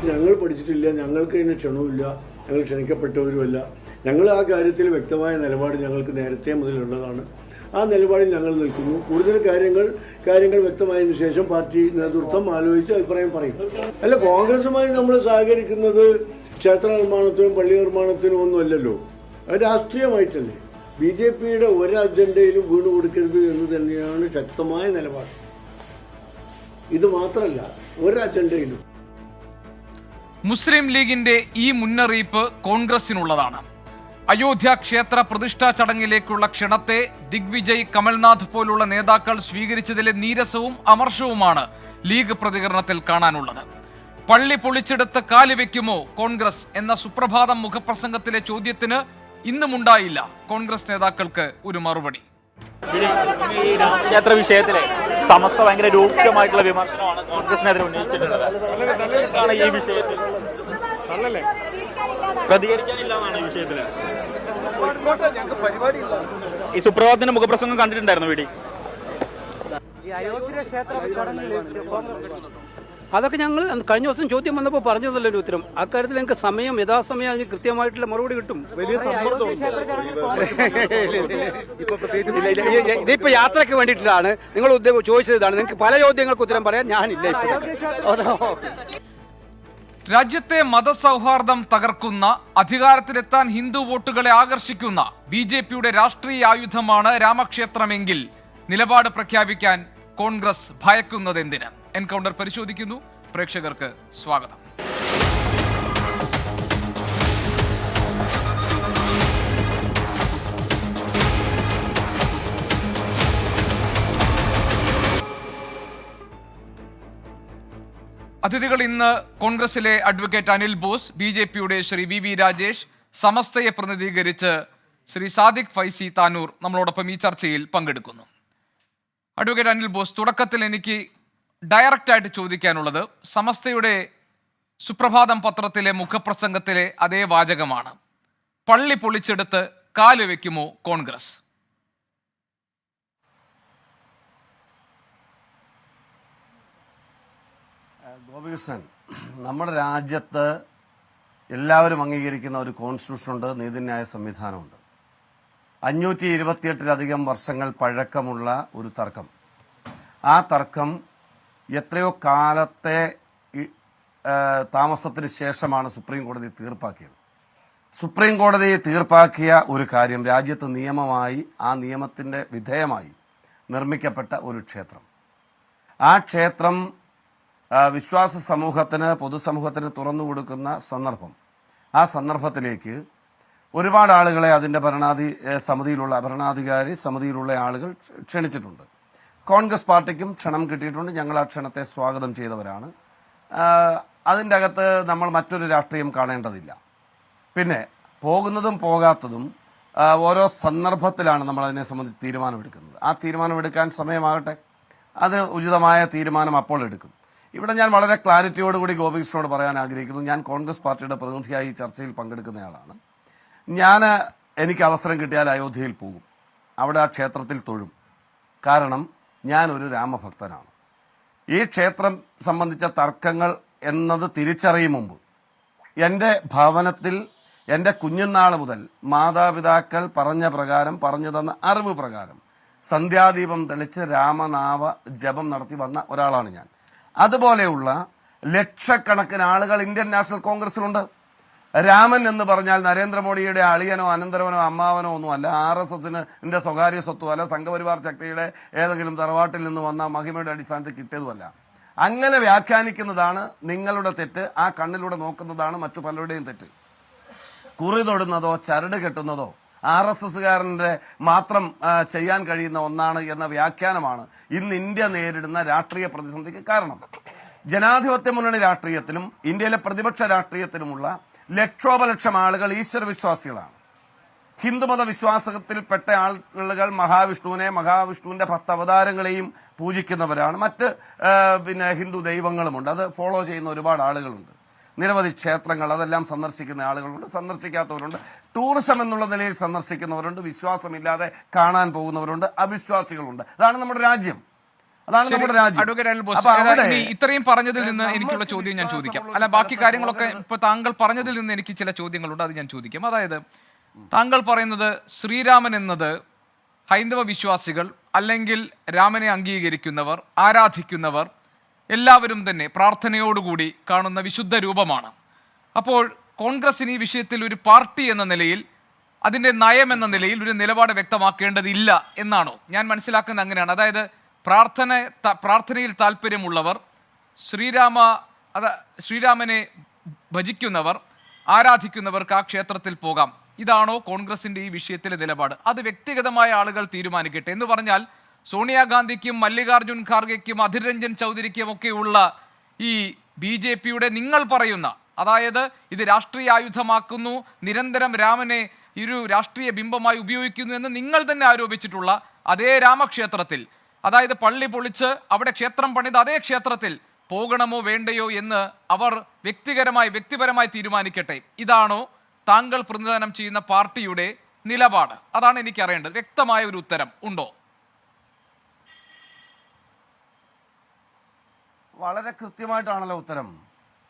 ഞങ്ങൾ പഠിച്ചിട്ടില്ല, ഞങ്ങൾക്ക് ഇതിന് ക്ഷണവുമില്ല, ഞങ്ങൾ ക്ഷണിക്കപ്പെട്ടവരുമല്ല. ഞങ്ങൾ ആ കാര്യത്തിൽ വ്യക്തമായ നിലപാട് ഞങ്ങൾക്ക് നേരത്തെ മുതലുള്ളതാണ്. ആ നിലപാടിൽ ഞങ്ങൾ നിൽക്കുന്നു. കൂടുതൽ കാര്യങ്ങൾ വ്യക്തമായതിനു ശേഷം പാർട്ടി നേതൃത്വം ആലോചിച്ച് അഭിപ്രായം പറയും. അല്ല, കോൺഗ്രസുമായി നമ്മൾ സഹകരിക്കുന്നത് ക്ഷേത്ര നിർമ്മാണത്തിനും പള്ളി നിർമ്മാണത്തിനും ഒന്നുമല്ലല്ലോ, അത് രാഷ്ട്രീയമായിട്ടല്ലേ. BJPയുടെ ഒരു അജണ്ടയിലും വീണ് കൊടുക്കരുത് എന്ന് തന്നെയാണ് ശക്തമായ നിലപാട്. ഇത് മാത്രമല്ല, ഒരു അജണ്ടയിലും. മുസ്ലിം ലീഗിന്റെ ഈ മുന്നറിയിപ്പ് കോൺഗ്രസിനുള്ളതാണ്. അയോധ്യ ക്ഷേത്ര പ്രതിഷ്ഠാ ചടങ്ങിലേക്കുള്ള ക്ഷണത്തെ ദിഗ്വിജയ്, കമൽനാഥ് പോലുള്ള നേതാക്കൾ സ്വീകരിച്ചതിലെ നീരസവും അമർഷവുമാണ് ലീഗ് പ്രതികരണത്തിൽ കാണാനുള്ളത്. പള്ളി പൊളിച്ചെടുത്ത് കാലുവെക്കുമോ കോൺഗ്രസ് എന്ന സുപ്രഭാതം മുഖപ്രസംഗത്തിലെ ചോദ്യത്തിന് ഇന്നുമുണ്ടായില്ല കോൺഗ്രസ് നേതാക്കൾക്ക് ഒരു മറുപടി. ക്ഷേത്ര വിഷയത്തിലെ സമസ്ത ഭയങ്കര രൂക്ഷമായിട്ടുള്ള വിമർശനമാണ് കോൺഗ്രസിനെതിരെ ഉന്നയിച്ചിട്ടുള്ളത്. ഈ വിഷയത്തിൽ പ്രതികരിക്കാനില്ലെന്നാണ് ഈ വിഷയത്തിൽ. ഈ സുപ്രഭാതത്തിന്റെ മുഖപ്രസംഗം കണ്ടിട്ടുണ്ടായിരുന്നു വീടി. അതൊക്കെ ഞങ്ങൾ കഴിഞ്ഞ ദിവസം ചോദ്യം വന്നപ്പോൾ പറഞ്ഞതല്ലോ ഉത്തരം. അക്കാര്യത്തിൽ ഞങ്ങൾക്ക് യഥാസമയം അതിന് കൃത്യമായിട്ടുള്ള മറുപടി കിട്ടും. ഇതിപ്പോ യാത്രയ്ക്ക് വേണ്ടിയിട്ടാണ് നിങ്ങൾ ചോദിച്ചത്. ഇതാണ് നിങ്ങൾക്ക് പല ചോദ്യങ്ങൾക്ക് ഉത്തരം പറയാൻ ഞാനില്ല. രാജ്യത്തെ മതസൗഹാർദ്ദം തകർക്കുന്ന, അധികാരത്തിലെത്താൻ ഹിന്ദു വോട്ടുകളെ ആകർഷിക്കുന്ന BJPയുടെ രാഷ്ട്രീയ ആയുധമാണ് രാമക്ഷേത്രമെങ്കിൽ നിലപാട് പ്രഖ്യാപിക്കാൻ കോൺഗ്രസ് ഭയക്കുന്നതെന്തിന്? എൻകൗണ്ടർ പരിശോധിക്കുന്നു. പ്രേക്ഷകർക്ക് സ്വാഗതം. അതിഥികൾ ഇന്ന് കോൺഗ്രസിലെ അഡ്വക്കേറ്റ് അനിൽ ബോസ്, BJPയുടെ ശ്രീ VV രാജേഷ്, സമസ്തയെ പ്രതിനിധീകരിച്ച് ശ്രീ സാദിഖ് ഫൈസി താനൂർ നമ്മളോടൊപ്പം ഈ ചർച്ചയിൽ പങ്കെടുക്കുന്നു. അഡ്വക്കേറ്റ് അനിൽ ബോസ്, തുടക്കത്തിൽ എനിക്ക് ഡയറക്റ്റായിട്ട് ചോദിക്കാനുള്ളത് സമസ്തയുടെ സുപ്രഭാതം പത്രത്തിലെ മുഖപ്രസംഗത്തിലെ അതേ വാചകമാണ്. പള്ളി പൊളിച്ചെടുത്ത് കാല് വെക്കുമോ കോൺഗ്രസ്? ഗോപികൃഷ്ണൻ, നമ്മുടെ രാജ്യത്ത് എല്ലാവരും അംഗീകരിക്കുന്ന ഒരു കോൺസ്റ്റിറ്റ്യൂഷനുണ്ട്, നീതിന്യായ സംവിധാനമുണ്ട്. 528 വർഷങ്ങൾ പഴക്കമുള്ള ഒരു തർക്കം. ആ തർക്കം എത്രയോ കാലത്തെ താമസത്തിന് ശേഷമാണ് സുപ്രീം കോടതി തീർപ്പാക്കിയത്. സുപ്രീം കോടതി തീർപ്പാക്കിയ ഒരു കാര്യം രാജ്യത്ത് നിയമമായി, ആ നിയമത്തിന്റെ വിധേയമായി നിർമ്മിക്കപ്പെട്ട ഒരു ക്ഷേത്രം. ആ ക്ഷേത്രം വിശ്വാസ സമൂഹത്തിന്, പൊതുസമൂഹത്തിന് തുറന്നു കൊടുക്കുന്ന സന്ദർഭം. ആ സന്ദർഭത്തിലേക്ക് ഒരുപാട് ആളുകളെ അതിന്റെ ഭരണാധികാരി സമിതിയിലുള്ള ആളുകൾ ക്ഷണിച്ചിട്ടുണ്ട്. കോൺഗ്രസ് പാർട്ടിക്കും ക്ഷണം കിട്ടിയിട്ടുണ്ട്. ഞങ്ങൾ ആ ക്ഷണത്തെ സ്വാഗതം ചെയ്തവരാണ്. അതിൻ്റെ അകത്ത് നമ്മൾ മറ്റൊരു രാഷ്ട്രീയം കാണേണ്ടതില്ല. പിന്നെ പോകുന്നതും പോകാത്തതും ഓരോ സന്ദർഭത്തിലാണ് നമ്മൾ അതിനെ സംബന്ധിച്ച് തീരുമാനമെടുക്കുന്നത്. ആ തീരുമാനമെടുക്കാൻ സമയമാകട്ടെ, അതിന് ഉചിതമായ തീരുമാനം അപ്പോൾ എടുക്കും. ഇവിടെ ഞാൻ വളരെ ക്ലാരിറ്റിയോടുകൂടി ഗോപികൃഷ്ണനോട് പറയാൻ ആഗ്രഹിക്കുന്നു. ഞാൻ കോൺഗ്രസ് പാർട്ടിയുടെ പ്രതിനിധിയായി ഈ ചർച്ചയിൽ പങ്കെടുക്കുന്നയാളാണ്. എനിക്ക് അവസരം കിട്ടിയാൽ അയോധ്യയിൽ പോകും, അവിടെ ആ ക്ഷേത്രത്തിൽ തൊഴും. കാരണം ഞാനൊരു രാമഭക്തനാണ്. ഈ ക്ഷേത്രം സംബന്ധിച്ച തർക്കങ്ങൾ എന്നത് തിരിച്ചറിയും മുമ്പ് എൻ്റെ ഭവനത്തിൽ എൻ്റെ കുഞ്ഞുനാൾ മുതൽ മാതാപിതാക്കൾ പറഞ്ഞു തന്ന അറിവ് പ്രകാരം സന്ധ്യാദീപം തെളിച്ച് രാമനാമ ജപം നടത്തി വന്ന ഒരാളാണ് ഞാൻ. അതുപോലെയുള്ള ലക്ഷക്കണക്കിന് ആളുകൾ ഇന്ത്യൻ നാഷണൽ കോൺഗ്രസിലുണ്ട്. രാമൻ എന്ന് പറഞ്ഞാൽ നരേന്ദ്രമോദിയുടെ അളിയനോ അനന്തരവനോ അമ്മാവനോ ഒന്നുമല്ല, RSSന്റെ സ്വകാര്യ സ്വത്തുമല്ല, സംഘപരിവാർ ശക്തിയുടെ ഏതെങ്കിലും തറവാട്ടിൽ നിന്ന് വന്ന മഹിമയുടെ അടിസ്ഥാനത്തിൽ കിട്ടിയതുമല്ല. അങ്ങനെ വ്യാഖ്യാനിക്കുന്നതാണ് നിങ്ങളുടെ തെറ്റ്. ആ കണ്ണിലൂടെ നോക്കുന്നതാണ് മറ്റു പലരുടെയും തെറ്റ്. കുറി തൊടുന്നതോ ചരട് കെട്ടുന്നതോ RSSകാരന്റെ മാത്രം ചെയ്യാൻ കഴിയുന്ന ഒന്നാണ് എന്ന വ്യാഖ്യാനമാണ് ഇന്ന് ഇന്ത്യ നേരിടുന്ന രാഷ്ട്രീയ പ്രതിസന്ധിക്ക് കാരണം. ജനാധിപത്യ മുന്നണി രാഷ്ട്രീയത്തിലും ഇന്ത്യയിലെ പ്രതിപക്ഷ രാഷ്ട്രീയത്തിലുമുള്ള ലക്ഷോപലക്ഷം ആളുകൾ ഈശ്വര വിശ്വാസികളാണ്. ഹിന്ദുമത വിശ്വാസത്തിൽപ്പെട്ട ആളുകൾ മഹാവിഷ്ണുവിന്റെ 10 അവതാരങ്ങളെയും പൂജിക്കുന്നവരാണ്. മറ്റ് ഹിന്ദു ദൈവങ്ങളുമുണ്ട്, അത് ഫോളോ ചെയ്യുന്ന ഒരുപാട് ആളുകളുണ്ട്. നിരവധി ക്ഷേത്രങ്ങൾ അതെല്ലാം സന്ദർശിക്കുന്ന ആളുകളുണ്ട്, സന്ദർശിക്കാത്തവരുണ്ട്. ടൂറിസം എന്നുള്ള നിലയിൽ സന്ദർശിക്കുന്നവരുണ്ട്, വിശ്വാസമില്ലാതെ കാണാൻ പോകുന്നവരുണ്ട്, അവിശ്വാസികളുണ്ട്. അതാണ് നമ്മുടെ രാജ്യം. അതാണ് നമ്മുടെ രാജ്യം. അഡ്വക്കേറ്റ് അനിൽ ബോസ്, അപ്പൊ അവിടെ ഇനി ഇത്രയും പറഞ്ഞതിൽ നിന്ന് എനിക്കുള്ള ചോദ്യം ഞാൻ ചോദിക്കാം. അല്ല, ബാക്കി കാര്യങ്ങളൊക്കെ ഇപ്പൊ താങ്കൾ പറഞ്ഞതിൽ നിന്ന് എനിക്ക് ചില ചോദ്യങ്ങളുണ്ട്, അത് ഞാൻ ചോദിക്കാം. അതായത് താങ്കൾ പറയുന്നത് ശ്രീരാമൻ എന്നത് ഹൈന്ദവ വിശ്വാസികൾ അല്ലെങ്കിൽ രാമനെ അംഗീകരിക്കുന്നവർ, ആരാധിക്കുന്നവർ എല്ലാവരും തന്നെ പ്രാർത്ഥനയോടുകൂടി കാണുന്ന വിശുദ്ധ രൂപമാണ്. അപ്പോൾ കോൺഗ്രസിന് ഈ വിഷയത്തിൽ ഒരു പാർട്ടി എന്ന നിലയിൽ, അതിൻ്റെ നയം എന്ന നിലയിൽ ഒരു നിലപാട് വ്യക്തമാക്കേണ്ടതില്ല എന്നാണോ? ഞാൻ മനസ്സിലാക്കുന്നത് അങ്ങനെയാണ്. അതായത് പ്രാർത്ഥനയിൽ താല്പര്യമുള്ളവർ, ശ്രീരാമനെ ഭജിക്കുന്നവർ, ആരാധിക്കുന്നവർക്ക് ആ ക്ഷേത്രത്തിൽ പോകാം. ഇതാണോ കോൺഗ്രസിന്റെ ഈ വിഷയത്തിലെ നിലപാട്? അത് വ്യക്തിഗതമായ ആളുകൾ തീരുമാനിക്കട്ടെ എന്ന് പറഞ്ഞാൽ സോണിയാഗാന്ധിക്കും മല്ലികാർജുൻ ഖാർഗെക്കും അധിർ രഞ്ജൻ ചൗധരിക്കും ഒക്കെയുള്ള ഈ BJPയുടെ നിങ്ങൾ പറയുന്ന, അതായത് ഇത് രാഷ്ട്രീയ ആയുധമാക്കുന്നു, നിരന്തരം രാമനെ ഒരു രാഷ്ട്രീയ ബിംബമായി ഉപയോഗിക്കുന്നു എന്ന് നിങ്ങൾ തന്നെ ആരോപിച്ചിട്ടുള്ള അതേ രാമക്ഷേത്രത്തിൽ, അതായത് പള്ളി പൊളിച്ച് അവിടെ ക്ഷേത്രം പണിത് അതേ ക്ഷേത്രത്തിൽ പോകണമോ വേണ്ടയോ എന്ന് അവർ വ്യക്തിപരമായി തീരുമാനിക്കട്ടെ. ഇതാണോ താങ്കൾ പ്രതിനിധാനം ചെയ്യുന്ന പാർട്ടിയുടെ നിലപാട്? അതാണ് എനിക്ക് അറിയേണ്ടത്. വ്യക്തമായ ഒരു ഉത്തരം ഉണ്ടോ? വളരെ കൃത്യമായിട്ടാണല്ലോ ഉത്തരം.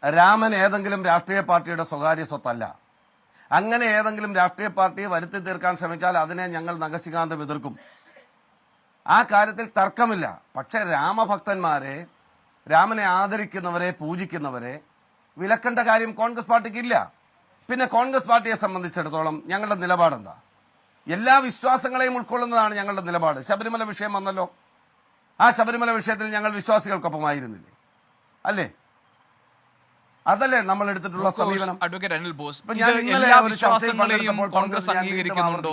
രാമൻ ഏതെങ്കിലും രാഷ്ട്രീയ പാർട്ടിയുടെ സ്വകാര്യ സ്വത്തല്ല. അങ്ങനെ ഏതെങ്കിലും രാഷ്ട്രീയ പാർട്ടിയെ വരുത്തി തീർക്കാൻ ശ്രമിച്ചാൽ അതിനെ ഞങ്ങൾ നഖശികാന്തം എതിർക്കും. ആ കാര്യത്തിൽ തർക്കമില്ല. പക്ഷെ രാമഭക്തന്മാരെ, രാമനെ ആദരിക്കുന്നവരെ, പൂജിക്കുന്നവരെ വിലക്കേണ്ട കാര്യം കോൺഗ്രസ് പാർട്ടിക്കില്ല. പിന്നെ കോൺഗ്രസ് പാർട്ടിയെ സംബന്ധിച്ചിടത്തോളം ഞങ്ങളുടെ നിലപാടെന്താ? എല്ലാ വിശ്വാസങ്ങളെയും ഉൾക്കൊള്ളുന്നതാണ് ഞങ്ങളുടെ നിലപാട്. ശബരിമല വിഷയം വന്നല്ലോ. ആ ശബരിമല വിഷയത്തിൽ ഞങ്ങൾ വിശ്വാസികൾക്കൊപ്പമായിരുന്നില്ലേ? അല്ലേ? അതല്ലേ നമ്മൾ എടുത്തിട്ടുള്ള സമീപനം. അഡ്വക്കേറ്റ് അനിൽ ബോസ്, എല്ലാ വിശ്വാസങ്ങളെയും കോൺഗ്രസ് അംഗീകരിക്കുന്നുണ്ടോ,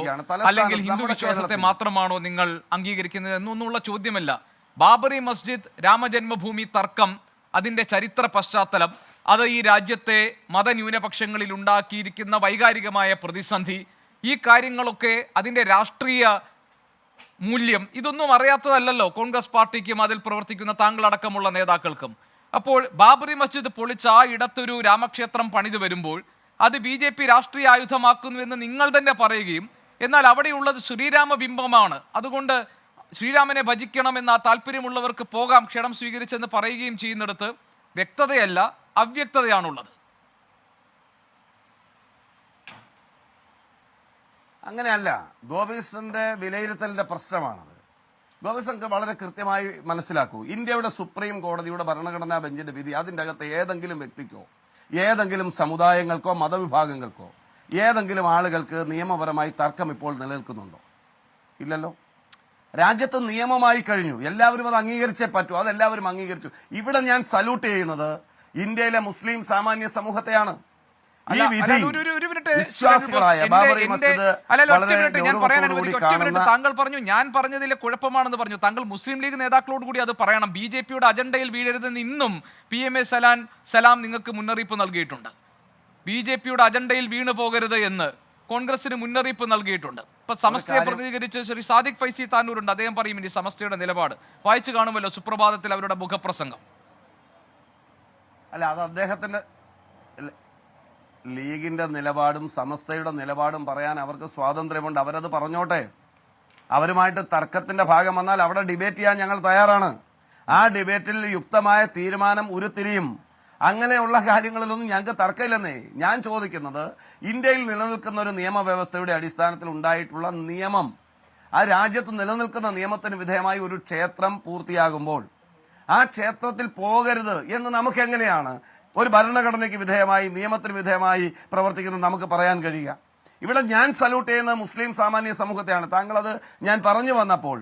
അല്ലെങ്കിൽ ഹിന്ദു വിശ്വാസത്തെ മാത്രമാണോ നിങ്ങൾ അംഗീകരിക്കുന്നത് എന്നൊന്നുള്ള ചോദ്യമല്ല. ബാബറി മസ്ജിദ്, രാമജന്മഭൂമി തർക്കം, അതിന്റെ ചരിത്ര പശ്ചാത്തലം, അത് ഈ രാജ്യത്തെ മതന്യൂനപക്ഷങ്ങളിൽ ഉണ്ടാക്കിയിരിക്കുന്ന വൈകാരികമായ പ്രതിസന്ധി, ഈ കാര്യങ്ങളൊക്കെ അതിന്റെ രാഷ്ട്രീയ മൂല്യം, ഇതൊന്നും അറിയാത്തതല്ലല്ലോ കോൺഗ്രസ് പാർട്ടിക്കും അതിൽ പ്രവർത്തിക്കുന്ന താങ്കളടക്കമുള്ള നേതാക്കൾക്കും. അപ്പോൾ ബാബറി മസ്ജിദ് പൊളിച്ച് ആ ഇടത്തൊരു രാമക്ഷേത്രം പണിത് വരുമ്പോൾ അത് BJP രാഷ്ട്രീയ ആയുധമാക്കുന്നു എന്ന് നിങ്ങൾ തന്നെ പറയുകയും, എന്നാൽ അവിടെയുള്ളത് ശ്രീരാമ ബിംബമാണ്, അതുകൊണ്ട് ശ്രീരാമനെ ഭജിക്കണമെന്ന താല്പര്യമുള്ളവർക്ക് പോകാം ക്ഷണം സ്വീകരിച്ചെന്ന് പറയുകയും ചെയ്യുന്നിടത്ത് വ്യക്തതയല്ല, അവ്യക്തതയാണുള്ളത്. അങ്ങനെയല്ല. ഗോപികൃഷ്ണന്റെ വിലയിരുത്തലിന്റെ പ്രശ്നമാണത്. ഗോപികൃഷ്ണൻ വളരെ കൃത്യമായി മനസ്സിലാക്കൂ. ഇന്ത്യയുടെ സുപ്രീം കോടതിയുടെ ഭരണഘടനാ ബെഞ്ചിന്റെ വിധി, അതിൻ്റെ അകത്ത് ഏതെങ്കിലും വ്യക്തിക്കോ, ഏതെങ്കിലും സമുദായങ്ങൾക്കോ, മതവിഭാഗങ്ങൾക്കോ, ഏതെങ്കിലും ആളുകൾക്ക് നിയമപരമായി തർക്കം ഇപ്പോൾ നിലനിൽക്കുന്നുണ്ടോ? ഇല്ലല്ലോ. രാജ്യത്ത് നിയമമായി കഴിഞ്ഞു. എല്ലാവരും അത് അംഗീകരിച്ചേ പറ്റൂ. അതെല്ലാവരും അംഗീകരിച്ചു. ഇവിടെ ഞാൻ സല്യൂട്ട് ചെയ്യുന്നത് ഇന്ത്യയിലെ മുസ്ലിം സാമാന്യ സമൂഹത്തെയാണ്. ഈ വിധി വിശ്വാസികളായ ബാബറി മസ്ജിദ് താങ്കൾ പറഞ്ഞു, ഞാൻ പറഞ്ഞതിലെ കുഴപ്പമാണെന്ന് പറഞ്ഞു. താങ്കൾ മുസ്ലിം ലീഗ് നേതാക്കളോട് കൂടി അത് പറയണം. BJPയുടെ അജണ്ടയിൽ വീഴരുതെന്ന് ഇന്നും PMA സലാം നിങ്ങൾക്ക് മുന്നറിയിപ്പ് നൽകിയിട്ടുണ്ട്. BJPയുടെ അജണ്ടയിൽ വീണു പോകരുത് എന്ന് കോൺഗ്രസിന് മുന്നറിയിപ്പ് നൽകിയിട്ടുണ്ട്. ഇപ്പൊ സമസ്തയെ പ്രതിനിധീകരിച്ച് ശ്രീ സാദിഖ് ഫൈസി താനൂരുണ്ട്. അദ്ദേഹം പറയും ഇനി സമസ്തയുടെ നിലപാട്. വായിച്ചു കാണുമല്ലോ സുപ്രഭാതത്തിൽ അവരുടെ മുഖപ്രസംഗം. അല്ല, അത് അദ്ദേഹത്തിന്റെ ലീഗിന്റെ നിലപാടും സമസ്തയുടെ നിലപാടും പറയാൻ അവർക്ക് സ്വാതന്ത്ര്യമുണ്ട്. അവരത് പറഞ്ഞോട്ടെ. അവരുമായിട്ട് തർക്കത്തിന്റെ ഭാഗം വന്നാൽ അവിടെ ഡിബേറ്റ് ചെയ്യാൻ ഞങ്ങൾ തയ്യാറാണ്. ആ ഡിബേറ്റിൽ യുക്തമായ തീരുമാനം ഉരുത്തിരിയും. അങ്ങനെയുള്ള കാര്യങ്ങളിലൊന്നും ഞങ്ങൾക്ക് തർക്കമില്ലെന്നേ. ഞാൻ ചോദിക്കുന്നത്, ഇന്ത്യയിൽ നിലനിൽക്കുന്ന ഒരു നിയമവ്യവസ്ഥയുടെ അടിസ്ഥാനത്തിൽ ഉണ്ടായിട്ടുള്ള നിയമം, ആ രാജ്യത്ത് നിലനിൽക്കുന്ന നിയമത്തിന് വിധേയമായി ഒരു ക്ഷേത്രം പൂർത്തിയാകുമ്പോൾ ആ ക്ഷേത്രത്തിൽ പോകരുത് എന്ന് നമുക്ക് എങ്ങനെയാണ് ഒരു ഭരണഘടനയ്ക്ക് വിധേയമായി, നിയമത്തിന് വിധേയമായി പ്രവർത്തിക്കുന്നത് നമുക്ക് പറയാൻ കഴിയുക? ഇവിടെ ഞാൻ സല്യൂട്ട് ചെയ്യുന്ന മുസ്ലിം സാമാന്യ സമൂഹത്തെയാണ്. താങ്കളത് ഞാൻ പറഞ്ഞു വന്നപ്പോൾ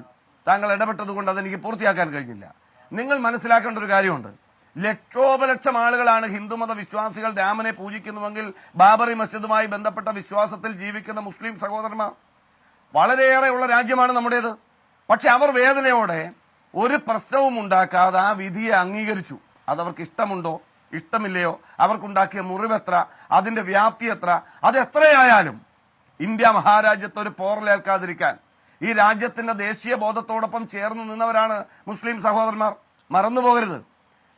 താങ്കൾ ഇടപെട്ടത് കൊണ്ട് അതെനിക്ക് പൂർത്തിയാക്കാൻ കഴിഞ്ഞില്ല. നിങ്ങൾ മനസ്സിലാക്കേണ്ട ഒരു കാര്യമുണ്ട്. ലക്ഷോപലക്ഷം ആളുകളാണ് ഹിന്ദുമത വിശ്വാസികൾ രാമനെ പൂജിക്കുന്നുവെങ്കിൽ ബാബറി മസ്ജിദുമായി ബന്ധപ്പെട്ട വിശ്വാസത്തിൽ ജീവിക്കുന്ന മുസ്ലിം സഹോദരന്മാർ വളരെയേറെ ഉള്ള രാജ്യമാണ് നമ്മുടേത്. പക്ഷെ അവർ വേദനയോടെ ഒരു പ്രശ്നവും ഉണ്ടാക്കാതെ ആ വിധിയെ അംഗീകരിച്ചു. അതവർക്ക് ഇഷ്ടമുണ്ടോ ഇഷ്ടമില്ലയോ, അവർക്കുണ്ടാക്കിയ മുറിവെത്ര, അതിന്റെ വ്യാപ്തി എത്ര, അത് എത്രയായാലും ഇന്ത്യ മഹാരാജ്യത്ത് ഒരു പോറലേൽക്കാതിരിക്കാൻ ഈ രാജ്യത്തിന്റെ ദേശീയ ബോധത്തോടൊപ്പം ചേർന്ന് നിന്നവരാണ് മുസ്ലിം സഹോദരന്മാർ. മറന്നുപോകരുത്.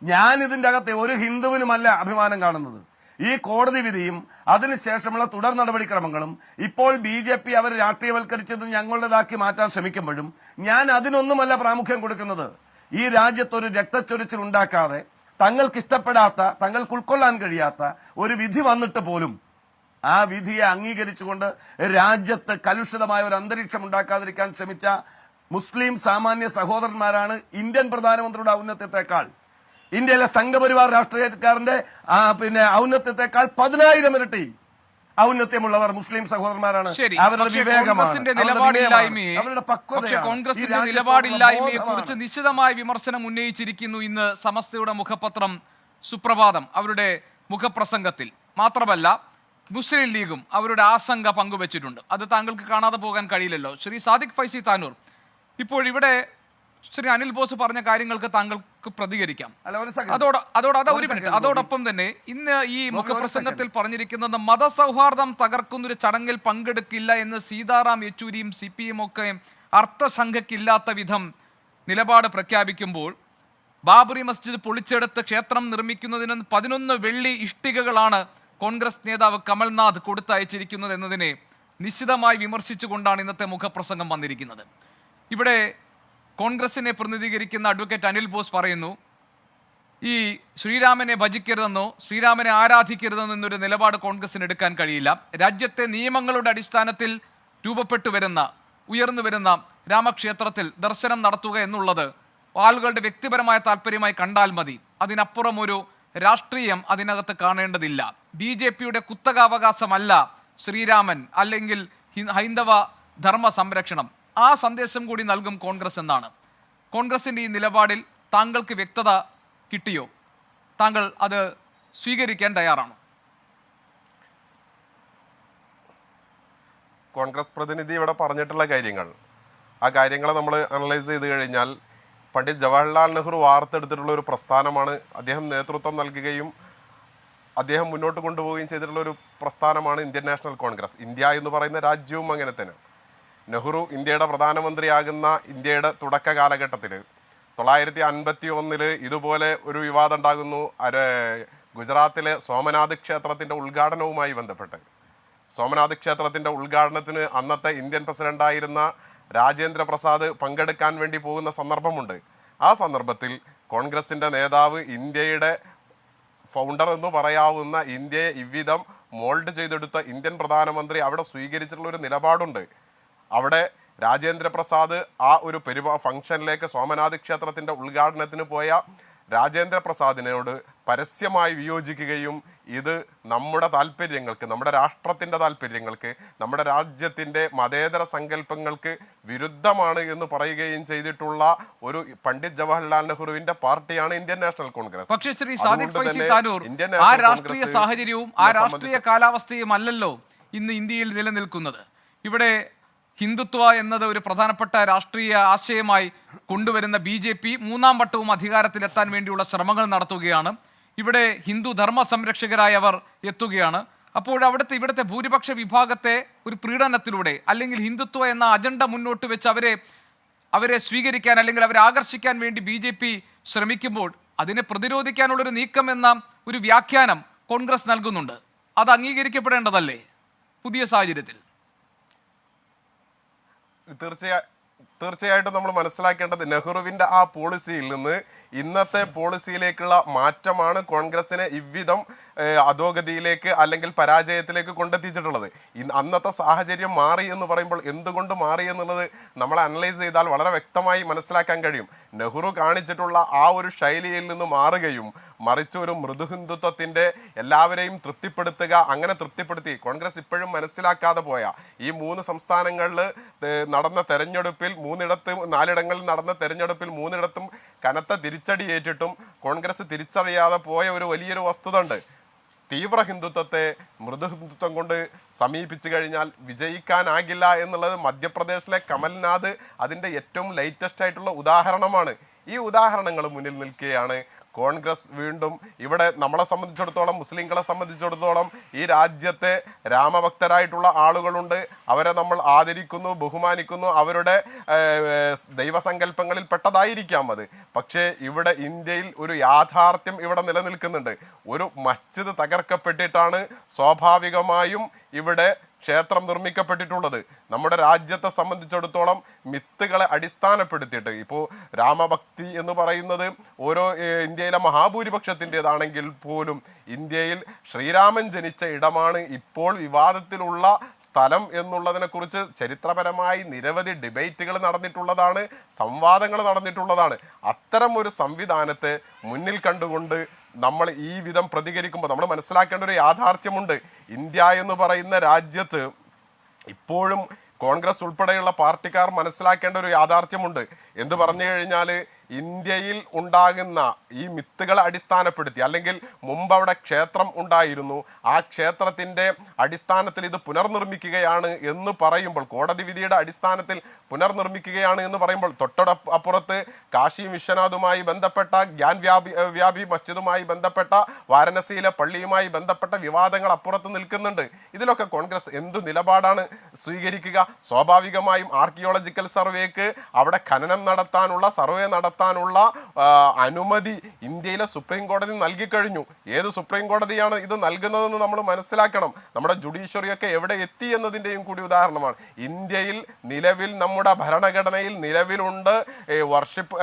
ഞാൻ ഇതിന്റെ അകത്തെ ഒരു ഹിന്ദുവിനുമല്ല അഭിമാനം കാണുന്നത്. ഈ കോടതി വിധിയും അതിനുശേഷമുള്ള തുടർ നടപടിക്രമങ്ങളും ഇപ്പോൾ BJP അവർ രാഷ്ട്രീയവൽക്കരിച്ചത് ഞങ്ങളുടേതാക്കി മാറ്റാൻ ശ്രമിക്കുമ്പോഴും ഞാൻ അതിനൊന്നുമല്ല പ്രാമുഖ്യം കൊടുക്കുന്നത്. ഈ രാജ്യത്ത് ഒരു രക്തച്ചൊരിച്ചിൽ ഉണ്ടാക്കാതെ തങ്ങൾക്ക് ഇഷ്ടപ്പെടാത്ത, തങ്ങൾക്ക് ഉൾക്കൊള്ളാൻ കഴിയാത്ത ഒരു വിധി വന്നിട്ട് പോലും ആ വിധിയെ അംഗീകരിച്ചുകൊണ്ട് രാജ്യത്ത് കലുഷിതമായ ഒരു അന്തരീക്ഷം ഉണ്ടാക്കാതിരിക്കാൻ ശ്രമിച്ച മുസ്ലിം സാമാന്യ സഹോദരന്മാരാണ് ഇന്ത്യൻ പ്രധാനമന്ത്രിയുടെ ഔന്നത്യത്തെക്കാൾ, ഇന്ത്യയിലെ സംഘപരിവാർ രാഷ്ട്രീയക്കാരന്റെ ഔന്നത്യത്തെക്കാൾ 10,000 ഇരട്ടി ഔന്നത്യമുള്ളവർ മുസ്ലിം സഹോദരന്മാരാണ്. അവരുടെ വിവേകമാണ്, അവരുടെ പക്വതയാണ്. കോൺഗ്രസിന്റെ നിലപാടില്ലായ്മയെ കുറിച്ച് നിശ്ചിതമായ വിമർശനം ഉന്നയിച്ചിരിക്കുന്നു ഇന്ന് സമസ്തയുടെ മുഖപത്രം സുപ്രഭാതം അവരുടെ മുഖപ്രസംഗത്തിൽ. മാത്രമല്ല മുസ്ലിം ലീഗും അവരുടെ ആശങ്ക പങ്കുവച്ചിട്ടുണ്ട്. അത് താങ്കൾക്ക് കാണാതെ പോകാൻ കഴിയില്ലല്ലോ. ശ്രീ സാദിഖ് ഫൈസി താനൂർ, ഇപ്പോൾ ഇവിടെ ശ്രീ അനിൽ ബോസ് പറഞ്ഞ കാര്യങ്ങൾക്ക് താങ്കൾക്ക് പ്രതികരിക്കാം. അതോടൊപ്പം തന്നെ ഇന്ന് ഈ മുഖപ്രസംഗത്തിൽ പറഞ്ഞിരിക്കുന്നത് മതസൗഹാർദ്ദം തകർക്കുന്നൊരു ചടങ്ങിൽ പങ്കെടുക്കില്ല എന്ന് സീതാറാം യെച്ചൂരിയും CPM ഒക്കെ അർത്ഥശങ്കയ്ക്കില്ലാത്ത വിധം നിലപാട് പ്രഖ്യാപിക്കുമ്പോൾ ബാബറി മസ്ജിദ് പൊളിച്ചെടുത്ത് ക്ഷേത്രം നിർമ്മിക്കുന്നതിന് 11 വെള്ളി ഇഷ്ടികകളാണ് കോൺഗ്രസ് നേതാവ് കമൽനാഥ് കൊടുത്തയച്ചിരിക്കുന്നത് എന്നതിനെ നിശ്ചിതമായി വിമർശിച്ചുകൊണ്ടാണ് ഇന്നത്തെ മുഖപ്രസംഗം വന്നിരിക്കുന്നത്. ഇവിടെ കോൺഗ്രസിനെ പ്രതിനിധീകരിക്കുന്ന അഡ്വക്കേറ്റ് അനിൽ ബോസ് പറയുന്നു, ഈ ശ്രീരാമനെ ഭജിക്കരുതെന്നോ ശ്രീരാമനെ ആരാധിക്കരുതെന്നോ എന്നൊരു നിലപാട് കോൺഗ്രസിന് എടുക്കാൻ കഴിയില്ല. രാജ്യത്തെ നിയമങ്ങളുടെ അടിസ്ഥാനത്തിൽ ഉയർന്നു വരുന്ന രാമക്ഷേത്രത്തിൽ ദർശനം നടത്തുക എന്നുള്ളത് ആളുകളുടെ വ്യക്തിപരമായ താല്പര്യമായി കണ്ടാൽ മതി. അതിനപ്പുറം ഒരു രാഷ്ട്രീയം അതിനകത്ത് കാണേണ്ടതില്ല. BJPയുടെ കുത്തകാവകാശമല്ല ശ്രീരാമൻ അല്ലെങ്കിൽ ഹൈന്ദവ ധർമ്മ സംരക്ഷണം. ആ സന്ദേശം കൂടി നൽകും കോൺഗ്രസ് എന്നാണ്. കോൺഗ്രസിന്റെ ഈ നിലപാടിൽ താങ്കൾക്ക് വ്യക്തത കിട്ടിയോ? താങ്കൾ അത് സ്വീകരിക്കാൻ തയ്യാറാണോ? കോൺഗ്രസ് പ്രതിനിധി ഇവിടെ പറഞ്ഞിട്ടുള്ള ആ കാര്യങ്ങൾ നമ്മൾ അനലൈസ് ചെയ്ത് കഴിഞ്ഞാൽ പണ്ഡിറ്റ് ജവഹർലാൽ നെഹ്റു വാർത്തെടുത്തിട്ടുള്ള ഒരു പ്രസ്ഥാനമാണ്. അദ്ദേഹം നേതൃത്വം നൽകുകയും അദ്ദേഹം മുന്നോട്ട് കൊണ്ടുപോവുകയും ചെയ്തിട്ടുള്ള ഒരു പ്രസ്ഥാനമാണ് ഇന്ത്യൻ നാഷണൽ കോൺഗ്രസ്. ഇന്ത്യ എന്ന് പറയുന്ന രാജ്യവും അങ്ങനെ തന്നെ. നെഹ്റു ഇന്ത്യയുടെ പ്രധാനമന്ത്രിയാകുന്ന ഇന്ത്യയുടെ തുടക്ക കാലഘട്ടത്തിൽ 1951 ഇതുപോലെ ഒരു വിവാദം ഉണ്ടാകുന്നു. ഗുജറാത്തിലെ സോമനാഥ് ക്ഷേത്രത്തിൻ്റെ ഉദ്ഘാടനവുമായി ബന്ധപ്പെട്ട്. സോമനാഥ് ക്ഷേത്രത്തിൻ്റെ ഉദ്ഘാടനത്തിന് അന്നത്തെ ഇന്ത്യൻ പ്രസിഡന്റായിരുന്ന രാജേന്ദ്ര പ്രസാദ് പങ്കെടുക്കാൻ വേണ്ടി പോകുന്ന സന്ദർഭമുണ്ട്. ആ സന്ദർഭത്തിൽ കോൺഗ്രസിൻ്റെ നേതാവ്, ഇന്ത്യയുടെ ഫൗണ്ടർ എന്ന് പറയാവുന്ന, ഇന്ത്യയെ ഇவ்விധം മോൾഡ് ചെയ്തെടുത്ത ഇന്ത്യൻ പ്രധാനമന്ത്രി അവിടെ സ്വീകരിച്ചിട്ടുള്ള ഒരു നിലപാടുണ്ട്. അവിടെ രാജേന്ദ്ര പ്രസാദ് ആ ഒരു ഫംഗ്ഷനിലേക്ക്, സോമനാഥ് ക്ഷേത്രത്തിൻ്റെ ഉദ്ഘാടനത്തിന് പോയ രാജേന്ദ്ര പ്രസാദിനോട് പരസ്യമായി വിയോജിക്കുകയും ഇത് നമ്മുടെ താല്പര്യങ്ങൾക്ക്, നമ്മുടെ രാഷ്ട്രത്തിൻ്റെ താല്പര്യങ്ങൾക്ക്, നമ്മുടെ രാജ്യത്തിൻ്റെ മതേതര സങ്കല്പങ്ങൾക്ക് വിരുദ്ധമാണ് എന്ന് പറയുകയും ചെയ്തിട്ടുള്ള ഒരു പണ്ഡിറ്റ് ജവഹർലാൽ നെഹ്റുവിന്റെ പാർട്ടിയാണ് ഇന്ത്യൻ നാഷണൽ കോൺഗ്രസ്. പക്ഷേ ശ്രീ സാദിഖ് ഫൈസി താനൂർ, ആ രാഷ്ട്രീയ സാഹചര്യവും ആ രാഷ്ട്രീയ കാലാവസ്ഥയും അല്ലല്ലോ ഇന്ന് ഇന്ത്യയിൽ നിലനിൽക്കുന്നത്. ഇവിടെ ഹിന്ദുത്വ എന്നത് ഒരു പ്രധാനപ്പെട്ട രാഷ്ട്രീയ ആശയമായി കൊണ്ടുവരുന്ന BJP 3ാം വട്ടവും അധികാരത്തിലെത്താൻ വേണ്ടിയുള്ള ശ്രമങ്ങൾ നടത്തുകയാണ്. ഇവിടെ ഹിന്ദു ധർമ്മ സംരക്ഷകരായി അവർ എത്തുകയാണ്. അപ്പോൾ ഇവിടുത്തെ ഭൂരിപക്ഷ വിഭാഗത്തെ ഒരു പ്രീണനത്തിലൂടെ അല്ലെങ്കിൽ ഹിന്ദുത്വ എന്ന അജണ്ട മുന്നോട്ട് വെച്ച് അവരെ സ്വീകരിക്കാൻ അല്ലെങ്കിൽ അവരെ ആകർഷിക്കാൻ വേണ്ടി BJP ശ്രമിക്കുമ്പോൾ അതിനെ പ്രതിരോധിക്കാനുള്ളൊരു നീക്കം എന്ന ഒരു വ്യാഖ്യാനം കോൺഗ്രസ് നൽകുന്നുണ്ട്. അത് അംഗീകരിക്കപ്പെടേണ്ടതല്ലേ പുതിയ സാഹചര്യത്തിൽ? തീർച്ചയായിട്ടും നമ്മൾ മനസ്സിലാക്കേണ്ടത് നെഹ്റുവിന്റെ ആ പോളിസിയിൽ നിന്ന് ഇന്നത്തെ പോളിസിയിലേക്കുള്ള മാറ്റമാണ് കോൺഗ്രസിനെ ഇவ்விധം അധോഗതിയിലേക്ക് അല്ലെങ്കിൽ പരാജയത്തിലേക്ക് കൊണ്ടെത്തിച്ചിട്ടുള്ളത്. അന്നത്തെ സാഹചര്യം മാറി എന്ന് പറയുമ്പോൾ എന്തുകൊണ്ട് മാറി എന്നുള്ളത് നമ്മൾ അനലൈസ് ചെയ്താൽ വളരെ വ്യക്തമായി മനസ്സിലാക്കാൻ കഴിയും. നെഹ്റു കാണിച്ചിട്ടുള്ള ആ ഒരു ശൈലിയിൽ നിന്ന് മാറുകയും മറിച്ച് ഒരു മൃദുഹിന്ദുത്വത്തിൻ്റെ എല്ലാവരെയും തൃപ്തിപ്പെടുത്തുക, അങ്ങനെ തൃപ്തിപ്പെടുത്തി കോൺഗ്രസ് ഇപ്പോഴും മനസ്സിലാക്കാതെ പോയ ഈ 3 സംസ്ഥാനങ്ങളിൽ നടന്ന തെരഞ്ഞെടുപ്പിൽ 4ഇടങ്ങളിൽ നടന്ന തെരഞ്ഞെടുപ്പിൽ 3ഇടത്തും കനത്ത തിരിച്ചടി ഏറ്റിട്ടും കോൺഗ്രസ് തിരിച്ചറിയാതെ പോയ ഒരു വലിയൊരു വസ്തുത ഉണ്ട്. തീവ്ര ഹിന്ദുത്വത്തെ മൃദുഹിന്ദുത്വം കൊണ്ട് സമീപിച്ചു കഴിഞ്ഞാൽ വിജയിക്കാനാകില്ല എന്നുള്ളത് മധ്യപ്രദേശിലെ കമൽനാഥ് അതിൻ്റെ ഏറ്റവും ലേറ്റസ്റ്റ് ആയിട്ടുള്ള ഉദാഹരണമാണ്. ഈ ഉദാഹരണങ്ങൾ മുന്നിൽ നിൽക്കുകയാണ് കോൺഗ്രസ് വീണ്ടും ഇവിടെ നമ്മളെ സംബന്ധിച്ചിടത്തോളം, മുസ്ലിങ്ങളെ സംബന്ധിച്ചിടത്തോളം ഈ രാജ്യത്തെ രാമഭക്തരായിട്ടുള്ള ആളുകളുണ്ട്. അവരെ നമ്മൾ ആദരിക്കുന്നു, ബഹുമാനിക്കുന്നു. അവരുടെ ദൈവസങ്കല്പങ്ങളിൽ പെട്ടതായിരിക്കാം അത്. പക്ഷേ ഇവിടെ ഇന്ത്യയിൽ ഒരു യാഥാർത്ഥ്യം ഇവിടെ നിലനിൽക്കുന്നുണ്ട്. ഒരു മസ്ജിദ് തകർക്കപ്പെട്ടിട്ടാണ് സ്വാഭാവികമായും ഇവിടെ ക്ഷേത്രം നിർമ്മിക്കപ്പെട്ടിട്ടുള്ളത്. നമ്മുടെ രാജ്യത്തെ സംബന്ധിച്ചിടത്തോളം മിത്തുകളെ അടിസ്ഥാനപ്പെടുത്തിയിട്ട് ഇപ്പോൾ രാമഭക്തി എന്ന് പറയുന്നത് ഓരോ ഇന്ത്യയിലെ മഹാഭൂരിപക്ഷത്തിൻ്റെതാണെങ്കിൽ പോലും ഇന്ത്യയിൽ ശ്രീരാമൻ ജനിച്ച ഇടമാണ് ഇപ്പോൾ വിവാദത്തിലുള്ള സ്ഥലം എന്നുള്ളതിനെ കുറിച്ച് ചരിത്രപരമായി നിരവധി ഡിബേറ്റുകൾ നടന്നിട്ടുള്ളതാണ്, സംവാദങ്ങൾ നടന്നിട്ടുള്ളതാണ്. അത്തരം ഒരു സംവിധാനത്തെ മുന്നിൽ കണ്ടുകൊണ്ട് നമ്മൾ ഈ വിധം പ്രതികരിക്കുമ്പോൾ നമ്മൾ മനസ്സിലാക്കേണ്ട ഒരു യാഥാർത്ഥ്യമുണ്ട്. ഇന്ത്യ എന്ന് പറയുന്ന രാജ്യത്ത് ഇപ്പോഴും കോൺഗ്രസ് ഉൾപ്പെടെയുള്ള പാർട്ടിക്കാർ മനസ്സിലാക്കേണ്ട ഒരു യാഥാർത്ഥ്യമുണ്ട്. എന്ത് പറഞ്ഞു കഴിഞ്ഞാൽ ഇന്ത്യയിൽ ഉണ്ടാകുന്ന ഈ മിത്തുകളെ അടിസ്ഥാനപ്പെടുത്തി, അല്ലെങ്കിൽ മുമ്പ് അവിടെ ക്ഷേത്രം ഉണ്ടായിരുന്നു, ആ ക്ഷേത്രത്തിൻ്റെ അടിസ്ഥാനത്തിൽ ഇത് പുനർനിർമ്മിക്കുകയാണ് എന്ന് പറയുമ്പോൾ, കോടതി വിധിയുടെ അടിസ്ഥാനത്തിൽ പുനർനിർമ്മിക്കുകയാണ് എന്ന് പറയുമ്പോൾ, തൊട്ടപ്പുറത്ത് കാശി വിശ്വനാഥുമായി ബന്ധപ്പെട്ട ഗ്യാൻ വ്യാപി മസ്ജിദുമായി ബന്ധപ്പെട്ട വാരണസിയിലെ പള്ളിയുമായി ബന്ധപ്പെട്ട വിവാദങ്ങൾ അപ്പുറത്ത് നിൽക്കുന്നുണ്ട്. ഇതിലൊക്കെ കോൺഗ്രസ് എന്ത് നിലപാടാണ് സ്വീകരിക്കുക? സ്വാഭാവികമായും ആർക്കിയോളജിക്കൽ സർവേക്ക് അവിടെ ഖനനം നടത്താനുള്ള, സർവേ നടത്താനുള്ള അനുമതി ഇന്ത്യയിലെ സുപ്രീം കോടതി നൽകിക്കഴിഞ്ഞു. ഏത് സുപ്രീം കോടതിയാണ് ഇത് നൽകുന്നതെന്ന് നമ്മൾ മനസ്സിലാക്കണം. നമ്മുടെ ജുഡീഷ്യറിയൊക്കെ എവിടെ എത്തി എന്നതിൻ്റെയും കൂടി ഉദാഹരണമാണ്. ഇന്ത്യയിൽ നിലവിൽ നമ്മുടെ ഭരണഘടനയിൽ നിലവിലുണ്ട് വർഷിപ്പ്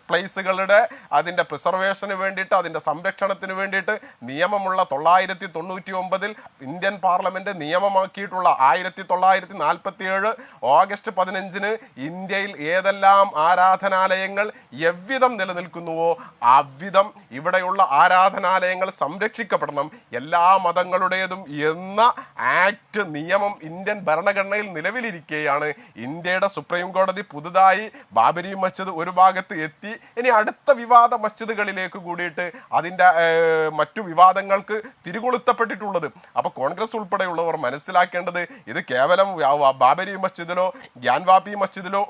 പ്ലേസുകളുടെ അതിൻ്റെ പ്രിസർവേഷന് വേണ്ടിയിട്ട്, അതിൻ്റെ സംരക്ഷണത്തിന് വേണ്ടിയിട്ട് നിയമമുള്ള 999 ഇന്ത്യൻ പാർലമെന്റ് നിയമമാക്കിയിട്ടുള്ള 1947 ഓഗസ്റ്റ് 15 ഇന്ത്യയിൽ ഏതെല്ലാം ആരാധനാലയങ്ങൾ എவ்விധം നിലനിൽക്കുന്നുവോ അவ்விധം ഇവിടെയുള്ള ആരാധനാലയങ്ങൾ സംരക്ഷിക്കപ്പെടണം, എല്ലാ മതങ്ങളുടേതും എന്ന ആക്ട് നിയമം ഇന്ത്യൻ ഭരണഘടനയിൽ നിലവിലിരിക്കുകയാണ്. ഇന്ത്യയുടെ സുപ്രീം കോടതി പുതുതായി ബാബരി മസ്ജിദ് ഒരു ഭാഗത്ത് എത്തി, ഇനി അടുത്ത വിവാദ മസ്ജിദുകളിലേക്ക് കൂടിയിട്ട് അതിൻ്റെ മറ്റു വിവാദങ്ങൾക്ക് തിരികൊളുത്തപ്പെട്ടിട്ടുള്ളത്. അപ്പോൾ കോൺഗ്രസ് ഉൾപ്പെടെയുള്ളവർ മനസ്സിലാക്കേണ്ടത് ഇത് കേവലം ബാബരി മസ്ജിദിലോ ഗ്യാൻവാപി മസ്ജിദിലോ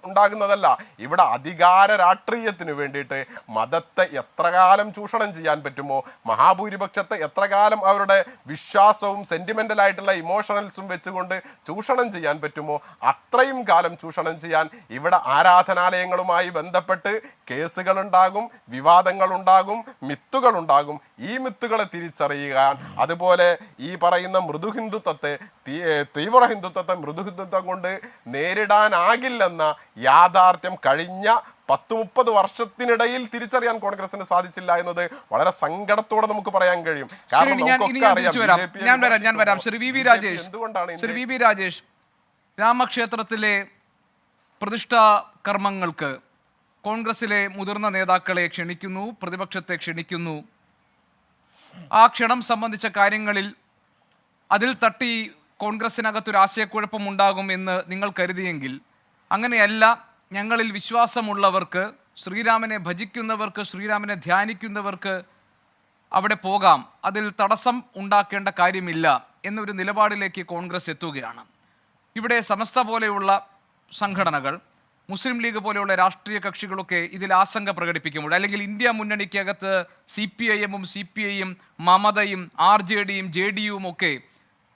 ഉണ്ടാകുന്നതല്ല. ഇവിടെ അധികാര രാഷ്ട്രീയത്തിന് വേണ്ടിയിട്ട് മതത്തെ എത്ര കാലം ചൂഷണം ചെയ്യാൻ പറ്റുമോ, മഹാഭൂരിപക്ഷത്തെ എത്ര കാലം അവരുടെ വിശ്വാസവും സെന്റിമെന്റലായിട്ടുള്ള ഇമോഷണൽസും വെച്ചുകൊണ്ട് ചൂഷണം ചെയ്യാൻ പറ്റുമോ അത്രയും കാലം ചൂഷണം ചെയ്യാൻ ഇവിടെ ആരാധനാലയങ്ങളുമായി ബന്ധപ്പെട്ട് കേസുകളുണ്ടാകും, വിവാദങ്ങളുണ്ടാകും, മിത്തുകളുണ്ടാകും. ഈ മിത്തുകളെ തിരിച്ചറിയാൻ, അതുപോലെ ഈ പറയുന്ന മൃദുഹിന്ദുത്വത്തെ, തീവ്ര ഹിന്ദുത്വത്തെ മൃദുഹിന്ദുത്വം കൊണ്ട് നേരിടാനാകില്ലെന്ന യാഥാർത്ഥ്യം കഴിഞ്ഞ 10-30 വർഷത്തിനിടയിൽ തിരിച്ചറിയാൻ കോൺഗ്രസിന് സാധിച്ചില്ല എന്നത് വളരെ സങ്കടത്തോടെ നമുക്ക് പറയാൻ കഴിയും. കാരണം ശ്രീ വി വി രാജേഷ്, രാമക്ഷേത്രത്തിലെ പ്രതിഷ്ഠാ കർമ്മങ്ങൾക്ക് കോൺഗ്രസിലെ മുതിർന്ന നേതാക്കളെ ക്ഷണിക്കുന്നു, പ്രതിപക്ഷത്തെ ക്ഷണിക്കുന്നു. ആ ക്ഷണം സംബന്ധിച്ച കാര്യങ്ങളിൽ അതിൽ തട്ടി കോൺഗ്രസിനകത്തൊരു ആശയക്കുഴപ്പം ഉണ്ടാകും എന്ന് നിങ്ങൾ കരുതിയെങ്കിൽ അങ്ങനെയല്ല. ഞങ്ങളിൽ വിശ്വാസമുള്ളവർക്ക്, ശ്രീരാമനെ ഭജിക്കുന്നവർക്ക്, ശ്രീരാമനെ ധ്യാനിക്കുന്നവർക്ക് അവിടെ പോകാം, അതിൽ തടസ്സം ഉണ്ടാക്കേണ്ട കാര്യമില്ല എന്നൊരു നിലപാടിലേക്ക് കോൺഗ്രസ് എത്തുകയാണ്. ഇവിടെ സമസ്ത പോലെയുള്ള സംഘടനകൾ, മുസ്ലിം ലീഗ് പോലെയുള്ള രാഷ്ട്രീയ കക്ഷികളൊക്കെ ഇതിൽ ആശങ്ക പ്രകടിപ്പിക്കുമ്പോൾ, അല്ലെങ്കിൽ ഇന്ത്യ മുന്നണിക്കകത്ത് CPIM-ഉം CPI-യും മമതയും RJD-യും JDU-യും ഒക്കെ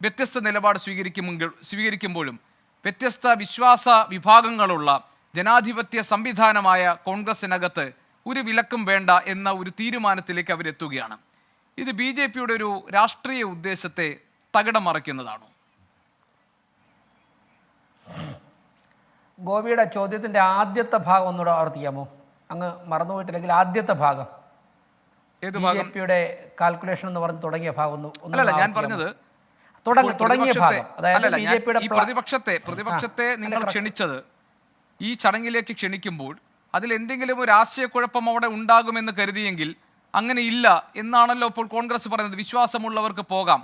വ്യത്യസ്ത നിലപാട് സ്വീകരിക്കുമ്പോഴും വ്യത്യസ്ത വിശ്വാസ വിഭാഗങ്ങളുള്ള ജനാധിപത്യ സംവിധാനമായ കോൺഗ്രസിനകത്ത് ഒരു വിലക്കും വേണ്ട എന്ന ഒരു തീരുമാനത്തിലേക്ക് അവരെത്തുകയാണ്. ഇത് BJP-യുടെ ഒരു രാഷ്ട്രീയ ഉദ്ദേശത്തെ തകിടം മറിക്കുന്നതാണോ? ഗോപിയുടെ ചോദ്യത്തിൻ്റെ ആദ്യത്തെ ഭാഗം ഒന്നുകൂടെ ആവർത്തിക്കാമോ? അങ്ങ് മറന്നുപോയിട്ടില്ലെങ്കിൽ ആദ്യത്തെ ഭാഗം, BJP-യുടെ കാൽക്കുലേഷൻ എന്ന് പറഞ്ഞ് തുടങ്ങിയ ഭാഗം അല്ലല്ല, ഞാൻ പറഞ്ഞത് തുടങ്ങിയ ഭാഗം, അതായത് ഈ പ്രതിപക്ഷത്തെ നിങ്ങൾ ക്ഷണിച്ചത്, ഈ ചടങ്ങിലേക്ക് ക്ഷണിക്കുമ്പോൾ അതിൽ എന്തെങ്കിലും ഒരു ആശയക്കുഴപ്പം അവിടെ ഉണ്ടാകുമെന്ന് കരുതിയെങ്കിൽ അങ്ങനെ ഇല്ല എന്നാണല്ലോ ഇപ്പോൾ കോൺഗ്രസ് പറയുന്നത്. വിശ്വാസമുള്ളവർക്ക് പോകാം,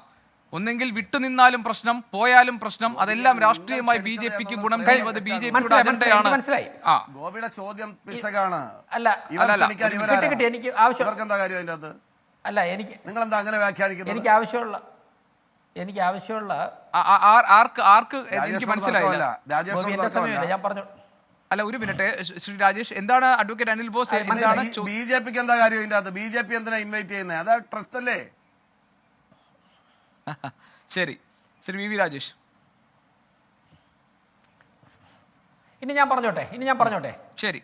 ഒന്നെങ്കിൽ വിട്ടുനിന്നാലും പ്രശ്നം, പോയാലും പ്രശ്നം, അതെല്ലാം രാഷ്ട്രീയമായി BJP-ക്ക് ഗുണം ചെയ്യുന്നത് BJP-യുടെ അജണ്ടയാണ്. ഗോപിയുടെ ചോദ്യം പിശകാണ്. എനിക്ക് ആവശ്യമുള്ള ആർക്ക് എനിക്ക് മനസ്സിലായില്ല. ഞാൻ പറഞ്ഞു. അല്ല, ഒരു മിനിറ്റ് ശ്രീ രാജേഷ്, എന്താണ് അഡ്വക്കേറ്റ് അനിൽ ബോസ്, എന്താണ് BJP-ക്ക് എന്താ കാര്യം ഇതിന്റെ അകത്ത്? BJP എന്തിനാ ഇൻവൈറ്റ് ചെയ്യുന്നത്? അതാ ട്രസ്റ്റ് അല്ലേ? ശരി, ശ്രീ വി രാജേഷ്, ഇനി ഞാൻ പറഞ്ഞോട്ടെ. ശരി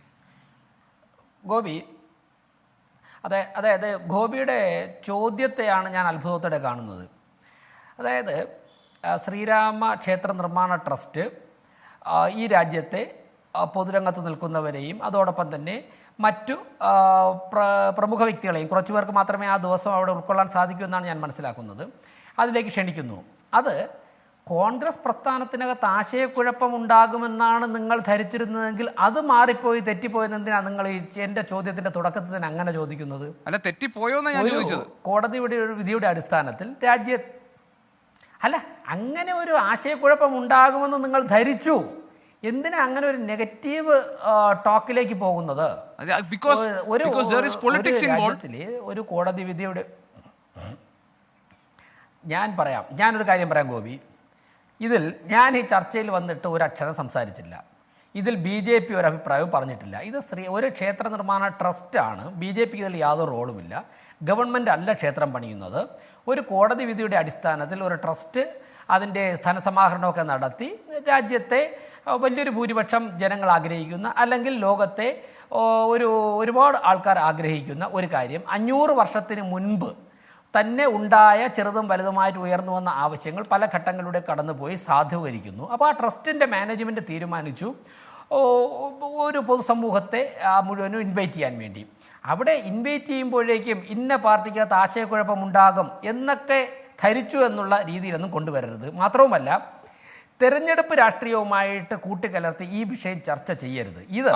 ഗോപി, അതായത് ഗോപിയുടെ ചോദ്യത്തെയാണ് ഞാൻ അത്ഭുതത്തോടെ കാണുന്നത്. അതായത് ശ്രീരാമ ക്ഷേത്ര നിർമ്മാണ ട്രസ്റ്റ് ഈ രാജ്യത്തെ പൊതുരംഗത്ത് നിൽക്കുന്നവരെയും അതോടൊപ്പം തന്നെ മറ്റു പ്രമുഖ വ്യക്തികളെയും, കുറച്ചു പേർക്ക് മാത്രമേ ആ ദിവസം അവിടെ ഉൾക്കൊള്ളാൻ സാധിക്കൂ എന്നാണ് ഞാൻ മനസ്സിലാക്കുന്നത്, അതിലേക്ക് ക്ഷണിക്കുന്നു. അത് കോൺഗ്രസ് പ്രസ്ഥാനത്തിനകത്ത് ആശയക്കുഴപ്പമുണ്ടാകുമെന്നാണ് നിങ്ങൾ ധരിച്ചിരുന്നതെങ്കിൽ അത് മാറിപ്പോയി തെറ്റിപ്പോയെന്നെന്തിനാണ് നിങ്ങൾ എൻ്റെ ചോദ്യത്തിൻ്റെ തുടക്കത്തിൽ തന്നെ അങ്ങനെ ചോദിക്കുന്നത്? അല്ല, തെറ്റിപ്പോയോന്ന് ഞാൻ ചോദിച്ചത്. കോടതിയുടെ ഒരു വിധിയുടെ അടിസ്ഥാനത്തിൽ അല്ല, അങ്ങനെ ഒരു ആശയക്കുഴപ്പം ഉണ്ടാകുമെന്ന് നിങ്ങൾ ധരിച്ചു. എന്തിനാ അങ്ങനെ ഒരു നെഗറ്റീവ് ടോക്കിലേക്ക് പോകുന്നത്? ഒരു കോടതി വിധിയുടെ ഞാനൊരു കാര്യം പറയാം ഗോപി. ഇതിൽ ഞാൻ ഈ ചർച്ചയിൽ വന്നിട്ട് ഒരു അക്ഷരം സംസാരിച്ചില്ല. ഇതിൽ BJP ഒരു അഭിപ്രായവും പറഞ്ഞിട്ടില്ല. ഇത് ഒരു ക്ഷേത്ര നിർമ്മാണ ട്രസ്റ്റാണ്. BJPക്ക് ഇതിൽ യാതൊരു റോളുമില്ല. ഗവൺമെൻറ് അല്ല ക്ഷേത്രം പണിയുന്നത്. ഒരു കോടതി വിധിയുടെ അടിസ്ഥാനത്തിൽ ഒരു ട്രസ്റ്റ് അതിൻ്റെ ധനസമാഹരണമൊക്കെ നടത്തി രാജ്യത്തെ വലിയൊരു ഭൂരിപക്ഷം ജനങ്ങൾ ആഗ്രഹിക്കുന്ന, അല്ലെങ്കിൽ ലോകത്തെ ഒരുപാട് ആൾക്കാർ ആഗ്രഹിക്കുന്ന ഒരു കാര്യം, 500 വർഷത്തിന് മുൻപ് തന്നെ ഉണ്ടായ ചെറുതും വലുതുമായിട്ട് ഉയർന്നു വന്ന ആവശ്യങ്ങൾ പല ഘട്ടങ്ങളിലൂടെ കടന്നുപോയി സാധൂകരിക്കുന്നു. അപ്പോൾ ആ ട്രസ്റ്റിൻ്റെ മാനേജ്മെൻറ്റ് തീരുമാനിച്ചു ഒരു പൊതുസമൂഹത്തെ മുഴുവനും ഇൻവൈറ്റ് ചെയ്യാൻ വേണ്ടി. അവിടെ ഇൻവൈറ്റ് ചെയ്യുമ്പോഴേക്കും ഇന്ന പാർട്ടിക്കകത്ത് ആശയക്കുഴപ്പമുണ്ടാകും എന്നൊക്കെ ധരിച്ചു എന്നുള്ള രീതിയിലൊന്നും കൊണ്ടുവരരുത്. മാത്രവുമല്ല, തെരഞ്ഞെടുപ്പ് രാഷ്ട്രീയവുമായിട്ട് കൂട്ടിക്കലർത്തി ഈ വിഷയം ചർച്ച ചെയ്യരുത്. ഇത്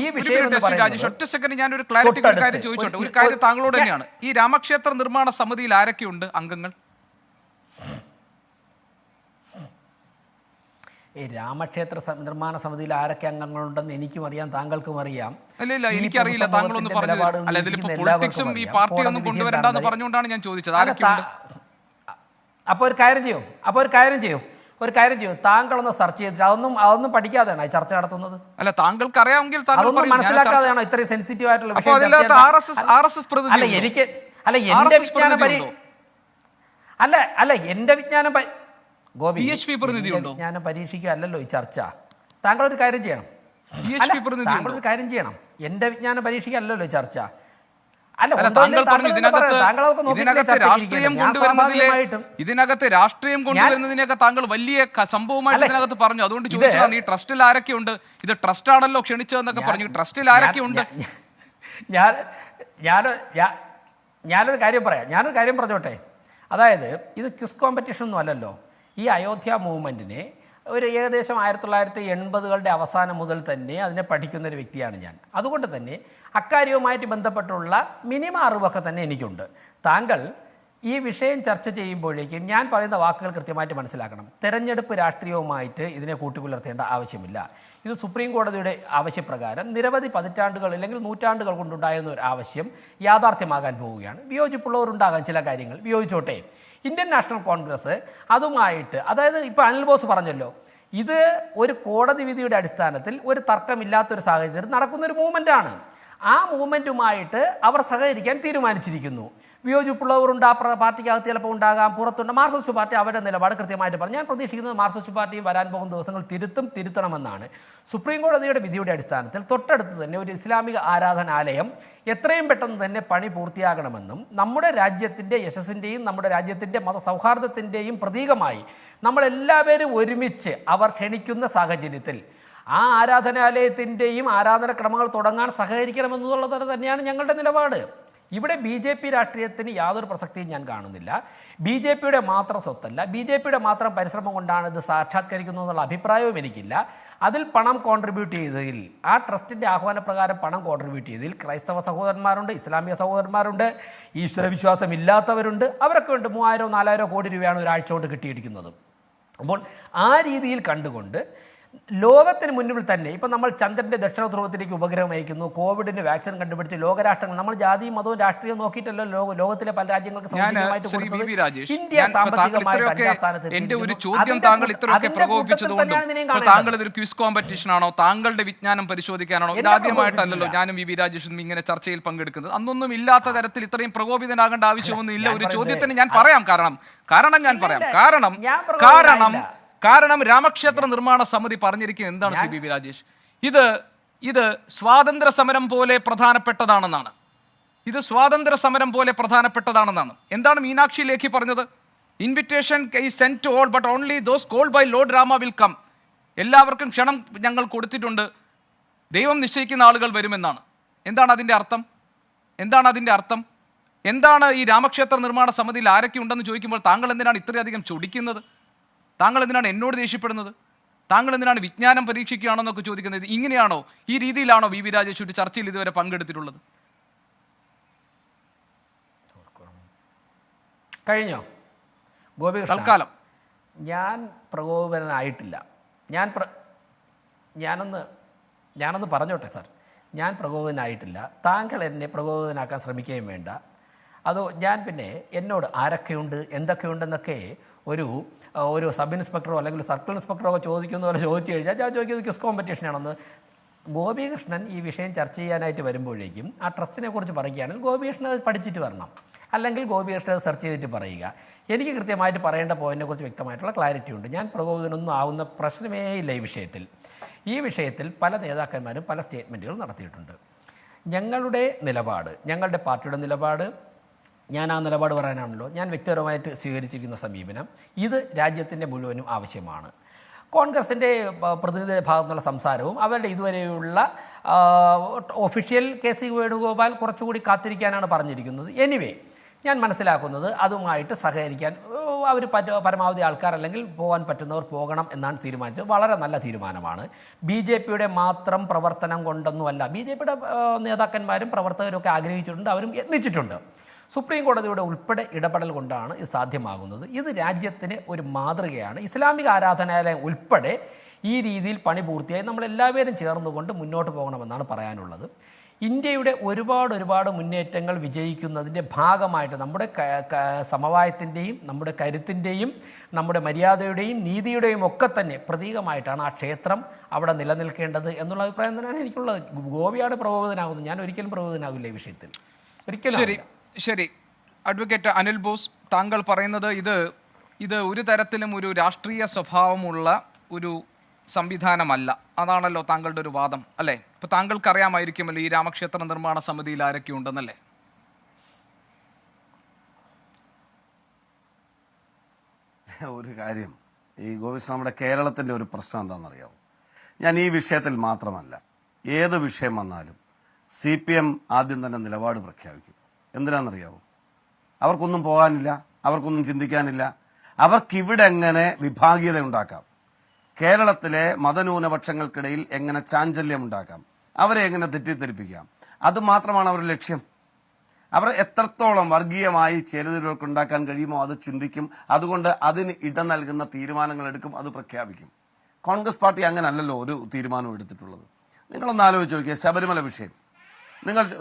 ഈ വിഷയം ഒറ്റ സെക്കൻഡ് ഞാനൊരു ക്ലാരിറ്റി ഒരു കാര്യം ചോദിച്ചോട്ടെ. ഒരു കാര്യം താങ്കളോട് തന്നെയാണ്. ഈ രാമക്ഷേത്ര നിർമ്മാണ സമിതിയിൽ ആരൊക്കെയുണ്ട് അംഗങ്ങൾ? രാമക്ഷേത്ര നിർമ്മാണ സമിതിയിൽ ആരൊക്കെ അംഗങ്ങളുണ്ടെന്ന് എനിക്കും അറിയാം, താങ്കൾക്കും അറിയാം. അല്ല, എനിക്കറിയില്ല. താങ്കളൊന്ന് പറഞ്ഞു. അല്ല, ഇതിലിപ്പോ പൊളിറ്റിക്സും ഈ പാർട്ടിയൊന്നും കൊണ്ടുവരണ്ടെന്ന് പറഞ്ഞുകൊണ്ടാണ് ഞാൻ ചോദിച്ചത്. ആരൊക്കെയുണ്ട്? അപ്പോൾ ഒരു കാര്യം ചെയ്യൂ, താങ്കളൊന്ന് സെർച്ച് ചെയ്തിട്ട് അതൊന്നും പഠിക്കാതെയാണ് ഈ ചർച്ച നടത്തുന്നത്. അല്ല, താങ്കൾക്ക് അറിയാമെങ്കിൽ അതൊന്നും മനസ്സിലാക്കാതെയാണോ ഇത്രയും സെൻസിറ്റീവ് ആയിട്ടുള്ള വിഷയം? എന്റെ വിജ്ഞാനം ഗോപി, വിജ്ഞാനം പരീക്ഷിക്കുകയല്ലോ ഈ ചർച്ച. താങ്കളൊരു കാര്യം ചെയ്യണം. എന്റെ വിജ്ഞാനം പരീക്ഷിക്കുകയല്ലോ ഈ ചർച്ച. ഇതിനകത്ത് രാഷ്ട്രീയം കൊണ്ടുവരുന്നതിനൊക്കെ താങ്കൾ വലിയ സംഭവമായിട്ട് ഇതിനകത്ത് പറഞ്ഞു. അതുകൊണ്ട് ചോദിച്ചതാണ് ഈ ട്രസ്റ്റിൽ ആരൊക്കെയുണ്ട്. ഇത് ട്രസ്റ്റ് ആണല്ലോ ക്ഷണിച്ചതെന്നൊക്കെ പറഞ്ഞു. ട്രസ്റ്റിൽ ആരൊക്കെയുണ്ട്? ഞാനൊരു കാര്യം പറഞ്ഞോട്ടെ. അതായത് ഇത് ക്വിസ് കോമ്പറ്റീഷൻ ഒന്നും അല്ലല്ലോ. ഈ അയോധ്യ മൂവ്മെൻറ്റിനെ ഏകദേശം 1980കളുടെ അവസാനം മുതൽ തന്നെ അതിനെ പഠിക്കുന്നൊരു വ്യക്തിയാണ് ഞാൻ. അതുകൊണ്ട് തന്നെ അക്കാര്യവുമായിട്ട് ബന്ധപ്പെട്ടുള്ള മിനിമം അറിവൊക്കെ തന്നെ എനിക്കുണ്ട്. താങ്കൾ ഈ വിഷയം ചർച്ച ചെയ്യുമ്പോഴേക്കും ഞാൻ പറയുന്ന വാക്കുകൾ കൃത്യമായിട്ട് മനസ്സിലാക്കണം. തെരഞ്ഞെടുപ്പ് രാഷ്ട്രീയവുമായിട്ട് ഇതിനെ കൂട്ടിക്കുലർത്തേണ്ട ആവശ്യമില്ല. ഇത് സുപ്രീം കോടതിയുടെ ആവശ്യപ്രകാരം നിരവധി പതിറ്റാണ്ടുകൾ അല്ലെങ്കിൽ നൂറ്റാണ്ടുകൾ കൊണ്ടുണ്ടായിരുന്ന ഒരു ആവശ്യം യാഥാർത്ഥ്യമാകാൻ പോവുകയാണ്. വിയോജിപ്പുള്ളവരുണ്ടാകാം, ചില കാര്യങ്ങൾ വിയോജിച്ചോട്ടെ. ഇന്ത്യൻ നാഷണൽ കോൺഗ്രസ് അതുമായിട്ട്, അതായത് ഇപ്പോൾ അനിൽ ബോസ് പറഞ്ഞല്ലോ, ഇത് ഒരു കോടതി വിധിയുടെ അടിസ്ഥാനത്തിൽ ഒരു തർക്കമില്ലാത്തൊരു സാഹചര്യത്തിൽ നടക്കുന്നൊരു മൂവ്മെൻറ്റാണ്. ആ മൂവ്മെൻറ്റുമായിട്ട് അവർ സഹകരിക്കാൻ തീരുമാനിച്ചിരിക്കുന്നു. വിയോജിപ്പുള്ളവരുണ്ട്, ആ പാർട്ടിക്കകത്ത് ചിലപ്പോൾ ഉണ്ടാകാം, പുറത്തുണ്ട്. മാർക്സിസ്റ്റ് പാർട്ടി അവരുടെ നിലപാട് കൃത്യമായിട്ട് പറഞ്ഞു. ഞാൻ പ്രതീക്ഷിക്കുന്നത് മാർക്സിസ്റ്റ് പാർട്ടിയും വരാൻ പോകുന്ന ദിവസങ്ങൾ തിരുത്തണമെന്നാണ്. സുപ്രീം കോടതിയുടെ വിധിയുടെ അടിസ്ഥാനത്തിൽ തൊട്ടടുത്ത് തന്നെ ഒരു ഇസ്ലാമിക ആരാധനാലയം എത്രയും പെട്ടെന്ന് തന്നെ പണി പൂർത്തിയാകണമെന്നും നമ്മുടെ രാജ്യത്തിൻ്റെ യശസ്സിൻ്റെയും നമ്മുടെ രാജ്യത്തിൻ്റെ മതസൗഹാർദ്ദത്തിൻ്റെയും പ്രതീകമായി നമ്മളെല്ലാവരും ഒരുമിച്ച് അവർ ക്ഷണിക്കുന്ന സാഹചര്യത്തിൽ ആ ആരാധനാലയത്തിൻ്റെയും ആരാധനക്രമങ്ങൾ തുടങ്ങാൻ സഹകരിക്കണമെന്നുള്ളത് തന്നെയാണ് ഞങ്ങളുടെ നിലപാട്. ഇവിടെ BJP രാഷ്ട്രീയത്തിന് യാതൊരു പ്രസക്തിയും ഞാൻ കാണുന്നില്ല. BJPയുടെ മാത്രം സ്വത്തല്ല, BJPയുടെ മാത്രം പരിശ്രമം കൊണ്ടാണ് ഇത് സാക്ഷാത്കരിക്കുന്നതെന്നുള്ള അഭിപ്രായവും എനിക്കില്ല. അതിൽ പണം കോൺട്രിബ്യൂട്ട് ചെയ്തതിൽ, ആ ട്രസ്റ്റിൻ്റെ ആഹ്വാനപ്രകാരം പണം കോൺട്രിബ്യൂട്ട് ചെയ്തതിൽ ക്രൈസ്തവ സഹോദരന്മാരുണ്ട്, ഇസ്ലാമിക സഹോദരന്മാരുണ്ട്, ഈശ്വരവിശ്വാസം ഇല്ലാത്തവരുണ്ട്. അവരൊക്കെ ഉണ്ട്. 3000-4000 കോടി രൂപയാണ് ഒരാഴ്ച കൊണ്ട് കിട്ടിയിരിക്കുന്നത്. അപ്പോൾ ആ രീതിയിൽ കണ്ടുകൊണ്ട് ലോകത്തിന് മുന്നിൽ തന്നെ ഇപ്പം നമ്മൾ ചന്ദ്രൻ്റെ ദക്ഷിണ ധ്രുവത്തിലേക്ക് ഉപഗ്രഹം അയക്കുന്നു, കോവിഡിന് വാക്സിൻ കണ്ടുപിടിച്ച് ലോകരാഷ്ട്രങ്ങൾ, നമ്മൾ ജാതിയും മതവും രാഷ്ട്രീയവും നോക്കിയിട്ടല്ലോ ലോകത്തിലെ പല രാജ്യങ്ങൾക്ക് എന്റെ ഒരു ചോദ്യം, താങ്കൾ ഇത്രയൊക്കെ പ്രകോപിപ്പിച്ചതുകൊണ്ടും താങ്കൾ ഇതൊരു ക്വിസ് കോമ്പറ്റീഷൻ ആണോ, താങ്കളുടെ വിജ്ഞാനം പരിശോധിക്കാനാണോ? ഇതാദ്യമായിട്ടല്ലോ ഞാനും വി രാജേഷും ഇങ്ങനെ ചർച്ചയിൽ പങ്കെടുക്കുന്നത്. അന്നൊന്നും ഇല്ലാത്ത തരത്തിൽ ഇത്രയും പ്രകോപിതനാകേണ്ട ആവശ്യമൊന്നും ഇല്ല. ഒരു ചോദ്യത്തിന് ഞാൻ പറയാം കാരണം രാമക്ഷേത്ര നിർമ്മാണ സമിതി പറഞ്ഞിരിക്കുന്നത് എന്താണ് CBB രാജേഷ്? ഇത് സ്വാതന്ത്ര്യ സമരം പോലെ പ്രധാനപ്പെട്ടതാണെന്നാണ്. എന്താണ് മീനാക്ഷി ലേഖി പറഞ്ഞത്? Invitation is sent to all but only those called by lord Rama will come. എല്ലാവർക്കും ക്ഷണം ഞങ്ങൾ കൊടുത്തിട്ടുണ്ട്, ദൈവം നിശ്ചയിക്കുന്ന ആളുകൾ വരുമെന്നാണ്. എന്താണ് അതിൻ്റെ അർത്ഥം? എന്താണ് അതിൻ്റെ അർത്ഥം? എന്താണ് ഈ രാമക്ഷേത്ര നിർമ്മാണ സമിതിയിൽ ആരൊക്കെ ഉണ്ടെന്ന് ചോദിക്കുമ്പോൾ താങ്കൾ എന്തിനാണ് ഇത്രയധികം ചൊടിക്കുന്നത്? താങ്കൾ എന്തിനാണ് എന്നോട് ദേഷ്യപ്പെടുന്നത്? താങ്കൾ എന്തിനാണ് വിജ്ഞാനം പരീക്ഷിക്കുകയാണോ എന്നൊക്കെ ചോദിക്കുന്നത്? ഇങ്ങനെയാണോ, ഈ രീതിയിലാണോ വി രാജേഷ് ഒരു ചർച്ചയിൽ ഇതുവരെ പങ്കെടുത്തിട്ടുള്ളത്? കഴിഞ്ഞോ ഗോപികൃഷ്ണ? തൽക്കാലം ഞാൻ പ്രകോപനനായിട്ടില്ല. ഞാനൊന്ന് പറഞ്ഞോട്ടെ സാർ. ഞാൻ പ്രകോപനായിട്ടില്ല. താങ്കൾ എന്നെ പ്രകോപനാക്കാൻ ശ്രമിക്കുകയും വേണ്ട. അതോ ഞാൻ പിന്നെ എന്നോട് ആരൊക്കെയുണ്ട് എന്തൊക്കെയുണ്ടെന്നൊക്കെ ഒരു സബ് ഇൻസ്പെക്ടറോ അല്ലെങ്കിൽ സർക്കിൾ ഇൻസ്പെക്ടറോ ചോദിക്കുന്ന പോലെ ചോദിച്ചു കഴിഞ്ഞാൽ ഞാൻ ചോദിക്കുന്നത് ക്വിസ് കോമ്പറ്റീഷനാണെന്ന്. ഗോപികൃഷ്ണൻ ഈ വിഷയം ചർച്ച ചെയ്യാനായിട്ട് വരുമ്പോഴേക്കും ആ ട്രസ്റ്റിനെ കുറിച്ച് പറയുകയാണെങ്കിൽ ഗോപികൃഷ്ണൻ അത് പഠിച്ചിട്ട് വരണം, അല്ലെങ്കിൽ ഗോപികൃഷ്ണൻ അത് സെർച്ച് ചെയ്തിട്ട് പറയുക. എനിക്ക് കൃത്യമായിട്ട് പറയേണ്ട പോയിന്റിനെ കുറിച്ച് വ്യക്തമായിട്ടുള്ള ക്ലാരിറ്റി ഉണ്ട്. ഞാൻ പ്രകോപനമൊന്നും ആവുന്ന പ്രശ്നമേ ഇല്ല ഈ വിഷയത്തിൽ പല നേതാക്കന്മാരും പല സ്റ്റേറ്റ്മെൻറ്റുകൾ നടത്തിയിട്ടുണ്ട്. ഞങ്ങളുടെ പാർട്ടിയുടെ നിലപാട്, ഞാൻ ആ നിലപാട് പറയാനാണല്ലോ ഞാൻ വ്യക്തിപരമായിട്ട് സ്വീകരിച്ചിരിക്കുന്ന സമീപനം, ഇത് രാജ്യത്തിൻ്റെ മുഴുവനും ആവശ്യമാണ്. കോൺഗ്രസിൻ്റെ പ്രതിനിധി ഭാഗത്തുനിന്നുള്ള സംസാരവും അവരുടെ ഇതുവരെയുള്ള ഒഫീഷ്യൽ കെ.സി. വേണുഗോപാൽ കുറച്ചുകൂടി കാത്തിരിക്കാനാണ് പറഞ്ഞിരിക്കുന്നത്. എനിവേ, ഞാൻ മനസ്സിലാക്കുന്നത് അതുമായിട്ട് സഹകരിക്കാൻ അവർ പരമാവധി ആൾക്കാർ അല്ലെങ്കിൽ പോകാൻ പറ്റുന്നവർ പോകണം എന്നാണ് തീരുമാനിച്ചത്. വളരെ നല്ല തീരുമാനമാണ്. ബി.ജെ.പിയുടെ മാത്രം പ്രവർത്തനം കൊണ്ടൊന്നുമല്ല, ബി.ജെ.പിയുടെ നേതാക്കന്മാരും പ്രവർത്തകരും ഒക്കെ ആഗ്രഹിച്ചിട്ടുണ്ട്, അവരും യത്നിച്ചിട്ടുണ്ട്. സുപ്രീം കോടതിയുടെ ഉൾപ്പെടെ ഇടപെടൽ കൊണ്ടാണ് ഇത് സാധ്യമാകുന്നത്. ഇത് രാജ്യത്തിന് ഒരു മാതൃകയാണ്. ഇസ്ലാമിക ആരാധനാലയം ഉൾപ്പെടെ ഈ രീതിയിൽ പണി പൂർത്തിയായി നമ്മളെല്ലാവരും ചേർന്നുകൊണ്ട് മുന്നോട്ട് പോകണമെന്നാണ് പറയാനുള്ളത്. ഇന്ത്യയുടെ ഒരുപാട് മുന്നേറ്റങ്ങൾ വിജയിക്കുന്നതിൻ്റെ ഭാഗമായിട്ട് നമ്മുടെ സമവായത്തിൻ്റെയും നമ്മുടെ കരുത്തിൻ്റെയും നമ്മുടെ മര്യാദയുടെയും നീതിയുടെയും ഒക്കെ തന്നെ പ്രതീകമായിട്ടാണ് ആ ക്ഷേത്രം അവിടെ നിലനിൽക്കേണ്ടത് എന്നുള്ള അഭിപ്രായം തന്നെയാണ് എനിക്കുള്ളത്. ഗോപിയാണ് പ്രകോപിതനാകുന്നത്, ഞാൻ ഒരിക്കലും പ്രകോപിതനാകില്ല ഈ വിഷയത്തിൽ, ഒരിക്കലും. ശരി, അഡ്വക്കേറ്റ് അനിൽ ബോസ്, താങ്കൾ പറയുന്നത് ഇത് ഒരു തരത്തിലും ഒരു രാഷ്ട്രീയ സ്വഭാവമുള്ള ഒരു സംവിധാനമല്ല, അതാണല്ലോ താങ്കളുടെ ഒരു വാദം അല്ലേ? ഇപ്പൊ താങ്കൾക്ക് അറിയാമായിരിക്കുമല്ലോ ഈ രാമക്ഷേത്ര നിർമ്മാണ സമിതിയിൽ ആരൊക്കെ ഉണ്ടെന്നല്ലേ? ഒരു കാര്യം, ഈ ഗോവിന്ദ് നമ്മുടെ കേരളത്തിൻ്റെ ഒരു പ്രശ്നം എന്താണെന്നറിയാമോ? ഞാൻ ഈ വിഷയത്തിൽ മാത്രമല്ല, ഏത് വിഷയം വന്നാലും CPM ആദ്യം തന്നെ നിലപാട് പ്രഖ്യാപിക്കും. എന്തിനാണെന്നറിയാമോ? അവർക്കൊന്നും പോകാനില്ല, അവർക്കൊന്നും ചിന്തിക്കാനില്ല. അവർക്കിവിടെ എങ്ങനെ വിഭാഗീയത ഉണ്ടാക്കാം, കേരളത്തിലെ മതന്യൂനപക്ഷങ്ങൾക്കിടയിൽ എങ്ങനെ ചാഞ്ചല്യം ഉണ്ടാക്കാം, അവരെ എങ്ങനെ തെറ്റിദ്ധരിപ്പിക്കാം, അതുമാത്രമാണ് അവരുടെ ലക്ഷ്യം. അവർ എത്രത്തോളം വർഗീയമായി ചേരുതിരിവുകൾക്ക് ഉണ്ടാക്കാൻ കഴിയുമോ അത് ചിന്തിക്കും. അതുകൊണ്ട് അതിന് ഇടം നൽകുന്ന തീരുമാനങ്ങൾ എടുക്കും, അത് പ്രഖ്യാപിക്കും. കോൺഗ്രസ് പാർട്ടി അങ്ങനെ അല്ലല്ലോ ഒരു തീരുമാനവും എടുത്തിട്ടുള്ളത്. നിങ്ങളൊന്ന് ആലോചിച്ച് നോക്കിയാൽ ശബരിമല വിഷയം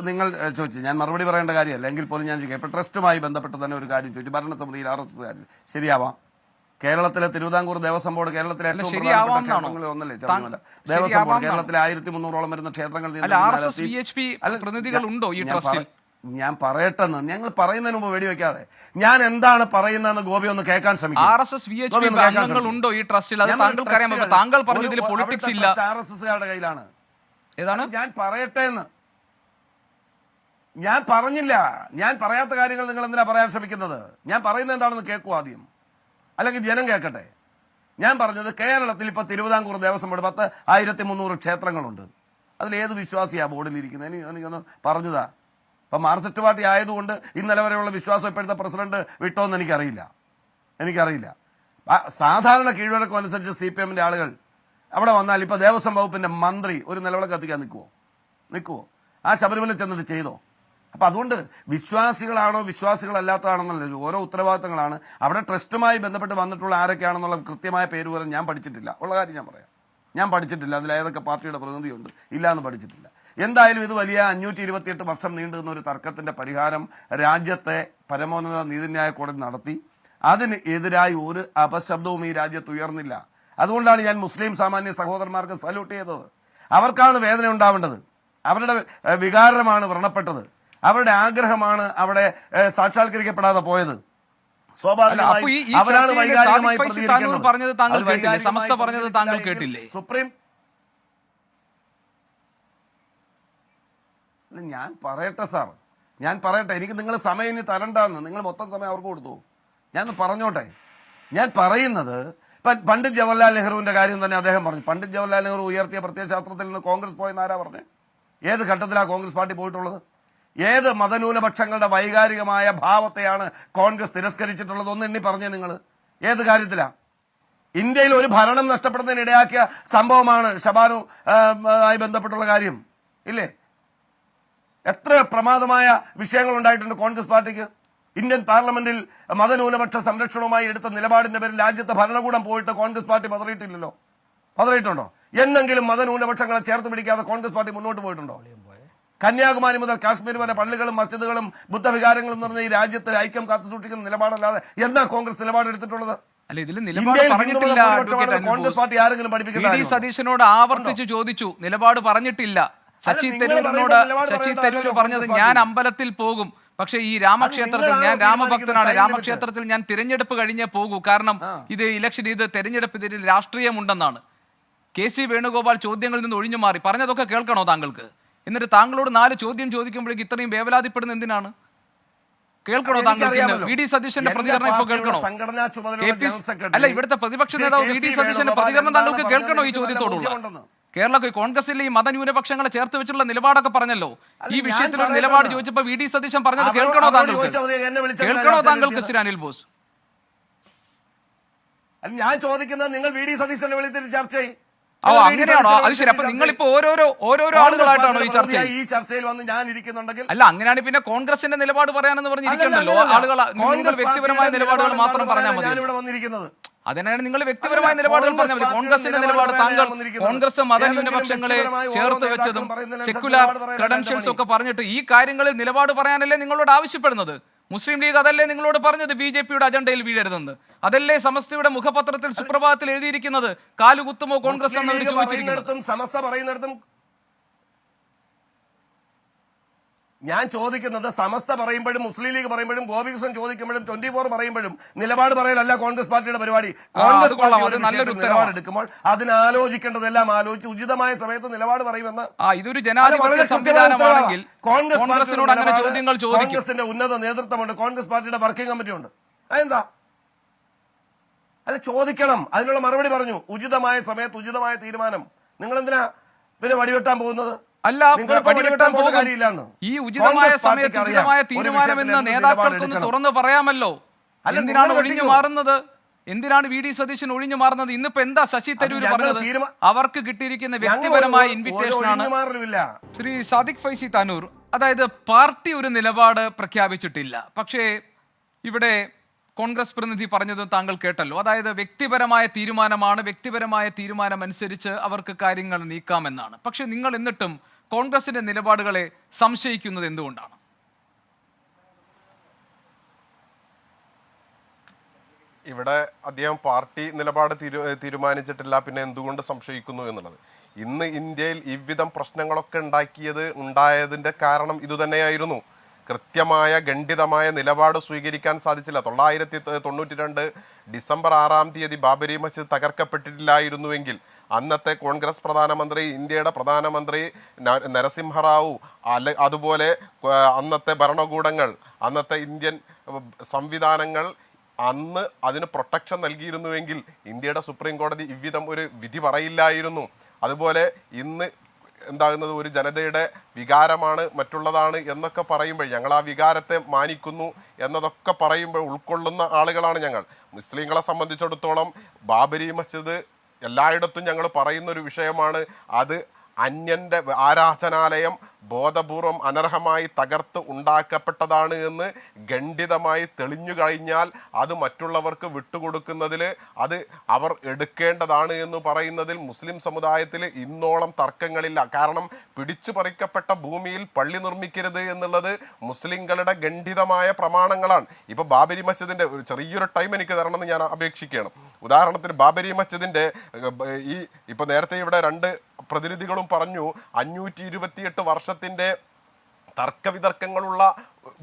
നിങ്ങൾ ചോദിച്ചു, ഞാൻ മറുപടി പറയേണ്ട കാര്യമല്ല, എങ്കിൽ പോലും ഞാൻ ചോദിക്കാം. ഇപ്പോൾ ട്രസ്റ്റുമായി ബന്ധപ്പെട്ട് തന്നെ ഒരു കാര്യം ചോദിച്ചു, ഭരണസമിതിയിൽ RSS ശരിയാവാം. കേരളത്തിലെ തിരുവിതാംകൂർ ദേവസ്വം ബോർഡ് കേരളത്തിലെ ഏറ്റവും പ്രധാനപ്പെട്ട ക്ഷേത്രങ്ങളിൽ ഒന്നല്ലേ ശബരിമല ദേവസ്വം ബോർഡ്? കേരളത്തിലെ 1300ഓളം വരുന്ന ക്ഷേത്രങ്ങൾ ഞാൻ പറയട്ടെന്ന്, ഞങ്ങൾ പറയുന്നതിന് മുമ്പ് വെടിവെക്കാതെ ഞാൻ എന്താണ് പറയുന്നതെന്ന് ഗോപി ഒന്ന് കേൾക്കാൻ ശ്രമിക്കും. RSSകാരുടെ കയ്യിലാണ്. ഞാൻ പറയട്ടെ എന്ന് ഞാൻ പറഞ്ഞില്ല. ഞാൻ പറയാത്ത കാര്യങ്ങൾ നിങ്ങൾ എന്തിനാ പറയാൻ ശ്രമിക്കുന്നത്? ഞാൻ പറയുന്നത് എന്താണെന്ന് കേൾക്കൂ ആദ്യം, അല്ലെങ്കിൽ ജനം കേൾക്കട്ടെ. ഞാൻ പറഞ്ഞത് കേരളത്തിൽ ഇപ്പൊ തിരുവിതാംകൂർ ദേവസ്വം ബോർഡ് 1300 ക്ഷേത്രങ്ങളുണ്ട്. അതിലേത് വിശ്വാസിയാ ബോർഡിൽ ഇരിക്കുന്നത്? എനിക്കൊന്ന് പറഞ്ഞതാ. ഇപ്പൊ മാർക്സിസ്റ്റ് പാർട്ടി ആയതുകൊണ്ട് ഇന്നലെ വരെയുള്ള വിശ്വാസം ഇപ്പോഴത്തെ പ്രസിഡന്റ് വിട്ടോന്ന് എനിക്കറിയില്ല. സാധാരണ കീഴ്വഴക്കം അനുസരിച്ച് CPMന്റെ ആളുകൾ അവിടെ വന്നാൽ ഇപ്പൊ ദേവസ്വം വകുപ്പിന്റെ മന്ത്രി ഒരു നിലവിളക്ക് കത്തിക്കാൻ നിൽക്കുവോ? ആ ശബരിമല ചെന്നിട്ട് ചെയ്തോ? അപ്പൊ അതുകൊണ്ട് വിശ്വാസികളാണോ വിശ്വാസികളല്ലാത്തതാണെന്നല്ലോ ഓരോ ഉത്തരവാദിത്തങ്ങളാണ്. അവിടെ ട്രസ്റ്റുമായി ബന്ധപ്പെട്ട് വന്നിട്ടുള്ള ആരൊക്കെയാണെന്നുള്ള കൃത്യമായ പേര് പോലും ഞാൻ പഠിച്ചിട്ടില്ല. ഉള്ള കാര്യം ഞാൻ പറയാം, ഞാൻ പഠിച്ചിട്ടില്ല. അതിൽ ഏതൊക്കെ പാർട്ടിയുടെ പ്രതിനിധിയുണ്ട് ഇല്ല എന്ന് പഠിച്ചിട്ടില്ല. എന്തായാലും ഇത് വലിയ 528 വർഷം നീണ്ടുനിന്ന ഒരു തർക്കത്തിന്റെ പരിഹാരം രാജ്യത്തെ പരമോന്നത നീതിന്യായ കോടതി നടത്തി. അതിന് എതിരായി ഒരു അപശബ്ദവും ഈ രാജ്യത്ത് ഉയർന്നില്ല. അതുകൊണ്ടാണ് ഞാൻ മുസ്ലിം സാമാന്യ സഹോദരന്മാർക്ക് സല്യൂട്ട് ചെയ്തത്. അവർക്കാണ് വേദന ഉണ്ടാവേണ്ടത്, അവരുടെ വികാരമാണ് വ്രണപ്പെട്ടത്, അവരുടെ ആഗ്രഹമാണ് അവിടെ സാക്ഷാത്കരിക്കപ്പെടാതെ പോയത്. സുപ്രീം ഞാൻ പറയട്ടെ സാർ, എനിക്ക് നിങ്ങൾ സമയം ഇനി തരണ്ടെന്ന്. നിങ്ങൾ മൊത്തം സമയം അവർക്ക് കൊടുത്തു. ഞാൻ പറഞ്ഞോട്ടെ. ഞാൻ പറയുന്നത് പണ്ഡിറ്റ് ജവഹർലാൽ നെഹ്റുവിന്റെ കാര്യം തന്നെ അദ്ദേഹം പറഞ്ഞു. പണ്ഡിറ്റ് ജവഹർലാൽ നെഹ്റു ഉയർത്തിയ പ്രത്യയശാസ്ത്രത്തിൽ നിന്ന് കോൺഗ്രസ് പോയെന്ന് ആരാ പറഞ്ഞേ? ഏത് ഘട്ടത്തിലാണ് കോൺഗ്രസ് പാർട്ടി പോയിട്ടുള്ളത്? ഏത് മതന്യൂനപക്ഷങ്ങളുടെ വൈകാരികമായ ഭാവത്തെയാണ് കോൺഗ്രസ് തിരസ്കരിച്ചിട്ടുള്ളത്? ഒന്ന് എണ്ണി പറഞ്ഞേ നിങ്ങൾ. ഏത് കാര്യത്തിലാ? ഇന്ത്യയിൽ ഒരു ഭരണം നഷ്ടപ്പെടുന്നതിന് ഇടയാക്കിയ സംഭവമാണ് ഷബാനു ആയി ബന്ധപ്പെട്ടുള്ള കാര്യം, ഇല്ലേ? എത്ര പ്രമാദമായ വിഷയങ്ങൾ ഉണ്ടായിട്ടുണ്ട് കോൺഗ്രസ് പാർട്ടിക്ക്. ഇന്ത്യൻ പാർലമെന്റിൽ മതന്യൂനപക്ഷ സംരക്ഷണവുമായി എടുത്ത നിലപാടിന്റെ പേരിൽ രാജ്യത്തെ ഭരണകൂടം പോയിട്ട് കോൺഗ്രസ് പാർട്ടി പതറിയിട്ടില്ലല്ലോ. പതറിയിട്ടുണ്ടോ? എന്നെങ്കിലും മതന്യൂനപക്ഷങ്ങളെ ചേർത്ത് പിടിക്കാതെ കോൺഗ്രസ് പാർട്ടി മുന്നോട്ട് പോയിട്ടുണ്ടോ? കന്യാകുമാരി മുതൽ കാശ്മീർ വരെ പള്ളികളും മസ്ജിദുകളും ബുദ്ധവികാരങ്ങളും നിറഞ്ഞ ഈ രാജ്യത്തെ ഐക്യം കാത്തു സൂക്ഷിക്കുന്ന നിലപാടല്ലാതെ എന്താ കോൺഗ്രസ് നിലപാടെടുത്തിട്ടുള്ളത്? അല്ല, ഇതിൽ നിലപാട് പറഞ്ഞിട്ടില്ല. കോൺഗ്രസ് പാർട്ടി ആരെങ്കിലും വി പഠിപ്പിക്കില്ല. ഡി സതീശനോട് ആവർത്തിച്ച് ചോദിച്ചു, നിലപാട് പറഞ്ഞിട്ടില്ല. ശശി തരൂർ പറഞ്ഞത് ഞാൻ അമ്പലത്തിൽ പോകും, പക്ഷെ ഈ രാമക്ഷേത്രത്തിൽ ഞാൻ രാമഭക്തനാണ്, രാമക്ഷേത്രത്തിൽ ഞാൻ തിരഞ്ഞെടുപ്പ് കഴിഞ്ഞേ പോകൂ, കാരണം ഇത് ഇലക്ഷൻ, ഇത് തെരഞ്ഞെടുപ്പ്, ഇതിൽ രാഷ്ട്രീയമുണ്ടെന്നാണ്. കെ സി വേണുഗോപാൽ ചോദ്യങ്ങളിൽ നിന്ന് ഒഴിഞ്ഞു മാറി. പറഞ്ഞതൊക്കെ കേൾക്കണോ താങ്കൾക്ക്? എന്നിട്ട് താങ്കളോട് 4 ചോദ്യം ചോദിക്കുമ്പോഴേക്ക് ഇത്രയും വേവലാതിപ്പെടുന്ന എന്തിനാണ്? കേൾക്കണോ താങ്കൾക്ക്? വി ഡി സതീശന്റെ പ്രതികരണം ഇപ്പൊ കേൾക്കണോ? അല്ല, ഇവിടുത്തെ പ്രതിപക്ഷ നേതാവ് വി ഡി സതീശന്റെ പ്രതികരണം താങ്കൾക്ക് കേൾക്കണോ ഈ ചോദ്യത്തോടുള്ള? കേരള കോൺഗ്രസിലെ ഈ മതന്യൂനപക്ഷങ്ങളെ ചേർത്ത് വെച്ചുള്ള നിലപാടൊക്കെ പറഞ്ഞല്ലോ. ഈ വിഷയത്തിൽ ഒരു നിലപാട് ചോദിച്ചപ്പോ വി ഡി സതീശൻ പറഞ്ഞത് കേൾക്കണോ താങ്കൾക്ക്? കേൾക്കണോ താങ്കൾക്ക് ശ്രീ അനിൽ ബോസ്? ഞാൻ ചോദിക്കുന്നത്, നിങ്ങൾ വി ഡി സതീശനെ വിളിച്ചിട്ട് ചർച്ച ചെയ്യും. അങ്ങനെയാണോ? അത് ശരി. അപ്പൊ നിങ്ങളിപ്പോ ഓരോരോ ആളുകളായിട്ടാണോ ഈ ചർച്ചയിൽ വന്ന് ഞാൻ ഇരിക്കുന്നുണ്ടെങ്കിൽ? അല്ല, അങ്ങനെയാണ് പിന്നെ കോൺഗ്രസിന്റെ നിലപാട് പറയാനെന്ന് പറഞ്ഞിരിക്കണ്ടല്ലോ ആളുകൾ. നിങ്ങൾ വ്യക്തിപരമായ നിലപാടുകൾ മാത്രം പറഞ്ഞാൽ മതി. അതിനാണ് നിങ്ങൾ വ്യക്തിപരമായ നിലപാടുകൾ പറഞ്ഞാൽ മതി. കോൺഗ്രസിന്റെ നിലപാട്, താങ്കൾ കോൺഗ്രസ് മതന്യൂനപക്ഷങ്ങളെ ചേർത്ത് വെച്ചതും സെക്യുലർ ക്രെഡൻഷ്യൽസ് ഒക്കെ പറഞ്ഞിട്ട് ഈ കാര്യങ്ങളിൽ നിലപാട് പറയാനല്ലേ നിങ്ങളോട് ആവശ്യപ്പെടുന്നത്? മുസ്ലിം ലീഗ് അതല്ലേ നിങ്ങളോട് പറഞ്ഞത് ബി ജെ പിയുടെ അജണ്ടയിൽ വീഴരുതെന്ന്? അതല്ലേ സമസ്തയുടെ മുഖപത്രത്തിൽ സുപ്രഭാതത്തിൽ എഴുതിയിരിക്കുന്നത്? കാലുകുത്തുമോ കോൺഗ്രസ് എന്ന് ചോദിച്ചിരിക്കുന്നതും സമസ്ത പറയുന്നിടത്തും ഞാൻ ചോദിക്കുന്നത്, സമസ്ത പറയുമ്പോഴും മുസ്ലിം ലീഗ് പറയുമ്പോഴും ഗോപികൃഷ്ണൻ ചോദിക്കുമ്പോഴും 24 പറയുമ്പോഴും നിലപാട് പറയലല്ല കോൺഗ്രസ് പാർട്ടിയുടെ പരിപാടി. കോൺഗ്രസ് നിലപാട് എടുക്കുമ്പോൾ അതിനാലോചിക്കേണ്ടതെല്ലാം ആലോചിച്ച് ഉചിതമായ സമയത്ത് നിലപാട് പറയുമെന്ന്. ഇതൊരു ജനാധിപത്യ സംവിധാനമാണെങ്കിൽ കോൺഗ്രസിനോട് അങ്ങനെ ചോദ്യങ്ങൾ ചോദിക്കും. കോൺഗ്രസിന്റെ ഉന്നത നേതൃത്വമുണ്ട്, കോൺഗ്രസ് പാർട്ടിയുടെ വർക്കിംഗ് കമ്മിറ്റി ഉണ്ട്. അതെന്താ? അല്ല, ചോദിക്കണം, അതിനുള്ള മറുപടി പറഞ്ഞു. ഉചിതമായ സമയത്ത് ഉചിതമായ തീരുമാനം. നിങ്ങൾ എന്തിനാ പിന്നെ വടിവെട്ടാൻ പോകുന്നത്? അല്ല, ഈ ഉചിതമായ സമയത്ത് ഉചിതമായ തീരുമാനമെന്ന് നേതാക്കൾക്കൊന്ന് തുറന്നു പറയാമല്ലോ. എന്തിനാണ് ഒഴിഞ്ഞു മാറുന്നത്? എന്തിനാണ് വി ഡി സതീശൻ ഒഴിഞ്ഞു മാറുന്നത്? ഇന്നിപ്പോ എന്താ ശശി തരൂർ പറഞ്ഞത്? അവർക്ക് കിട്ടിയിരിക്കുന്ന വ്യക്തിപരമായ ഇൻവിറ്റേഷൻ ആണ്. ശ്രീ സാദിഖ് ഫൈസി താനൂർ, അതായത് പാർട്ടി ഒരു നിലപാട് പ്രഖ്യാപിച്ചിട്ടില്ല, പക്ഷേ ഇവിടെ കോൺഗ്രസ് പ്രതിനിധി പറഞ്ഞത് താങ്കൾ കേട്ടല്ലോ. അതായത് വ്യക്തിപരമായ തീരുമാനമാണ്, വ്യക്തിപരമായ തീരുമാനം അനുസരിച്ച് അവർക്ക് കാര്യങ്ങൾ നീക്കാമെന്നാണ്. പക്ഷെ നിങ്ങൾ എന്നിട്ടും കോൺഗ്രസിന്റെ നിലപാടുകളെ സംശയിക്കുന്നത് എന്തുകൊണ്ടാണ്? ഇവിടെ അദ്ദേഹം പാർട്ടി നിലപാട് തീരുമാനിച്ചിട്ടില്ല, പിന്നെ എന്തുകൊണ്ട് സംശയിക്കുന്നു എന്നുള്ളത്. ഇന്ന് ഇന്ത്യയിൽ ഇவ்விധം പ്രശ്നങ്ങളൊക്കെ ഉണ്ടായതിന്റെ കാരണം ഇതുതന്നെയായിരുന്നു. കൃത്യമായ ഖണ്ഡിതമായ നിലപാട് സ്വീകരിക്കാൻ സാധിച്ചില്ല. 1992 ഡിസംബർ 6-ാം തീയതി ബാബരി മസ്ജിദ് തകർക്കപ്പെട്ടിട്ടില്ലായിരുന്നുവെങ്കിൽ അന്നത്തെ കോൺഗ്രസ് പ്രധാനമന്ത്രി, ഇന്ത്യയുടെ പ്രധാനമന്ത്രി നരസിംഹറാവു, അതുപോലെ അന്നത്തെ ഭരണകൂടങ്ങൾ, അന്നത്തെ ഇന്ത്യൻ സംവിധാനങ്ങൾ അന്ന് അതിന് പ്രൊട്ടക്ഷൻ നൽകിയിരുന്നുവെങ്കിൽ ഇന്ത്യയുടെ സുപ്രീം കോടതി ഇவ்விധം ഒരു വിധി പറയില്ലായിരുന്നു. അതുപോലെ ഇന്ന് എന്താകുന്നത് ഒരു ജനതയുടെ വികാരമാണ്, മറ്റുള്ളതാണ് എന്നൊക്കെ പറയുമ്പോൾ ഞങ്ങൾ ആ വികാരത്തെ മാനിക്കുന്നു എന്നതൊക്കെ പറയുമ്പോൾ ഉൾക്കൊള്ളുന്ന ആളുകളാണ് ഞങ്ങൾ. മുസ്ലിങ്ങളെ സംബന്ധിച്ചിടത്തോളം ബാബരി മസ്ജിദ് എല്ലായിടത്തും ഞങ്ങൾ പറയുന്നൊരു വിഷയമാണ്. അത് അന്യൻ്റെ ആരാധനാലയം ബോധപൂർവം അനർഹമായി തകർത്ത് ഉണ്ടാക്കപ്പെട്ടതാണ് എന്ന് ഖണ്ഡിതമായി തെളിഞ്ഞു കഴിഞ്ഞാൽ അത് മറ്റുള്ളവർക്ക് വിട്ടുകൊടുക്കുന്നതിൽ അത് അവർ എടുക്കേണ്ടതാണ് എന്ന് പറയുന്നതിൽ മുസ്ലിം സമുദായത്തിൽ ഇന്നോളം തർക്കങ്ങളില്ല. കാരണം പിടിച്ചു പറിക്കപ്പെട്ട ഭൂമിയിൽ പള്ളി നിർമ്മിക്കരുത് എന്നുള്ളത് മുസ്ലിങ്ങളുടെ ഖണ്ഡിതമായ പ്രമാണങ്ങളാണ്. ഇപ്പോൾ ബാബരി മസ്ജിദിൻ്റെ ഒരു ചെറിയൊരു ടൈം എനിക്ക് തരണമെന്ന് ഞാൻ അപേക്ഷിക്കുകയാണ്. ഉദാഹരണത്തിന് ബാബരി മസ്ജിദിൻ്റെ ഈ ഇപ്പോൾ നേരത്തെ ഇവിടെ 2 പ്രതിനിധികളും പറഞ്ഞു 528 വർഷത്തിൻ്റെ തർക്കവിതർക്കങ്ങളുള്ള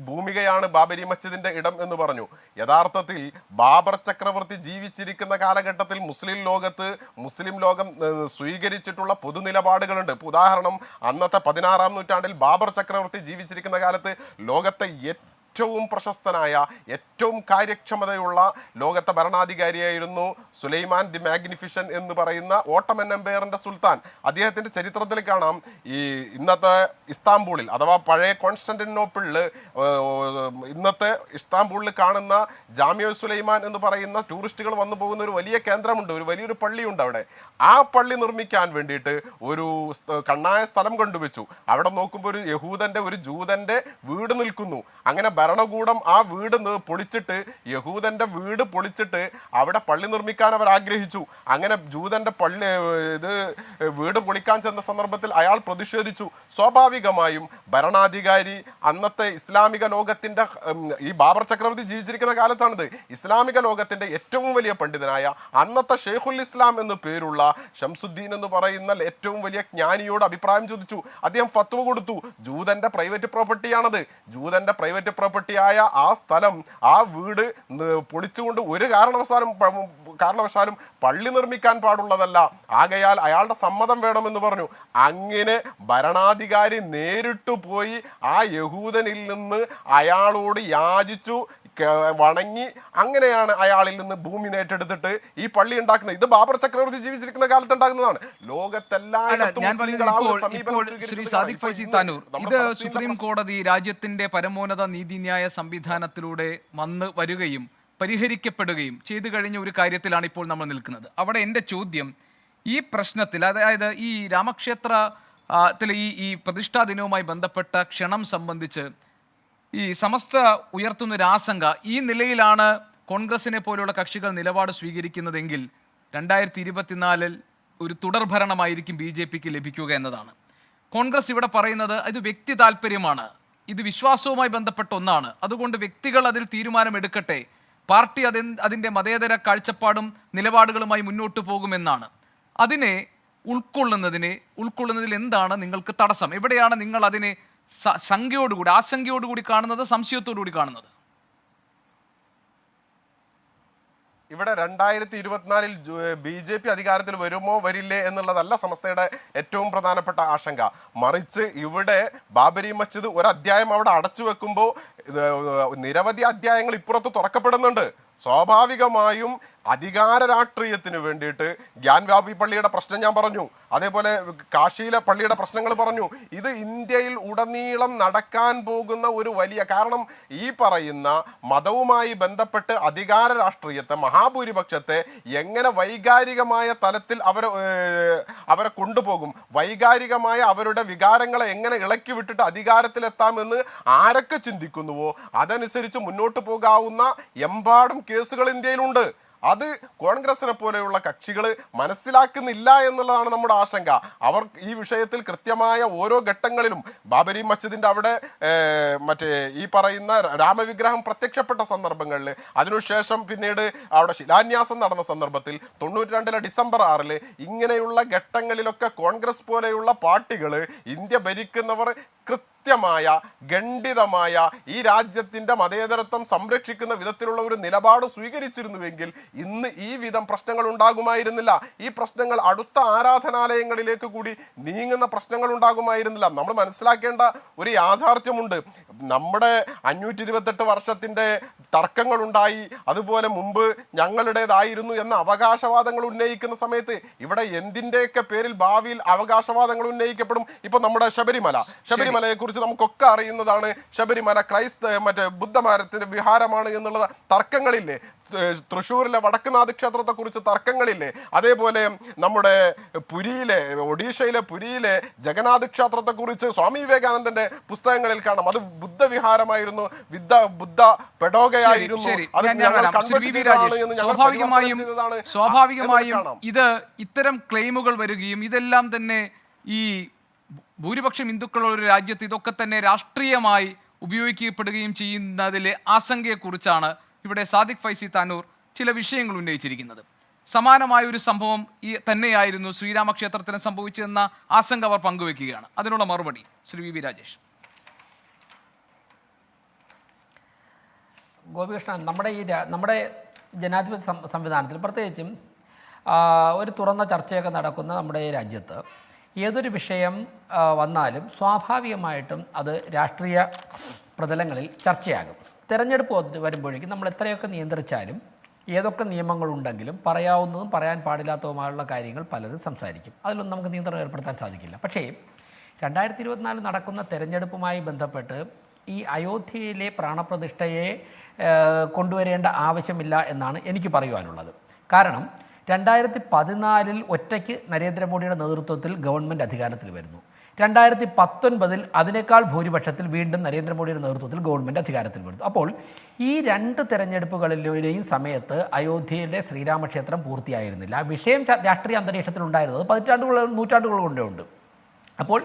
ഭൂമികയാണ് ബാബരി മസ്ജിദിന്റെ ഇടം എന്ന് പറഞ്ഞു. യഥാർത്ഥത്തിൽ ബാബർ ചക്രവർത്തി ജീവിച്ചിരിക്കുന്ന കാലഘട്ടത്തിൽ മുസ്ലിം ലോകം സ്വീകരിച്ചിട്ടുള്ള പൊതുനിലപാടുകളുണ്ട്. ഉദാഹരണം, അന്നത്തെ 16-ാം നൂറ്റാണ്ടിൽ ബാബർ ചക്രവർത്തി ജീവിച്ചിരിക്കുന്ന കാലത്ത് ലോകത്തെ ഏറ്റവും പ്രശസ്തനായ ഏറ്റവും കാര്യക്ഷമതയുള്ള ലോകത്തെ ഭരണാധികാരിയായിരുന്നു സുലൈമാൻ ദി മാഗ്നിഫിഷൻ എന്ന് പറയുന്ന ഓട്ടോമൻ എംപയറിന്റെ സുൽത്താൻ. അദ്ദേഹത്തിന്റെ ചരിത്രത്തിൽ കാണാം, ഈ ഇന്നത്തെ ഇസ്താംബൂളിൽ അഥവാ പഴയ കോൺസ്റ്റന്റിനോപ്പിളിൽ ഇന്നത്തെ ഇസ്താംബൂളിൽ കാണുന്ന ജാമിയ സുലൈമാൻ എന്ന് പറയുന്ന ടൂറിസ്റ്റുകൾ വന്നു പോകുന്ന ഒരു വലിയ കേന്ദ്രമുണ്ട്, ഒരു വലിയൊരു പള്ളിയുണ്ട് അവിടെ. ആ പള്ളി നിർമ്മിക്കാൻ വേണ്ടിയിട്ട് ഒരു കണ്ണായ സ്ഥലം കൊണ്ടുവച്ചു. അവിടെ നോക്കുമ്പോൾ ഒരു യഹൂദന്റെ ഒരു ജൂതന്റെ വീട് നിൽക്കുന്നു. അങ്ങനെ ഭരണകൂടം ആ വീട് പൊളിച്ചിട്ട്, യഹൂദന്റെ വീട് പൊളിച്ചിട്ട് അവിടെ പള്ളി നിർമ്മിക്കാൻ അവർ ആഗ്രഹിച്ചു. അങ്ങനെ ജൂതന്റെ വീട് പൊളിക്കാൻ ചെന്ന സന്ദർഭത്തിൽ അയാൾ പ്രതിഷേധിച്ചു. സ്വാഭാവികമായും ഭരണാധികാരി അന്നത്തെ ഇസ്ലാമിക ലോകത്തിന്റെ, ഈ ബാബർ ചക്രവർത്തി ജീവിച്ചിരിക്കുന്ന കാലത്താണിത്, ഇസ്ലാമിക ലോകത്തിന്റെ ഏറ്റവും വലിയ പണ്ഡിതനായ അന്നത്തെ ഷെയ്ഖുൽ ഇസ്ലാം എന്ന് പേരുള്ള ഷംസുദ്ദീൻ എന്ന് പറയുന്ന ഏറ്റവും വലിയ ജ്ഞാനിയോട് അഭിപ്രായം ചോദിച്ചു. അദ്ദേഹം ഫത്വ കൊടുത്തു. ജൂതന്റെ പ്രൈവറ്റ് പ്രോപ്പർട്ടിയാണത്. ജൂതന്റെ പ്രൈവറ്റ് പ്രോപ്പർട്ടിയായ ആ സ്ഥലം, ആ വീട് പൊളിച്ചുകൊണ്ട് ഒരു കാരണവശാലും പള്ളി നിർമ്മിക്കാൻ പാടുള്ളതല്ല, ആകയാൽ അയാളുടെ സമ്മതം വേണമെന്ന് പറഞ്ഞു. അങ്ങനെ ഭരണാധികാരി നേരിട്ട് പോയി ആ യഹൂദനിൽ നിന്ന് അയാളോട് യാചിച്ചു, വണങ്ങി, അങ്ങനെയാണ് അയാളിൽ നിന്ന് ഭൂമി നേട്ടെടുത്തിട്ട് ഈ പള്ളി ഉണ്ടാക്കുന്നത്. ഇത് ബാബർ ചക്രവർത്തി ജീവിച്ചിരിക്കുന്ന കാലത്ത് ഉണ്ടാകുന്നതാണ്. ലോകത്തെല്ലായിടത്തും ശ്രീ സാദിഖ് ഫൈസി താനൂർ, ഇത് സുപ്രീം കോടതി രാജ്യത്തിന്റെ പരമോന്നത നീതിന്യായ സംവിധാനത്തിലൂടെ വന്ന് വരികയും പരിഹരിക്കപ്പെടുകയും ചെയ്തു കഴിഞ്ഞ ഒരു കാര്യത്തിലാണ് ഇപ്പോൾ നമ്മൾ നിൽക്കുന്നത്. അവിടെ എൻ്റെ ചോദ്യം, ഈ പ്രശ്നത്തിൽ, അതായത് ഈ രാമക്ഷേത്രത്തിലെ ഈ പ്രതിഷ്ഠാ ദിനവുമായി ബന്ധപ്പെട്ട ക്ഷണം സംബന്ധിച്ച് ഈ സമസ്ത ഉയർത്തുന്നൊരു ആശങ്ക, ഈ നിലയിലാണ് കോൺഗ്രസിനെ പോലെയുള്ള കക്ഷികൾ നിലപാട് സ്വീകരിക്കുന്നതെങ്കിൽ 2024 ഒരു തുടർഭരണമായിരിക്കും BJPക്ക് ലഭിക്കുക എന്നതാണ്. കോൺഗ്രസ് ഇവിടെ പറയുന്നത് ഇത് വ്യക്തി താല്പര്യമാണ്, ഇത് വിശ്വാസവുമായി ബന്ധപ്പെട്ട ഒന്നാണ്, അതുകൊണ്ട് വ്യക്തികൾ അതിൽ തീരുമാനമെടുക്കട്ടെ, പാർട്ടി അതിൻ്റെ മതേതര കാഴ്ചപ്പാടും നിലപാടുകളുമായി മുന്നോട്ട് പോകുമെന്നാണ്. അതിനെ ഉൾക്കൊള്ളുന്നതിൽ എന്താണ് നിങ്ങൾക്ക് തടസ്സം? എവിടെയാണ് നിങ്ങൾ അതിനെ ആശങ്കയോടുകൂടി കാണുന്നത്, സംശയത്തോടുകൂടി കാണുന്നത്? ഇവിടെ 2024 BJP അധികാരത്തിൽ വരുമോ വരില്ലേ എന്നുള്ളതല്ല സമസ്തയുടെ ഏറ്റവും പ്രധാനപ്പെട്ട ആശങ്ക. മറിച്ച് ഇവിടെ ബാബരി മസ്ജിദ് ഒരു അധ്യായം അവിടെ അടച്ചു വെക്കുമ്പോൾ നിരവധി അധ്യായങ്ങൾ ഇപ്പുറത്ത് തുറക്കപ്പെടുന്നുണ്ട്. സ്വാഭാവികമായും അധികാര രാഷ്ട്രീയത്തിന് വേണ്ടിയിട്ട് ഗ്യാൻവാപി പള്ളിയുടെ പ്രശ്നം ഞാൻ പറഞ്ഞു, അതേപോലെ കാശിയിലെ പള്ളിയുടെ പ്രശ്നങ്ങൾ പറഞ്ഞു. ഇത് ഇന്ത്യയിൽ ഉടനീളം നടക്കാൻ പോകുന്ന ഒരു വലിയ കാരണം, ഈ പറയുന്ന മതവുമായി ബന്ധപ്പെട്ട് അധികാര രാഷ്ട്രീയത്തെ, മഹാഭൂരിപക്ഷത്തെ എങ്ങനെ വൈകാരികമായ തലത്തിൽ അവരെ കൊണ്ടുപോകും, വൈകാരികമായ അവരുടെ വികാരങ്ങളെ എങ്ങനെ ഇളക്കി വിട്ടിട്ട് അധികാരത്തിലെത്താമെന്ന് ആരൊക്കെ ചിന്തിക്കുന്നുവോ അതനുസരിച്ച് മുന്നോട്ട് പോകാവുന്ന എമ്പാടും കേസുകൾ ഇന്ത്യയിലുണ്ട്. അത് കോൺഗ്രസിനെ പോലെയുള്ള കക്ഷികൾ മനസ്സിലാക്കുന്നില്ല എന്നുള്ളതാണ് നമ്മുടെ ആശങ്ക. അവർ ഈ വിഷയത്തിൽ കൃത്യമായ ഓരോ ഘട്ടങ്ങളിലും ബാബരി മസ്ജിദിന്റെ അവിടെ ഈ പറയുന്ന രാമവിഗ്രഹം പ്രത്യക്ഷപ്പെട്ട സന്ദർഭങ്ങളിൽ, അതിനുശേഷം പിന്നീട് അവിടെ ശിലാന്യാസം നടന്ന സന്ദർഭത്തിൽ 92 ഡിസംബർ 6 ഇങ്ങനെയുള്ള ഘട്ടങ്ങളിലൊക്കെ കോൺഗ്രസ് പോലെയുള്ള പാർട്ടികൾ, ഇന്ത്യ ഭരിക്കുന്നവർ കൃത്യമായ ഖണ്ഡിതമായ ഈ രാജ്യത്തിന്റെ മതേതരത്വം സംരക്ഷിക്കുന്ന വിധത്തിലുള്ള ഒരു നിലപാട് സ്വീകരിച്ചിരുന്നുവെങ്കിൽ ഇന്ന് ഈ വിധം പ്രശ്നങ്ങൾ ഉണ്ടാകുമായിരുന്നില്ല. ഈ പ്രശ്നങ്ങൾ അടുത്ത ആരാധനാലയങ്ങളിലേക്ക് കൂടി നീങ്ങുന്ന പ്രശ്നങ്ങൾ ഉണ്ടാകുമായിരുന്നില്ല. നമ്മൾ മനസ്സിലാക്കേണ്ട ഒരു യാഥാർത്ഥ്യമുണ്ട്. നമ്മുടെ 528 വർഷത്തിന്റെ തർക്കങ്ങളുണ്ടായി, അതുപോലെ മുമ്പ് ഞങ്ങളുടേതായിരുന്നു എന്ന അവകാശവാദങ്ങൾ ഉന്നയിക്കുന്ന സമയത്ത് ഇവിടെ എന്തിൻ്റെയൊക്കെ പേരിൽ ഭാവിയിൽ അവകാശവാദങ്ങൾ ഉന്നയിക്കപ്പെടും. ഇപ്പൊ നമ്മുടെ ശബരിമലയെ കുറിച്ച് നമുക്കൊക്കെ അറിയുന്നതാണ്. ശബരിമല ബുദ്ധമരത്തിന്റെ വിഹാരമാണ് എന്നുള്ള തർക്കങ്ങളില്ലേ? തൃശ്ശൂരിലെ വടക്കുനാഥ് ക്ഷേത്രത്തെ കുറിച്ച് തർക്കങ്ങളില്ലേ? അതേപോലെ നമ്മുടെ ഒഡീഷയിലെ പുരിയിലെ ജഗന്നാഥ് ക്ഷേത്രത്തെ കുറിച്ച് സ്വാമി വിവേകാനന്ദന്റെ പുസ്തകങ്ങളിൽ കാണാം. അത് ബുദ്ധവിഹാരമായിരുന്നു, ബുദ്ധ പെഡോഗയായിരുന്നു. സ്വാഭാവികമായും ഇത് ഇത്തരം ക്ലെയിമുകൾ വരികയും ഇതെല്ലാം തന്നെ ഈ ഭൂരിപക്ഷം ഹിന്ദുക്കളുള്ള ഒരു രാജ്യത്ത് ഇതൊക്കെ തന്നെ രാഷ്ട്രീയമായി ഉപയോഗിക്കപ്പെടുകയും ചെയ്യുന്നതിലെ ആശങ്കയെക്കുറിച്ചാണ് ഇവിടെ സാദിഖ് ഫൈസി താനൂർ ചില വിഷയങ്ങൾ ഉന്നയിച്ചിരിക്കുന്നത്. സമാനമായ ഒരു സംഭവം തന്നെയായിരുന്നു ശ്രീരാമക്ഷേത്രത്തിന് സംഭവിച്ചതെന്ന ആശങ്ക അവർ പങ്കുവെക്കുകയാണ്. അതിനുള്ള മറുപടി ശ്രീ വി രാജേഷ്. ഗോപികൃഷ്ണൻ, നമ്മുടെ ജനാധിപത്യ സംവിധാനത്തിൽ പ്രത്യേകിച്ചും ഒരു തുറന്ന ചർച്ചയൊക്കെ നടക്കുന്ന നമ്മുടെ ഈ രാജ്യത്ത് ഏതൊരു വിഷയം വന്നാലും സ്വാഭാവികമായിട്ടും അത് രാഷ്ട്രീയ പ്രതലങ്ങളിൽ ചർച്ചയാകും. തെരഞ്ഞെടുപ്പ് വരുമ്പോഴേക്കും നമ്മൾ എത്രയൊക്കെ നിയന്ത്രിച്ചാലും ഏതൊക്കെ നിയമങ്ങളുണ്ടെങ്കിലും പറയാവുന്നതും പറയാൻ പാടില്ലാത്തതുമായുള്ള കാര്യങ്ങൾ പലതും സംസാരിക്കും. അതിലൊന്നും നമുക്ക് നിയന്ത്രണം ഏർപ്പെടുത്താൻ സാധിക്കില്ല. പക്ഷേ 2024 നടക്കുന്ന തെരഞ്ഞെടുപ്പുമായി ബന്ധപ്പെട്ട് ഈ അയോധ്യയിലെ പ്രാണപ്രതിഷ്ഠയെ കൊണ്ടുവരേണ്ട ആവശ്യമില്ല എന്നാണ് എനിക്ക് പറയുവാനുള്ളത്. കാരണം 2014 ഒറ്റയ്ക്ക് നരേന്ദ്രമോദിയുടെ നേതൃത്വത്തിൽ ഗവൺമെൻറ് അധികാരത്തിൽ വരുന്നു. 2019 അതിനേക്കാൾ ഭൂരിപക്ഷത്തിൽ വീണ്ടും നരേന്ദ്രമോദിയുടെ നേതൃത്വത്തിൽ ഗവൺമെൻറ് അധികാരത്തിൽ വരുന്നു. അപ്പോൾ ഈ 2 തെരഞ്ഞെടുപ്പുകളിലെയും സമയത്ത് അയോധ്യയിലെ ശ്രീരാമക്ഷേത്രം പൂർത്തിയായിരുന്നില്ല. ആ വിഷയം രാഷ്ട്രീയ അന്തരീക്ഷത്തിലുണ്ടായിരുന്നത് നൂറ്റാണ്ടുകൾ കൊണ്ടേ ഉണ്ട്. അപ്പോൾ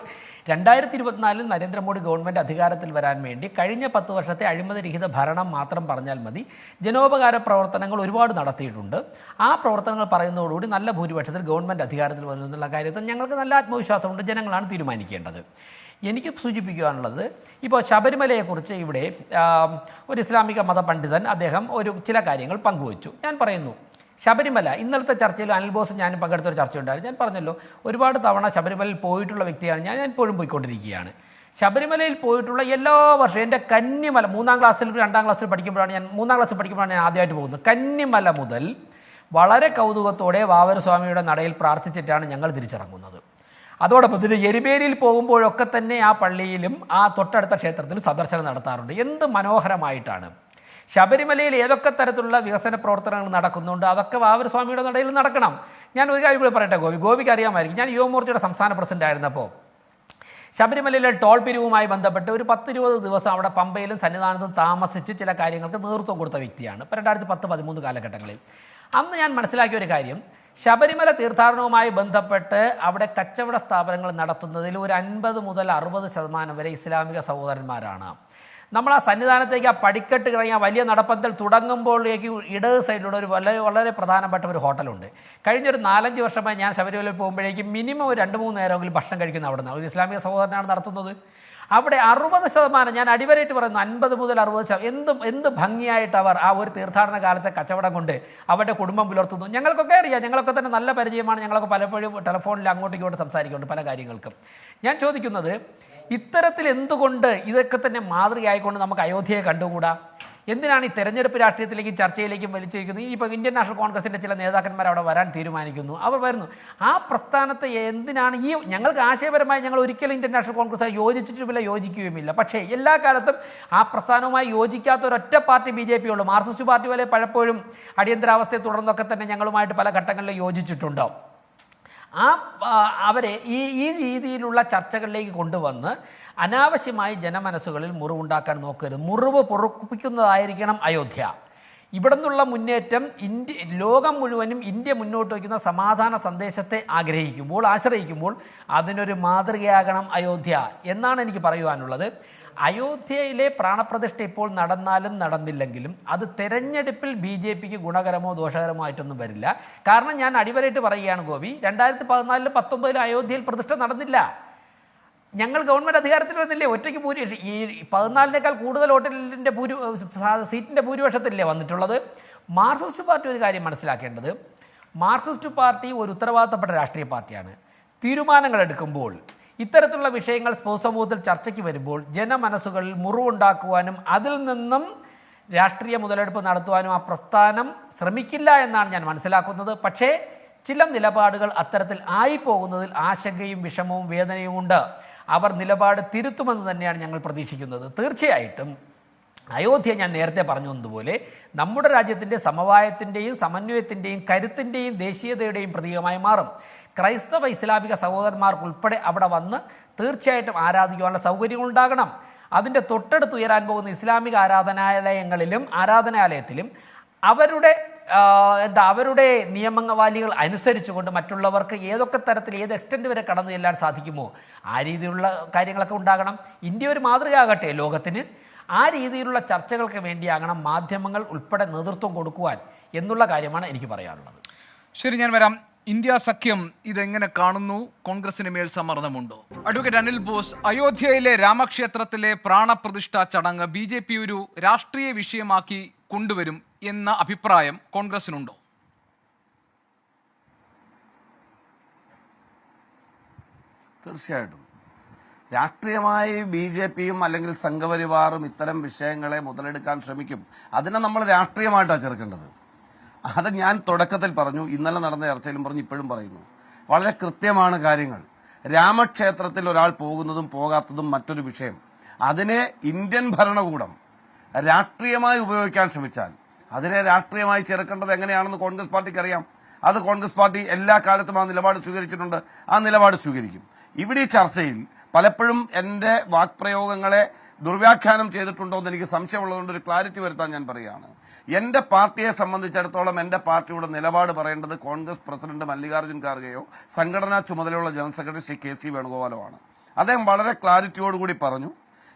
2024 നരേന്ദ്രമോദി ഗവൺമെൻറ് അധികാരത്തിൽ വരാൻ വേണ്ടി കഴിഞ്ഞ 10 വർഷത്തെ അഴിമതിരഹിത ഭരണം മാത്രം പറഞ്ഞാൽ മതി. ജനോപകാര പ്രവർത്തനങ്ങൾ ഒരുപാട് നടത്തിയിട്ടുണ്ട്. ആ പ്രവർത്തനങ്ങൾ പറയുന്നതോടുകൂടി നല്ല ഭൂരിപക്ഷത്തിൽ ഗവൺമെൻറ് അധികാരത്തിൽ വരുന്നു എന്നുള്ള കാര്യത്തിൽ ഞങ്ങൾക്ക് നല്ല ആത്മവിശ്വാസമുണ്ട്. ജനങ്ങളാണ് തീരുമാനിക്കേണ്ടത്. എനിക്ക് സൂചിപ്പിക്കുവാനുള്ളത്, ഇപ്പോൾ ശബരിമലയെക്കുറിച്ച് ഇവിടെ ഒരു ഇസ്ലാമിക മത പണ്ഡിതൻ അദ്ദേഹം ചില കാര്യങ്ങൾ പങ്കുവച്ചു. ഞാൻ പറയുന്നു, ശബരിമല ഇന്നലത്തെ ചർച്ചയിൽ അനിൽ ബോസ് ഞാനും പങ്കെടുത്തൊരു ചർച്ചയുണ്ടായിരുന്നു. ഞാൻ പറഞ്ഞല്ലോ, ഒരുപാട് തവണ ശബരിമലയിൽ പോയിട്ടുള്ള വ്യക്തിയാണ് ഞാൻ ഇപ്പോഴും പോയിക്കൊണ്ടിരിക്കുകയാണ്. ശബരിമലയിൽ പോയിട്ടുള്ള എല്ലാ വർഷവും എൻ്റെ കന്നിമല 3ാം ക്ലാസ്സിൽ 2ാം ക്ലാസ്സിൽ പഠിക്കുമ്പോഴാണ് ഞാൻ ആദ്യമായിട്ട് പോകുന്നത്. കന്നിമല മുതൽ വളരെ കൗതുകത്തോടെ വാവരസ്വാമിയുടെ നടയിൽ പ്രാർത്ഥിച്ചിട്ടാണ് ഞങ്ങൾ തിരിച്ചിറങ്ങുന്നത്. അതോടൊപ്പം തന്നെ എരിമേലിയിൽ പോകുമ്പോഴൊക്കെ തന്നെ ആ പള്ളിയിലും ആ തൊട്ടടുത്ത ക്ഷേത്രത്തിലും സന്ദർശനം നടത്താറുണ്ട്. എന്ത് മനോഹരമായിട്ടാണ്! ശബരിമലയിൽ ഏതൊക്കെ തരത്തിലുള്ള വികസന പ്രവർത്തനങ്ങൾ നടക്കുന്നുണ്ട് അതൊക്കെ വാവരസ്വാമിയുടെ നടയിൽ നടക്കണം. ഞാൻ ഒരു കാര്യം കൂടി പറയട്ടെ, ഗോപിക്ക് അറിയാമായിരിക്കും. ഞാൻ യുവമോർച്ചയുടെ സംസ്ഥാന പ്രസിഡന്റ് ആയിരുന്നപ്പോൾ ശബരിമലയിലെ ടോൾ പിരിവുമായി ബന്ധപ്പെട്ട് ഒരു 10-20 ദിവസം അവിടെ പമ്പയിലും സന്നിധാനത്തും താമസിച്ച് ചില കാര്യങ്ങൾക്ക് നേതൃത്വം കൊടുത്ത വ്യക്തിയാണ്. ഇപ്പോൾ 2010-13 കാലഘട്ടങ്ങളിൽ. അന്ന് ഞാൻ മനസ്സിലാക്കിയ ഒരു കാര്യം, ശബരിമല തീർത്ഥാടനവുമായി ബന്ധപ്പെട്ട് അവിടെ കച്ചവട സ്ഥാപനങ്ങൾ നടത്തുന്നതിൽ ഒരു 50 മുതൽ 60% വരെ ഇസ്ലാമിക സഹോദരന്മാരാണ്. നമ്മൾ ആ സന്നിധാനത്തേക്ക് ആ പടിക്കെട്ട് കഴിഞ്ഞാൽ വലിയ നടപ്പന്തൽ തുടങ്ങുമ്പോഴേക്ക് ഇടത് സൈഡിലൂടെ ഒരു വളരെ പ്രധാനപ്പെട്ട ഒരു ഹോട്ടലുണ്ട്. കഴിഞ്ഞൊരു 4-5 വർഷമായി ഞാൻ ശബരിമലയിൽ പോകുമ്പോഴേക്കും മിനിമം ഒരു 2-3 നേരമെങ്കിലും ഭക്ഷണം കഴിക്കുന്ന അവിടെ നിന്ന് ഒരു ഇസ്ലാമിക സഹോദരനാണ് നടത്തുന്നത്. അവിടെ 60%, ഞാൻ അടിവരയിട്ട് പറയുന്നു, 50 മുതൽ 60%. എന്ത് ഭംഗിയായിട്ട് അവർ ആ ഒരു തീർത്ഥാടന കാലത്തെ കച്ചവടം കൊണ്ട് അവരുടെ കുടുംബം പുലർത്തുന്നു. ഞങ്ങൾക്കൊക്കെ അറിയാം, ഞങ്ങളൊക്കെ തന്നെ നല്ല പരിചയമാണ്. ഞങ്ങളൊക്കെ പലപ്പോഴും ടെലിഫോണിൽ അങ്ങോട്ടും ഇങ്ങോട്ടും സംസാരിക്കുന്നുണ്ട് പല കാര്യങ്ങൾക്കും. ഞാൻ ചോദിക്കുന്നത്, ഇത്തരത്തിൽ എന്തുകൊണ്ട് ഇതൊക്കെ തന്നെ മാതൃകയായിക്കൊണ്ട് നമുക്ക് അയോധ്യയെ കണ്ടുകൂടാ? എന്തിനാണ് ഈ തെരഞ്ഞെടുപ്പ് രാഷ്ട്രീയത്തിലേക്കും ചർച്ചയിലേക്കും വലിച്ചിരിക്കുന്നത്? ഇപ്പോൾ ഇന്ത്യൻ നാഷണൽ കോൺഗ്രസിൻ്റെ ചില നേതാക്കന്മാർ അവിടെ വരാൻ തീരുമാനിക്കുന്നു, അവർ വരുന്നു. ആ പ്രസ്ഥാനത്തെ എന്തിനാണ് ഞങ്ങൾക്ക് ആശയപരമായി ഞങ്ങൾ ഒരിക്കലും ഇന്ത്യൻ നാഷണൽ കോൺഗ്രസ് യോജിച്ചിട്ടുമില്ല, യോജിക്കുകയുമില്ല. പക്ഷേ എല്ലാ കാലത്തും ആ പ്രസ്ഥാനവുമായി യോജിക്കാത്ത ഒരൊറ്റ പാർട്ടി BJP ഉള്ളൂ. മാർക്സിസ്റ്റ് പാർട്ടി വരെ പലപ്പോഴും അടിയന്തരാവസ്ഥയെ തുടർന്നൊക്കെ തന്നെ ഞങ്ങളുമായിട്ട് പല ഘട്ടങ്ങളിലും യോജിച്ചിട്ടുണ്ടോ? അവരെ ഈ രീതിയിലുള്ള ചർച്ചകളിലേക്ക് കൊണ്ടുവന്ന് അനാവശ്യമായി ജനമനസ്സുകളിൽ മുറിവുണ്ടാക്കാൻ നോക്കരുത്. മുറിവ് പൊറുപ്പിക്കുന്നതായിരിക്കണം അയോധ്യ. ഇവിടെ നിന്നുള്ള മുന്നേറ്റം ലോകം മുഴുവനും ഇന്ത്യ മുന്നോട്ട് വയ്ക്കുന്ന സമാധാന സന്ദേശത്തെ ആശ്രയിക്കുമ്പോൾ അതിനൊരു മാതൃകയാകണം അയോധ്യ എന്നാണ് എനിക്ക് പറയുവാനുള്ളത്. അയോധ്യയിലെ പ്രാണപ്രതിഷ്ഠ ഇപ്പോൾ നടന്നാലും നടന്നില്ലെങ്കിലും അത് തെരഞ്ഞെടുപ്പിൽ BJPക്ക് ഗുണകരമോ ദോഷകരമോ ആയിട്ടൊന്നും വരില്ല. കാരണം ഞാൻ അടിവരയിട്ട് പറയുകയാണ് ഗോപി, 2014-ലും 2019-ലും അയോധ്യയിൽ പ്രതിഷ്ഠ നടന്നില്ല. ഞങ്ങൾ ഗവൺമെൻറ് അധികാരത്തിൽ വന്നില്ലേ, ഒറ്റയ്ക്ക് ഭൂരിപക്ഷം ഈ 14-നേക്കാൾ കൂടുതൽ വോട്ടിൻ്റെ സീറ്റിൻ്റെ ഭൂരിപക്ഷത്തിലല്ലേ വന്നിട്ടുള്ളത്. മാർക്സിസ്റ്റ് പാർട്ടി ഒരു കാര്യം മനസ്സിലാക്കേണ്ടത്, മാർക്സിസ്റ്റ് പാർട്ടി ഒരു ഉത്തരവാദിത്തപ്പെട്ട രാഷ്ട്രീയ പാർട്ടിയാണ്. തീരുമാനങ്ങൾ എടുക്കുമ്പോൾ ഇത്തരത്തിലുള്ള വിഷയങ്ങൾ പൊതുസമൂഹത്തിൽ ചർച്ചയ്ക്ക് വരുമ്പോൾ ജനമനസ്സുകളിൽ മുറിവുണ്ടാക്കുവാനും അതിൽ നിന്നും രാഷ്ട്രീയ മുതലെടുപ്പ് നടത്തുവാനും ആ പ്രസ്ഥാനം ശ്രമിക്കില്ല എന്നാണ് ഞാൻ മനസ്സിലാക്കുന്നത്. പക്ഷേ ചില നിലപാടുകൾ അത്തരത്തിൽ ആയിപ്പോകുന്നതിൽ ആശങ്കയും വിഷമവും വേദനയും ഉണ്ട്. അവർ നിലപാട് തിരുത്തുമെന്ന് തന്നെയാണ് ഞങ്ങൾ പ്രതീക്ഷിക്കുന്നത്. തീർച്ചയായിട്ടും അയോധ്യ ഞാൻ നേരത്തെ പറഞ്ഞതുപോലെ നമ്മുടെ രാജ്യത്തിൻ്റെ സമവായത്തിൻ്റെയും സമന്വയത്തിൻ്റെയും കരുത്തിൻ്റെയും ദേശീയതയുടെയും പ്രതീകമായി മാറും. ക്രൈസ്തവ ഇസ്ലാമിക സഹോദരന്മാർക്കുൾപ്പെടെ അവിടെ വന്ന് തീർച്ചയായിട്ടും ആരാധിക്കുവാനുള്ള സൗകര്യങ്ങളുണ്ടാകണം. അതിൻ്റെ തൊട്ടടുത്ത് ഉയരാൻ പോകുന്ന ഇസ്ലാമിക ആരാധനാലയത്തിലും അവരുടെ നിയമവാലികൾ അനുസരിച്ചുകൊണ്ട് മറ്റുള്ളവർക്ക് ഏതൊക്കെ തരത്തിൽ ഏത് എക്സ്റ്റെൻറ്റ് വരെ കടന്നു ചെല്ലാൻ സാധിക്കുമോ ആ രീതിയിലുള്ള കാര്യങ്ങളൊക്കെ ഉണ്ടാകണം. ഇന്ത്യ ഒരു മാതൃകയാകട്ടെ ലോകത്തിന്. ആ രീതിയിലുള്ള ചർച്ചകൾക്ക് വേണ്ടിയാകണം മാധ്യമങ്ങൾ ഉൾപ്പെടെ നേതൃത്വം കൊടുക്കുവാൻ എന്നുള്ള കാര്യമാണ് എനിക്ക് പറയാനുള്ളത്. ശരി, ഞാൻ വരാം. ഇന്ത്യ സഖ്യം ഇതെങ്ങനെ കാണുന്നു? കോൺഗ്രസിന് മേൽ സമ്മർദ്ദമുണ്ടോ? അഡ്വക്കേറ്റ് അനിൽ ബോസ്, അയോധ്യയിലെ രാമക്ഷേത്രത്തിലെ പ്രാണപ്രതിഷ്ഠാ ചടങ്ങ് BJP ഒരു രാഷ്ട്രീയ വിഷയമാക്കി കൊണ്ടുവരും എന്ന അഭിപ്രായം കോൺഗ്രസിനുണ്ടോ? തീർച്ചയായിട്ടും രാഷ്ട്രീയമായി BJPയും അല്ലെങ്കിൽ സംഘപരിവാറും ഇത്തരം വിഷയങ്ങളെ മുതലെടുക്കാൻ ശ്രമിക്കും. അതിനെ നമ്മൾ രാഷ്ട്രീയമായിട്ടാണ് ചെറുക്കേണ്ടത്. അത് ഞാൻ തുടക്കത്തിൽ പറഞ്ഞു, ഇന്നലെ നടന്ന ചർച്ചയിലും പറഞ്ഞു, ഇപ്പോഴും പറയുന്നു. വളരെ കൃത്യമാണ് കാര്യങ്ങൾ. രാമക്ഷേത്രത്തിൽ ഒരാൾ പോകുന്നതും പോകാത്തതും മറ്റൊരു വിഷയം. അതിനെ ഇന്ത്യൻ ഭരണകൂടം രാഷ്ട്രീയമായി ഉപയോഗിക്കാൻ ശ്രമിച്ചാൽ അതിനെ രാഷ്ട്രീയമായി ചെറുക്കേണ്ടത് എങ്ങനെയാണെന്ന് കോൺഗ്രസ് പാർട്ടിക്ക് അറിയാം. അത് കോൺഗ്രസ് പാർട്ടി എല്ലാ കാലത്തും ആ നിലപാട് സ്വീകരിച്ചിട്ടുണ്ട്, ആ നിലപാട് സ്വീകരിക്കും. ഇവിടെ ഈ ചർച്ചയിൽ പലപ്പോഴും എന്റെ വാക്പ്രയോഗങ്ങളെ ദുർവ്യാഖ്യാനം ചെയ്തിട്ടുണ്ടോ എന്ന് എനിക്ക് സംശയമുള്ളതുകൊണ്ട് ഒരു ക്ലാരിറ്റി വരുത്താൻ ഞാൻ പറയുകയാണ്. എന്റെ പാർട്ടിയെ സംബന്ധിച്ചിടത്തോളം എന്റെ പാർട്ടിയുടെ നിലപാട് പറയേണ്ടത് കോൺഗ്രസ് പ്രസിഡന്റ് മല്ലികാർജ്ജുൻ ഖാർഗെയോ സംഘടനാ ചുമതലയുള്ള ജനറൽ സെക്രട്ടറി ശ്രീ KC വേണുഗോപാലോ ആണ്. അദ്ദേഹം വളരെ ക്ലാരിറ്റിയോടുകൂടി പറഞ്ഞു,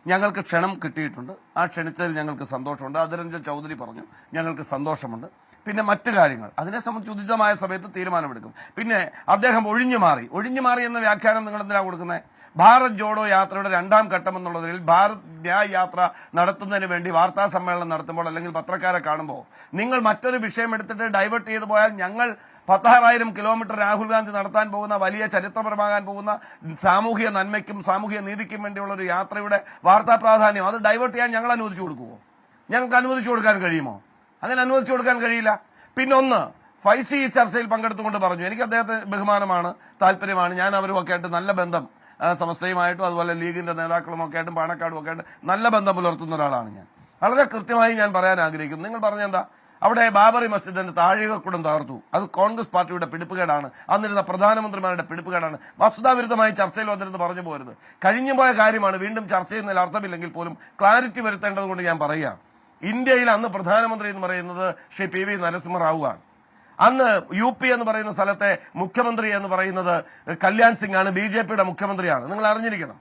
ഞങ്ങൾക്ക് ക്ഷണം കിട്ടിയിട്ടുണ്ട്, ആ ക്ഷണിച്ചതിൽ ഞങ്ങൾക്ക് സന്തോഷമുണ്ട്. അതിരഞ്ജൻ ചൗധരി പറഞ്ഞു ഞങ്ങൾക്ക് സന്തോഷമുണ്ട്. പിന്നെ മറ്റു കാര്യങ്ങൾ അതിനെ സംബന്ധിച്ച് ഉചിതമായ സമയത്ത് തീരുമാനമെടുക്കും. പിന്നെ അദ്ദേഹം ഒഴിഞ്ഞു മാറി എന്ന വ്യാഖ്യാനം നിങ്ങൾ എന്തിനാണ് കൊടുക്കുന്നത്? ഭാരത് ജോഡോ യാത്രയുടെ 2ാം ഘട്ടം എന്നുള്ളതിൽ ഭാരത് ന്യായ് യാത്ര നടത്തുന്നതിന് വേണ്ടി വാർത്താ സമ്മേളനം നടത്തുമ്പോൾ അല്ലെങ്കിൽ പത്രക്കാരെ കാണുമ്പോൾ നിങ്ങൾ മറ്റൊരു വിഷയം എടുത്തിട്ട് ഡൈവേർട്ട് ചെയ്തു പോയാൽ ഞങ്ങൾ 16,000 കിലോമീറ്റർ രാഹുൽ ഗാന്ധി നടത്താൻ പോകുന്ന വലിയ ചരിത്രപരമാകാൻ പോകുന്ന സാമൂഹിക നന്മയ്ക്കും സാമൂഹിക നീതിക്കും വേണ്ടിയുള്ള ഒരു യാത്രയുടെ വാർത്താ പ്രാധാന്യം അത് ഡൈവേർട്ട് ചെയ്യാൻ ഞങ്ങൾ അനുവദിച്ചു കൊടുക്കുമോ? ഞങ്ങൾക്ക് അനുവദിച്ചു കൊടുക്കാൻ കഴിയുമോ? അതിന് അനുവദിച്ചു കൊടുക്കാൻ കഴിയില്ല. പിന്നൊന്ന്, ഫൈസി ഈ ചർച്ചയിൽ പങ്കെടുത്തുകൊണ്ട് പറഞ്ഞു, എനിക്ക് അദ്ദേഹത്തെ ബഹുമാനമാണ്, താല്പര്യമാണ്. ഞാൻ അവരുമൊക്കെ ആയിട്ട് നല്ല ബന്ധം, സമസ്തയുമായിട്ടും അതുപോലെ ലീഗിന്റെ നേതാക്കളുമൊക്കെ ആയിട്ടും പാണക്കാടും ഒക്കെ ആയിട്ട് നല്ല ബന്ധം പുലർത്തുന്ന ഒരാളാണ് ഞാൻ. വളരെ കൃത്യമായി ഞാൻ പറയാൻ ആഗ്രഹിക്കുന്നു. നിങ്ങൾ പറഞ്ഞെന്താ അവിടെ ബാബറി മസ്ജിദിന്റെ താഴികക്കുടം തകർത്തു, അത് കോൺഗ്രസ് പാർട്ടിയുടെ പിടിപ്പുകേടാണ്, അന്നിരുന്ന പ്രധാനമന്ത്രിമാരുടെ പിടിപ്പുകേടാണ്. വസ്തുതാവിരുദ്ധമായി ചർച്ചയിൽ വന്നിരുന്ന് പറഞ്ഞു പോരുത്. കഴിഞ്ഞുപോയ കാര്യമാണ്, വീണ്ടും ചർച്ച ചെയ്യുന്നതിൽ അർത്ഥമില്ലെങ്കിൽ പോലും ക്ലാരിറ്റി വരുത്തേണ്ടത് കൊണ്ട് ഞാൻ പറയുക. ഇന്ത്യയിൽ അന്ന് പ്രധാനമന്ത്രി എന്ന് പറയുന്നത് ശ്രീ PV നരസിംഹറാവുവാണ്. അന്ന് UP എന്ന് പറയുന്ന സ്ഥലത്തെ മുഖ്യമന്ത്രി എന്ന് പറയുന്നത് കല്യാൺ സിംഗ് ആണ്, BJPയുടെ മുഖ്യമന്ത്രിയാണ്. നിങ്ങൾ അറിഞ്ഞിരിക്കണം.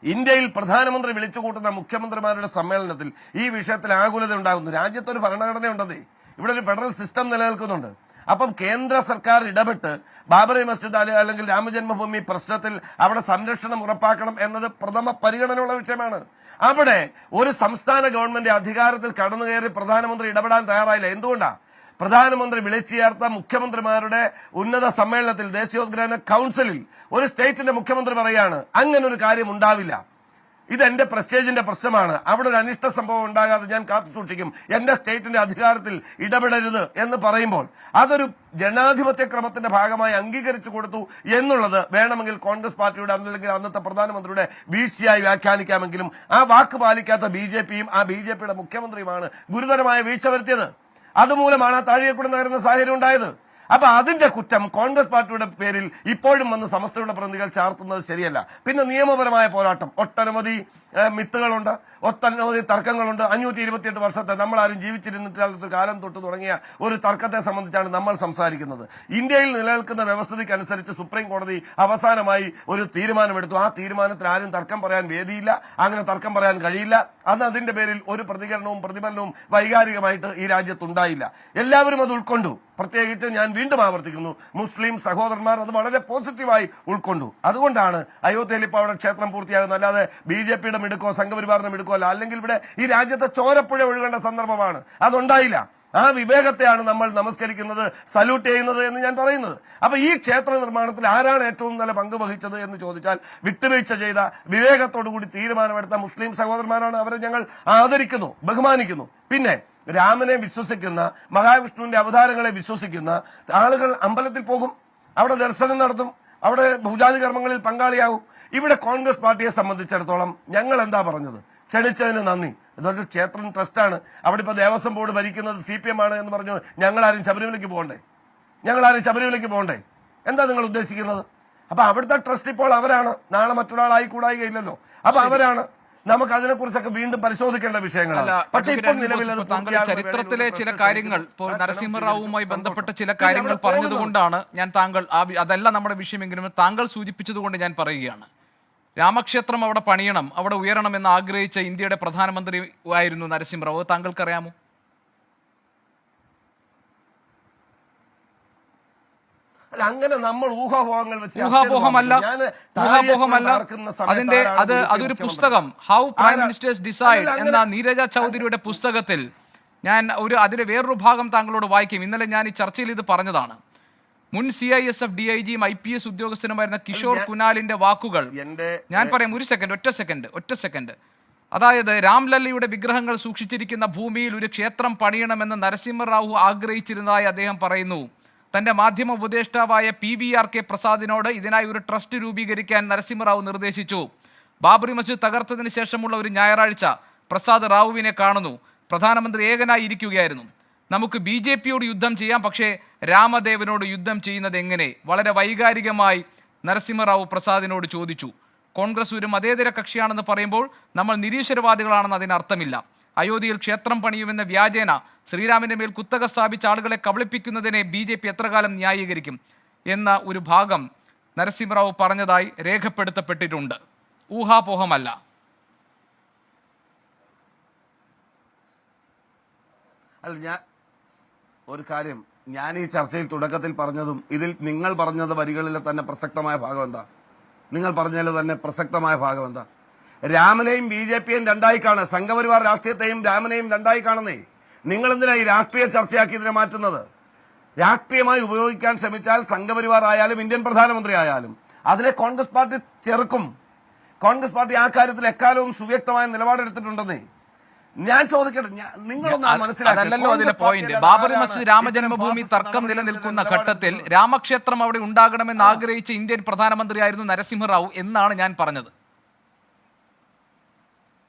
ഇന്ത്യയിൽ പ്രധാനമന്ത്രി വിളിച്ചുകൂട്ടുന്ന മുഖ്യമന്ത്രിമാരുടെ സമ്മേളനത്തിൽ ഈ വിഷയത്തിൽ ആകുലത ഉണ്ടാകുന്നു. രാജ്യത്തൊരു ഭരണഘടനയുണ്ടെന്നേ, ഇവിടെ ഒരു ഫെഡറൽ സിസ്റ്റം നിലനിൽക്കുന്നുണ്ട്. അപ്പം കേന്ദ്ര സർക്കാർ ഇടപെട്ട് ബാബറി മസ്ജിദ് അല്ലെങ്കിൽ രാമജന്മഭൂമി പ്രശ്നത്തിൽ അവിടെ സംരക്ഷണം ഉറപ്പാക്കണം എന്നത് പ്രഥമ പരിഗണനയുള്ള വിഷയമാണ്. അവിടെ ഒരു സംസ്ഥാന ഗവൺമെന്റ് അധികാരത്തിൽ കടന്നുകയറി പ്രധാനമന്ത്രി ഇടപെടാൻ തയ്യാറായില്ല. എന്തുകൊണ്ടാ? പ്രധാനമന്ത്രി വിളിച്ചു ചേർത്ത മുഖ്യമന്ത്രിമാരുടെ ഉന്നത സമ്മേളനത്തിൽ ദേശീയോദ്ഗ്രഥന കൌൺസിലിൽ ഒരു സ്റ്റേറ്റിന്റെ മുഖ്യമന്ത്രി പറയാണ് അങ്ങനെ ഒരു കാര്യം ഉണ്ടാവില്ല, ഇതെന്റെ പ്രസ്റ്റേജിന്റെ പ്രശ്നമാണ്, അവിടെ ഒരു അനിഷ്ട സംഭവം ഉണ്ടാകാതെ ഞാൻ കാത്തു സൂക്ഷിക്കും, എന്റെ സ്റ്റേറ്റിന്റെ അധികാരത്തിൽ ഇടപെടരുത് എന്ന് പറയുമ്പോൾ അതൊരു ജനാധിപത്യ ക്രമത്തിന്റെ ഭാഗമായി അംഗീകരിച്ചു കൊടുത്തു എന്നുള്ളത് വേണമെങ്കിൽ കോൺഗ്രസ് പാർട്ടിയുടെ അല്ലെങ്കിൽ അന്നത്തെ പ്രധാനമന്ത്രിയുടെ വീഴ്ചയായി വ്യാഖ്യാനിക്കാമെങ്കിലും ആ വാക്ക് പാലിക്കാത്ത BJPയും ആ BJPയുടെ മുഖ്യമന്ത്രിയുമാണ് ഗുരുതരമായ വീഴ്ച വരുത്തിയത്. അതുമൂലമാണ് ആ താഴികക്കുടം തകരുന്ന സാഹചര്യം ഉണ്ടായത്. അപ്പൊ അതിന്റെ കുറ്റം കോൺഗ്രസ് പാർട്ടിയുടെ പേരിൽ ഇപ്പോഴും വന്ന് സമസ്തയുടെ പ്രതിനിധികൾ ചാർത്തുന്നത് ശരിയല്ല. പിന്നെ നിയമപരമായ പോരാട്ടം, ഒട്ടനവധി മിത്തുകളുണ്ട്, ഒട്ടനവധി തർക്കങ്ങളുണ്ട്. 528 വർഷത്തെ നമ്മളാരും ജീവിച്ചിരുന്നിട്ട് കാലം തൊട്ട് തുടങ്ങിയ ഒരു തർക്കത്തെ സംബന്ധിച്ചാണ് നമ്മൾ സംസാരിക്കുന്നത്. ഇന്ത്യയിൽ നിലനിൽക്കുന്ന വ്യവസ്ഥയ്ക്കനുസരിച്ച് സുപ്രീം കോടതി അവസാനമായി ഒരു തീരുമാനമെടുത്തു. ആ തീരുമാനത്തിൽ ആരും തർക്കം പറയാൻ വേദിയില്ല, അങ്ങനെ തർക്കം പറയാൻ കഴിയില്ല. അന്ന് അതിന്റെ പേരിൽ ഒരു പ്രതികരണവും പ്രതിഫലനവും വൈകാരികമായിട്ട് ഈ രാജ്യത്തുണ്ടായില്ല. എല്ലാവരും അത് ഉൾക്കൊണ്ടു. പ്രത്യേകിച്ച് ഞാൻ വീണ്ടും ആവർത്തിക്കുന്നു, മുസ്ലിം സഹോദരന്മാർ അത് വളരെ പോസിറ്റീവായി ഉൾക്കൊണ്ടു. അതുകൊണ്ടാണ് അയോധ്യയിൽ ഇപ്പോൾ അവിടെ ക്ഷേത്രം പൂർത്തിയാകുന്നത്. അല്ലാതെ BJPയുടെ മിടുക്കോ സംഘപരിവാറിന്റെ മിടുക്കോ അല്ല. അല്ലെങ്കിൽ ഇവിടെ ഈ രാജ്യത്തെ ചോരപ്പുഴ ഒഴുകേണ്ട സന്ദർഭമാണ്, അതുണ്ടായില്ല. ആ വിവേകത്തെയാണ് നമ്മൾ നമസ്കരിക്കുന്നത്, സല്യൂട്ട് ചെയ്യുന്നത് എന്ന് ഞാൻ പറയുന്നത്. അപ്പൊ ഈ ക്ഷേത്ര നിർമ്മാണത്തിൽ ആരാണ് ഏറ്റവും നല്ല പങ്ക് വഹിച്ചത് എന്ന് ചോദിച്ചാൽ വിട്ടുവീഴ്ച ചെയ്ത, വിവേകത്തോടുകൂടി തീരുമാനമെടുത്ത മുസ്ലിം സഹോദരന്മാരാണ്. അവരെ ഞങ്ങൾ ആദരിക്കുന്നു, ബഹുമാനിക്കുന്നു. പിന്നെ രാമനെ വിശ്വസിക്കുന്ന, മഹാവിഷ്ണുവിന്റെ അവതാരങ്ങളെ വിശ്വസിക്കുന്ന ആളുകൾ അമ്പലത്തിൽ പോകും, അവിടെ ദർശനം നടത്തും, അവിടെ പൂജാതി കർമ്മങ്ങളിൽ പങ്കാളിയാകും. ഇവിടെ കോൺഗ്രസ് പാർട്ടിയെ സംബന്ധിച്ചിടത്തോളം ഞങ്ങൾ എന്താ പറഞ്ഞത്? ക്ഷണിച്ചതിന് നന്ദി, ഇതൊരു ക്ഷേത്രം ട്രസ്റ്റാണ്, അവിടെ ഇപ്പൊ ദേവസ്വം ബോർഡ് ഭരിക്കുന്നത് CPM ആണ് എന്ന് പറഞ്ഞു ഞങ്ങളാരും ശബരിമലയ്ക്ക് പോകണ്ടേ? എന്താ നിങ്ങൾ ഉദ്ദേശിക്കുന്നത്? അപ്പൊ അവിടുത്തെ ട്രസ്റ്റ് ഇപ്പോൾ അവരാണ്, നാളെ മറ്റൊരാളായി കൂടായികയില്ലല്ലോ. അപ്പൊ അവരാണ്. നമുക്ക് അതിനെക്കുറിച്ചൊക്കെ വീണ്ടും പരിശോധിക്കേണ്ട വിഷയങ്ങളാണ്. പക്ഷേ ഇപ്പോൾ താങ്കൾ ചരിത്രത്തിലെ ചില കാര്യങ്ങൾ, ഇപ്പോൾ നരസിംഹറാവുമായി ബന്ധപ്പെട്ട ചില കാര്യങ്ങൾ പറഞ്ഞതുകൊണ്ടാണ് ഞാൻ താങ്കൾ അതല്ല നമ്മുടെ വിഷയമെങ്കിലും താങ്കൾ സൂചിപ്പിച്ചതുകൊണ്ട് ഞാൻ പറയുകയാണ്. രാമക്ഷേത്രം അവിടെ പണിയണം, അവിടെ ഉയരണം എന്ന് ആഗ്രഹിച്ച ഇന്ത്യയുടെ പ്രധാനമന്ത്രി ആയിരുന്നു നരസിംഹറാവു. താങ്കൾക്കറിയാമോ? അല്ല, അങ്ങനെ നമ്മൾ ഊഹാപോഹങ്ങൾ വെച്ച് ഊഹാപോഹമല്ല. അതിന്റെ അതൊരു പുസ്തകം, ഹൗ പ്രൈം മിനിസ്റ്റേഴ്സ് ഡിസൈഡ് എന്ന നീരജ ചൗധരിയുടെ പുസ്തകത്തിൽ ഞാൻ അതിന്റെ വേറൊരു ഭാഗം താങ്കളോട് വായിക്കും. ഇന്നലെ ഞാൻ ഈ ചർച്ചയിൽ ഇത് പറഞ്ഞതാണ്. മുൻ CISF DIGയും IPS ഉദ്യോഗസ്ഥനുമായിരുന്ന കിഷോർ കുനാലിന്റെ വാക്കുകൾ ഞാൻ പറയാം. ഒറ്റ സെക്കൻഡ്. അതായത് രാംലല്ലയുടെ വിഗ്രഹങ്ങൾ സൂക്ഷിച്ചിരിക്കുന്ന ഭൂമിയിൽ ഒരു ക്ഷേത്രം പണിയണമെന്ന് നരസിംഹറാവു ആഗ്രഹിച്ചിരുന്നതായി അദ്ദേഹം പറയുന്നു. തന്റെ മാധ്യമ ഉപദേഷ്ടാവായ PVRK പ്രസാദിനോട് ഇതിനായി ഒരു ട്രസ്റ്റ് രൂപീകരിക്കാൻ നരസിംഹറാവു നിർദ്ദേശിച്ചു. ബാബറി മസ്ജിദ് തകർത്തതിന് ശേഷമുള്ള ഒരു ഞായറാഴ്ച പ്രസാദ് റാവുവിനെ കാണുന്നു. പ്രധാനമന്ത്രി ഏകനായി ഇരിക്കുകയായിരുന്നു. നമുക്ക് BJPയോട് യുദ്ധം ചെയ്യാം, പക്ഷേ രാമദേവനോട് യുദ്ധം ചെയ്യുന്നത് എങ്ങനെ? വളരെ വൈകാരികമായി നരസിംഹറാവു പ്രസാദിനോട് ചോദിച്ചു. കോൺഗ്രസ് ഒരു മതേതര കക്ഷിയാണെന്ന് പറയുമ്പോൾ നമ്മൾ നിരീശ്വരവാദികളാണെന്ന് അതിനർത്ഥമില്ല. അയോധ്യയിൽ ക്ഷേത്രം പണിയുമെന്ന വ്യാജേന ശ്രീരാമന്റെ മേൽ കുത്തക സ്ഥാപിച്ച ആളുകളെ കബളിപ്പിക്കുന്നതിനെ BJP എത്രകാലം ന്യായീകരിക്കും എന്ന ഒരു ഭാഗം നരസിംഹറാവു പറഞ്ഞതായി രേഖപ്പെടുത്തപ്പെട്ടിട്ടുണ്ട്. ഊഹാപോഹമല്ല. അല്ല, ഞാൻ ഒരു കാര്യം, ഞാൻ ഈ ചർച്ചയിൽ തുടക്കത്തിൽ പറഞ്ഞതും ഇതിൽ നിങ്ങൾ പറഞ്ഞത് വരികളിലെ തന്നെ പ്രസക്തമായ ഭാഗം എന്താ? നിങ്ങൾ പറഞ്ഞതിൽ തന്നെ പ്രസക്തമായ ഭാഗം എന്താ? രാമനെയും BJPയെയും രണ്ടായി കാണുക, സംഘപരിവാർ രാഷ്ട്രീയത്തെയും രാമനെയും രണ്ടായി കാണുന്നേ. നിങ്ങൾ എന്തിനാ ഈ രാഷ്ട്രീയ ചർച്ചയാക്കി ഇതിനെ മാറ്റുന്നത്? രാഷ്ട്രീയമായി ഉപയോഗിക്കാൻ ശ്രമിച്ചാൽ സംഘപരിവാർ ആയാലും ഇന്ത്യൻ പ്രധാനമന്ത്രി ആയാലും അതിനെ കോൺഗ്രസ് പാർട്ടി ചെറുക്കും. കോൺഗ്രസ് പാർട്ടി ആ കാര്യത്തിൽ എക്കാലവും സുവ്യക്തമായ നിലപാടെടുത്തിട്ടുണ്ടെന്നേ. ഞാൻ ചോദിക്കട്ടെ, അതല്ലല്ലോ അതിലെ പോയിന്റ്. ബാബറി മസ്ജിദ് രാമജന്മഭൂമി തർക്കം നിലനിൽക്കുന്ന ഘട്ടത്തിൽ രാമക്ഷേത്രം അവിടെ ഉണ്ടാകണമെന്ന് ആഗ്രഹിച്ച ഇന്ത്യൻ പ്രധാനമന്ത്രിയായിരുന്നു നരസിംഹറാവു എന്നാണ് ഞാൻ പറഞ്ഞത്.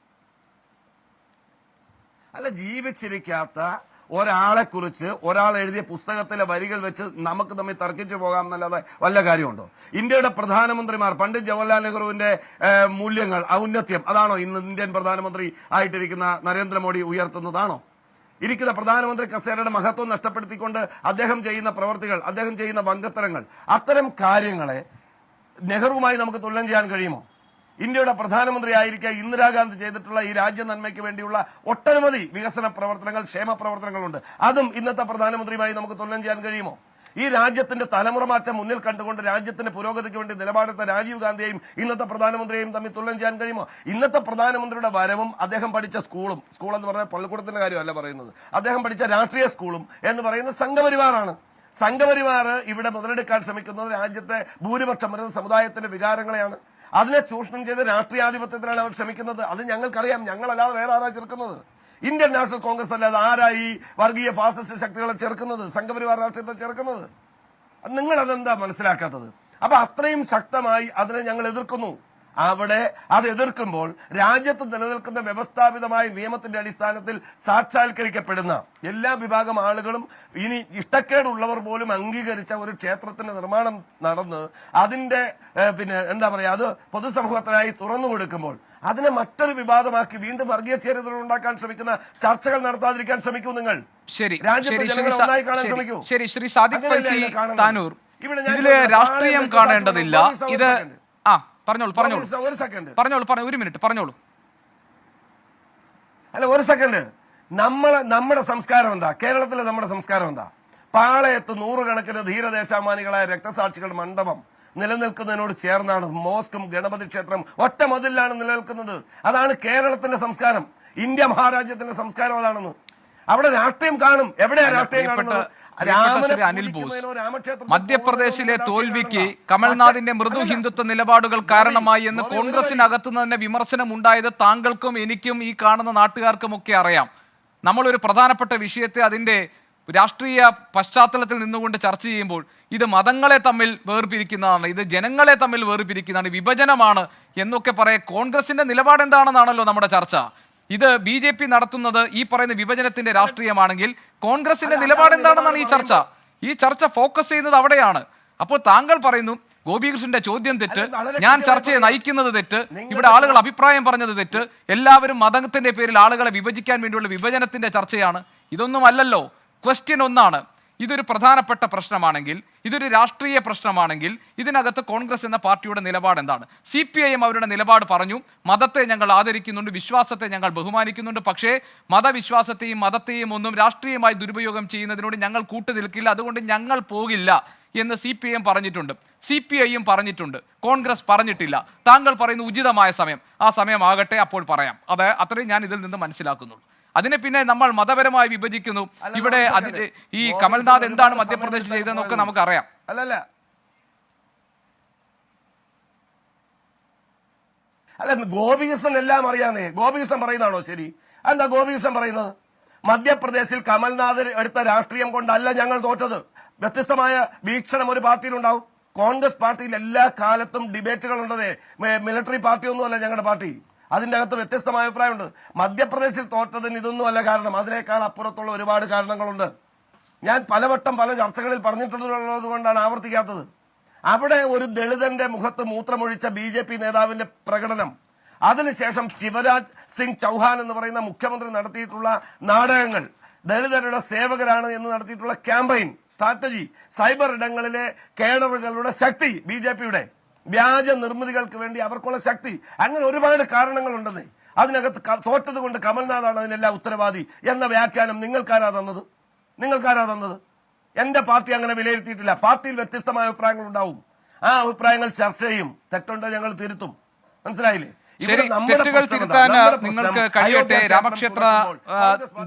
അല്ല, ജീവിച്ചിരിക്കാത്ത ഒരാളെ കുറിച്ച് ഒരാൾ എഴുതിയ പുസ്തകത്തിലെ വരികൾ വെച്ച് നമുക്ക് തമ്മിൽ തർക്കിച്ചു പോകാം എന്നല്ലാതെ വല്ല കാര്യമുണ്ടോ? ഇന്ത്യയുടെ പ്രധാനമന്ത്രിമാർ, പണ്ഡിറ്റ് ജവഹർലാൽ നെഹ്റുവിന്റെ മൂല്യങ്ങൾ, ഔന്നത്യം, അതാണോ ഇന്ന് ഇന്ത്യൻ പ്രധാനമന്ത്രി ആയിട്ടിരിക്കുന്ന നരേന്ദ്രമോദി ഉയർത്തുന്നതാണോ? ഇരിക്കുന്ന പ്രധാനമന്ത്രി കസേരയുടെ മഹത്വം നഷ്ടപ്പെടുത്തിക്കൊണ്ട് അദ്ദേഹം ചെയ്യുന്ന പ്രവർത്തികൾ, അദ്ദേഹം ചെയ്യുന്ന വങ്കത്തരങ്ങൾ, അത്തരം കാര്യങ്ങളെ നെഹ്റുവുമായി നമുക്ക് തുലനം ചെയ്യാൻ കഴിയുമോ? ഇന്ത്യയുടെ പ്രധാനമന്ത്രി ആയിരിക്കെ ഇന്ദിരാഗാന്ധി ചെയ്തിട്ടുള്ള ഈ രാജ്യ നന്മയ്ക്ക് വേണ്ടിയുള്ള ഒട്ടനവധി വികസന പ്രവർത്തനങ്ങൾ, ക്ഷേമ പ്രവർത്തനങ്ങളുണ്ട്. അതും ഇന്നത്തെ പ്രധാനമന്ത്രിയുമായി നമുക്ക് തുലനം ചെയ്യാൻ കഴിയുമോ? ഈ രാജ്യത്തിന്റെ തലമുറ മാറ്റം മുന്നിൽ കണ്ടുകൊണ്ട് രാജ്യത്തിന്റെ പുരോഗതിക്ക് വേണ്ടി നിലപാടെടുത്ത രാജീവ് ഗാന്ധിയെയും ഇന്നത്തെ പ്രധാനമന്ത്രിയെയും തമ്മിൽ തുലനം ചെയ്യാൻ കഴിയുമോ? ഇന്നത്തെ പ്രധാനമന്ത്രിയുടെ വരവും അദ്ദേഹം പഠിച്ച സ്കൂൾ എന്ന് പറഞ്ഞാൽ പള്ളിക്കൂടത്തിന്റെ കാര്യമല്ല പറയുന്നത്, അദ്ദേഹം പഠിച്ച രാഷ്ട്രീയ സ്കൂളും എന്ന് പറയുന്നത് സംഘപരിവാറാണ്. സംഘപരിവാർ ഇവിടെ മുതലെടുക്കാൻ ശ്രമിക്കുന്നത് രാജ്യത്തെ ഭൂരിപക്ഷം വരുന്ന സമുദായത്തിന്റെ വികാരങ്ങളെയാണ്. അതിനെ ചൂഷണം ചെയ്ത് രാഷ്ട്രീയാധിപത്യത്തിനാണ് അവർ ശ്രമിക്കുന്നത്. അത് ഞങ്ങൾക്കറിയാം. ഞങ്ങളല്ലാതെ വേറെ ആരാ ചെറുക്കുന്നത്? ഇന്ത്യൻ നാഷണൽ കോൺഗ്രസ് അല്ലാതെ ആരാ ഈ വർഗീയ ഫാസിസ്റ്റ് ശക്തികളെ ചെറുക്കുന്നത്, സംഘപരിവാർ രാഷ്ട്രീയത്തെ ചെറുക്കുന്നത്? നിങ്ങൾ അതെന്താ മനസ്സിലാക്കാത്തത്? അപ്പൊ അത്രയും ശക്തമായി അതിനെ ഞങ്ങൾ എതിർക്കുന്നു. അവിടെ അത് എതിർക്കുമ്പോൾ രാജ്യത്ത് നിലനിൽക്കുന്ന വ്യവസ്ഥാപിതമായ നിയമത്തിന്റെ അടിസ്ഥാനത്തിൽ സാക്ഷാത്കരിക്കപ്പെടുന്ന എല്ലാ വിഭാഗം ആളുകളും ഇനി ഇഷ്ടക്കേടുള്ളവർ പോലും അംഗീകരിച്ച ഒരു ക്ഷേത്രത്തിന്റെ നിർമ്മാണം നടന്ന് അതിന്റെ എന്താ പറയാ, അത് പൊതുസമൂഹത്തിനായി തുറന്നു കൊടുക്കുമ്പോൾ അതിനെ മറ്റൊരു വിവാദമാക്കി വീണ്ടും വർഗീയ ചേരികൾ ഉണ്ടാക്കാൻ ശ്രമിക്കുന്ന ചർച്ചകൾ നടത്താതിരിക്കാൻ ശ്രമിക്കൂ നിങ്ങൾ. രാജ്യത്തെ ജനങ്ങളെ ഒന്നായി കാണാൻ ശ്രമിക്കൂ. ശ്രീ സാദിഖ് ഫൈസി താനൂർ, ഇതില് രാഷ്ട്രീയം കാണേണ്ടതില്ല. ഇത് ഒരു മിനിറ്റ് പറഞ്ഞോളൂ. അല്ല, ഒരു സെക്കൻഡ്. നമ്മുടെ സംസ്കാരം എന്താ? കേരളത്തിലെ നമ്മുടെ സംസ്കാരം എന്താ? പാളയത്ത് നൂറുകണക്കിന് ധീരദേശാഭിമാനികളായ രക്തസാക്ഷികൾ മണ്ഡപം നിലനിൽക്കുന്നതിനോട് ചേർന്നാണ് മോസ്കും ഗണപതി ക്ഷേത്രം ഒറ്റ മതിലാണ് നിലനിൽക്കുന്നത്. അതാണ് കേരളത്തിന്റെ സംസ്കാരം. ഇന്ത്യ മഹാരാജ്യത്തിന്റെ സംസ്കാരം അതാണെന്ന്. അവിടെ രാഷ്ട്രീയം കാണും. എവിടെയാ രാഷ്ട്രീയം കാണുന്നത്? അനിൽ ബോസ്, മധ്യപ്രദേശിലെ തോൽവിക്ക് കമൽനാഥിന്റെ മൃദു ഹിന്ദുത്വ നിലപാടുകൾ കാരണമായി എന്ന് കോൺഗ്രസിനകത്ത് തന്നെ വിമർശനം ഉണ്ടായത് താങ്കൾക്കും എനിക്കും ഈ കാണുന്ന നാട്ടുകാർക്കും ഒക്കെ അറിയാം. നമ്മളൊരു പ്രധാനപ്പെട്ട വിഷയത്തെ അതിന്റെ രാഷ്ട്രീയ പശ്ചാത്തലത്തിൽ നിന്നുകൊണ്ട് ചർച്ച ചെയ്യുമ്പോൾ ഇത് മതങ്ങളെ തമ്മിൽ വേർപിരിക്കുന്നതാണ്, ഇത് ജനങ്ങളെ തമ്മിൽ വേർപിരിക്കുന്നതാണ്, വിഭജനമാണ് എന്നൊക്കെ പറയാം. കോൺഗ്രസിന്റെ നിലപാട് എന്താണെന്നാണല്ലോ നമ്മുടെ ചർച്ച. ഇത് BJP നടത്തുന്നത് ഈ പറയുന്ന വിഭജനത്തിന്റെ രാഷ്ട്രീയമാണെങ്കിൽ കോൺഗ്രസിന്റെ നിലപാട് എന്താണെന്നാണ് ഈ ചർച്ച ഫോക്കസ് ചെയ്യുന്നത് അവിടെയാണ്. അപ്പോൾ താങ്കൾ പറയുന്നു ഗോപികൃഷ്ണന്റെ ചോദ്യം തെറ്റ്, ഞാൻ ചർച്ചയെ നയിക്കുന്നത് തെറ്റ്, ഇവിടെ ആളുകൾ അഭിപ്രായം പറഞ്ഞത് തെറ്റ്, എല്ലാവരും മതത്തിന്റെ പേരിൽ ആളുകളെ വിഭജിക്കാൻ വേണ്ടിയുള്ള വിഭജനത്തിന്റെ ചർച്ചയാണ്. ഇതൊന്നും അല്ലല്ലോ. ക്വസ്റ്റ്യൻ ഒന്നാണ്, ഇതൊരു പ്രധാനപ്പെട്ട പ്രശ്നമാണെങ്കിൽ, ഇതൊരു രാഷ്ട്രീയ പ്രശ്നമാണെങ്കിൽ ഇതിനകത്ത് കോൺഗ്രസ് എന്ന പാർട്ടിയുടെ നിലപാട് എന്താണ്? CPIM അവരുടെ നിലപാട് പറഞ്ഞു, മതത്തെ ഞങ്ങൾ ആദരിക്കുന്നുണ്ട്, വിശ്വാസത്തെ ഞങ്ങൾ ബഹുമാനിക്കുന്നുണ്ട്, പക്ഷേ മതവിശ്വാസത്തെയും മതത്തെയും ഒന്നും രാഷ്ട്രീയമായി ദുരുപയോഗം ചെയ്യുന്നതിനോട് ഞങ്ങൾ കൂട്ടുനിൽക്കില്ല, അതുകൊണ്ട് ഞങ്ങൾ പോകില്ല എന്ന് CPIM പറഞ്ഞിട്ടുണ്ട്, CPIയും പറഞ്ഞിട്ടുണ്ട്, കോൺഗ്രസ് പറഞ്ഞിട്ടില്ല. താങ്കൾ പറയുന്ന ഉചിതമായ സമയം, ആ സമയമാകട്ടെ, അപ്പോൾ പറയാം. അത് അത്രയും ഞാൻ ഇതിൽ നിന്ന് മനസ്സിലാക്കുന്നുള്ളൂ. അതിനെ പിന്നെ നമ്മൾ മതപരമായി വിഭജിക്കുന്നു. ഇവിടെ ഈ കമൽനാഥ് എന്താണ് മധ്യപ്രദേശ് ചെയ്തതെന്നൊക്കെ നമുക്കറിയാം. അല്ല ഗോപികൃഷ്ണൻ എല്ലാം അറിയാന്നേ. ഗോപികൃഷ്ണൻ പറയുന്നതാണോ ശരി? എന്താ ഗോപികൃഷ്ണൻ പറയുന്നത്? മധ്യപ്രദേശിൽ കമൽനാഥ് എടുത്ത രാഷ്ട്രീയം കൊണ്ടല്ല ഞങ്ങൾ തോറ്റത്. വ്യത്യസ്തമായ വീക്ഷണം ഒരു പാർട്ടിയിലുണ്ടാവും. കോൺഗ്രസ് പാർട്ടിയിൽ എല്ലാ കാലത്തും ഡിബേറ്റുകൾ ഉണ്ടതേ. മിലിറ്ററി പാർട്ടിയൊന്നുമല്ല ഞങ്ങളുടെ പാർട്ടി. അതിന്റെ അകത്ത് വ്യത്യസ്തമായ അഭിപ്രായമുണ്ട്. മധ്യപ്രദേശിൽ തോറ്റതിന് ഇതൊന്നുമല്ല കാരണം, അതിനേക്കാൾ അപ്പുറത്തുള്ള ഒരുപാട് കാരണങ്ങളുണ്ട്. ഞാൻ പലവട്ടം പല ചർച്ചകളിൽ പറഞ്ഞിട്ടുള്ളത് കൊണ്ടാണ് ആവർത്തിക്കാത്തത്. അവിടെ ഒരു ദളിതന്റെ മുഖത്ത് മൂത്രമൊഴിച്ച BJP നേതാവിന്റെ പ്രകടനം, അതിനുശേഷം ശിവരാജ് സിംഗ് ചൗഹാൻ എന്ന് പറയുന്ന മുഖ്യമന്ത്രി നടത്തിയിട്ടുള്ള നാടകങ്ങൾ, ദളിതരുടെ സേവകരാണ് എന്ന് നടത്തിയിട്ടുള്ള ക്യാമ്പയിൻ സ്ട്രാറ്റജി, സൈബർ ഇടങ്ങളിലെ കേഡറുകളുടെ ശക്തി, BJPയുടെ വ്യാജ നിർമ്മിതികൾക്ക് വേണ്ടി അവർക്കുള്ള ശക്തി, അങ്ങനെ ഒരുപാട് കാരണങ്ങളുണ്ടെന്നേ. അതിനകത്ത് തോറ്റത് കൊണ്ട് കമൽനാഥാണ് അതിനെല്ലാം ഉത്തരവാദി എന്ന വ്യാഖ്യാനം നിങ്ങൾക്കാരാ തന്നത്? എന്റെ പാർട്ടി അങ്ങനെ വിലയിരുത്തിയിട്ടില്ല. പാർട്ടിയിൽ വ്യത്യസ്തമായ അഭിപ്രായങ്ങൾ ഉണ്ടാവും. ആ അഭിപ്രായങ്ങൾ ചർച്ച ചെയ്യും. തെറ്റുണ്ട്, ഞങ്ങൾ തിരുത്തും. മനസ്സിലായില്ലേ? ശരി, തെറ്റുകൾ തിരുത്താൻ നിങ്ങൾക്ക് കഴിയട്ടെ.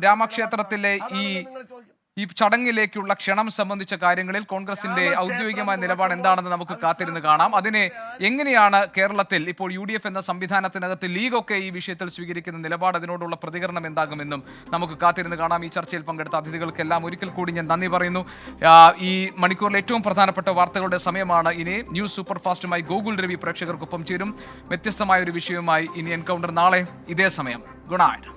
രാമക്ഷേത്രത്തിലെ ഈ ചടങ്ങിലേക്കുള്ള ക്ഷണം സംബന്ധിച്ച കാര്യങ്ങളിൽ കോൺഗ്രസിന്റെ ഔദ്യോഗികമായ നിലപാട് എന്താണെന്ന് നമുക്ക് കാത്തിരുന്ന് കാണാം. അതിനെ എങ്ങനെയാണ് കേരളത്തിൽ ഇപ്പോൾ UDF എന്ന സംവിധാനത്തിനകത്ത് ലീഗൊക്കെ ഈ വിഷയത്തിൽ സ്വീകരിക്കുന്ന നിലപാട്, അതിനോടുള്ള പ്രതികരണം എന്താകുമെന്നും നമുക്ക് കാത്തിരുന്ന് കാണാം. ഈ ചർച്ചയിൽ പങ്കെടുത്ത അതിഥികൾക്കെല്ലാം ഒരിക്കൽ കൂടി ഞാൻ നന്ദി പറയുന്നു. ഈ മണിക്കൂറിൽ ഏറ്റവും പ്രധാനപ്പെട്ട വാർത്തകളുടെ സമയമാണ് ഇനി. ന്യൂസ് സൂപ്പർ ഫാസ്റ്റുമായി ഗോകുൽ രവി പ്രേക്ഷകർക്കൊപ്പം ചേരും. വ്യത്യസ്തമായ ഒരു വിഷയവുമായി ഇനി എൻകൗണ്ടർ നാളെ ഇതേ സമയം. Good night.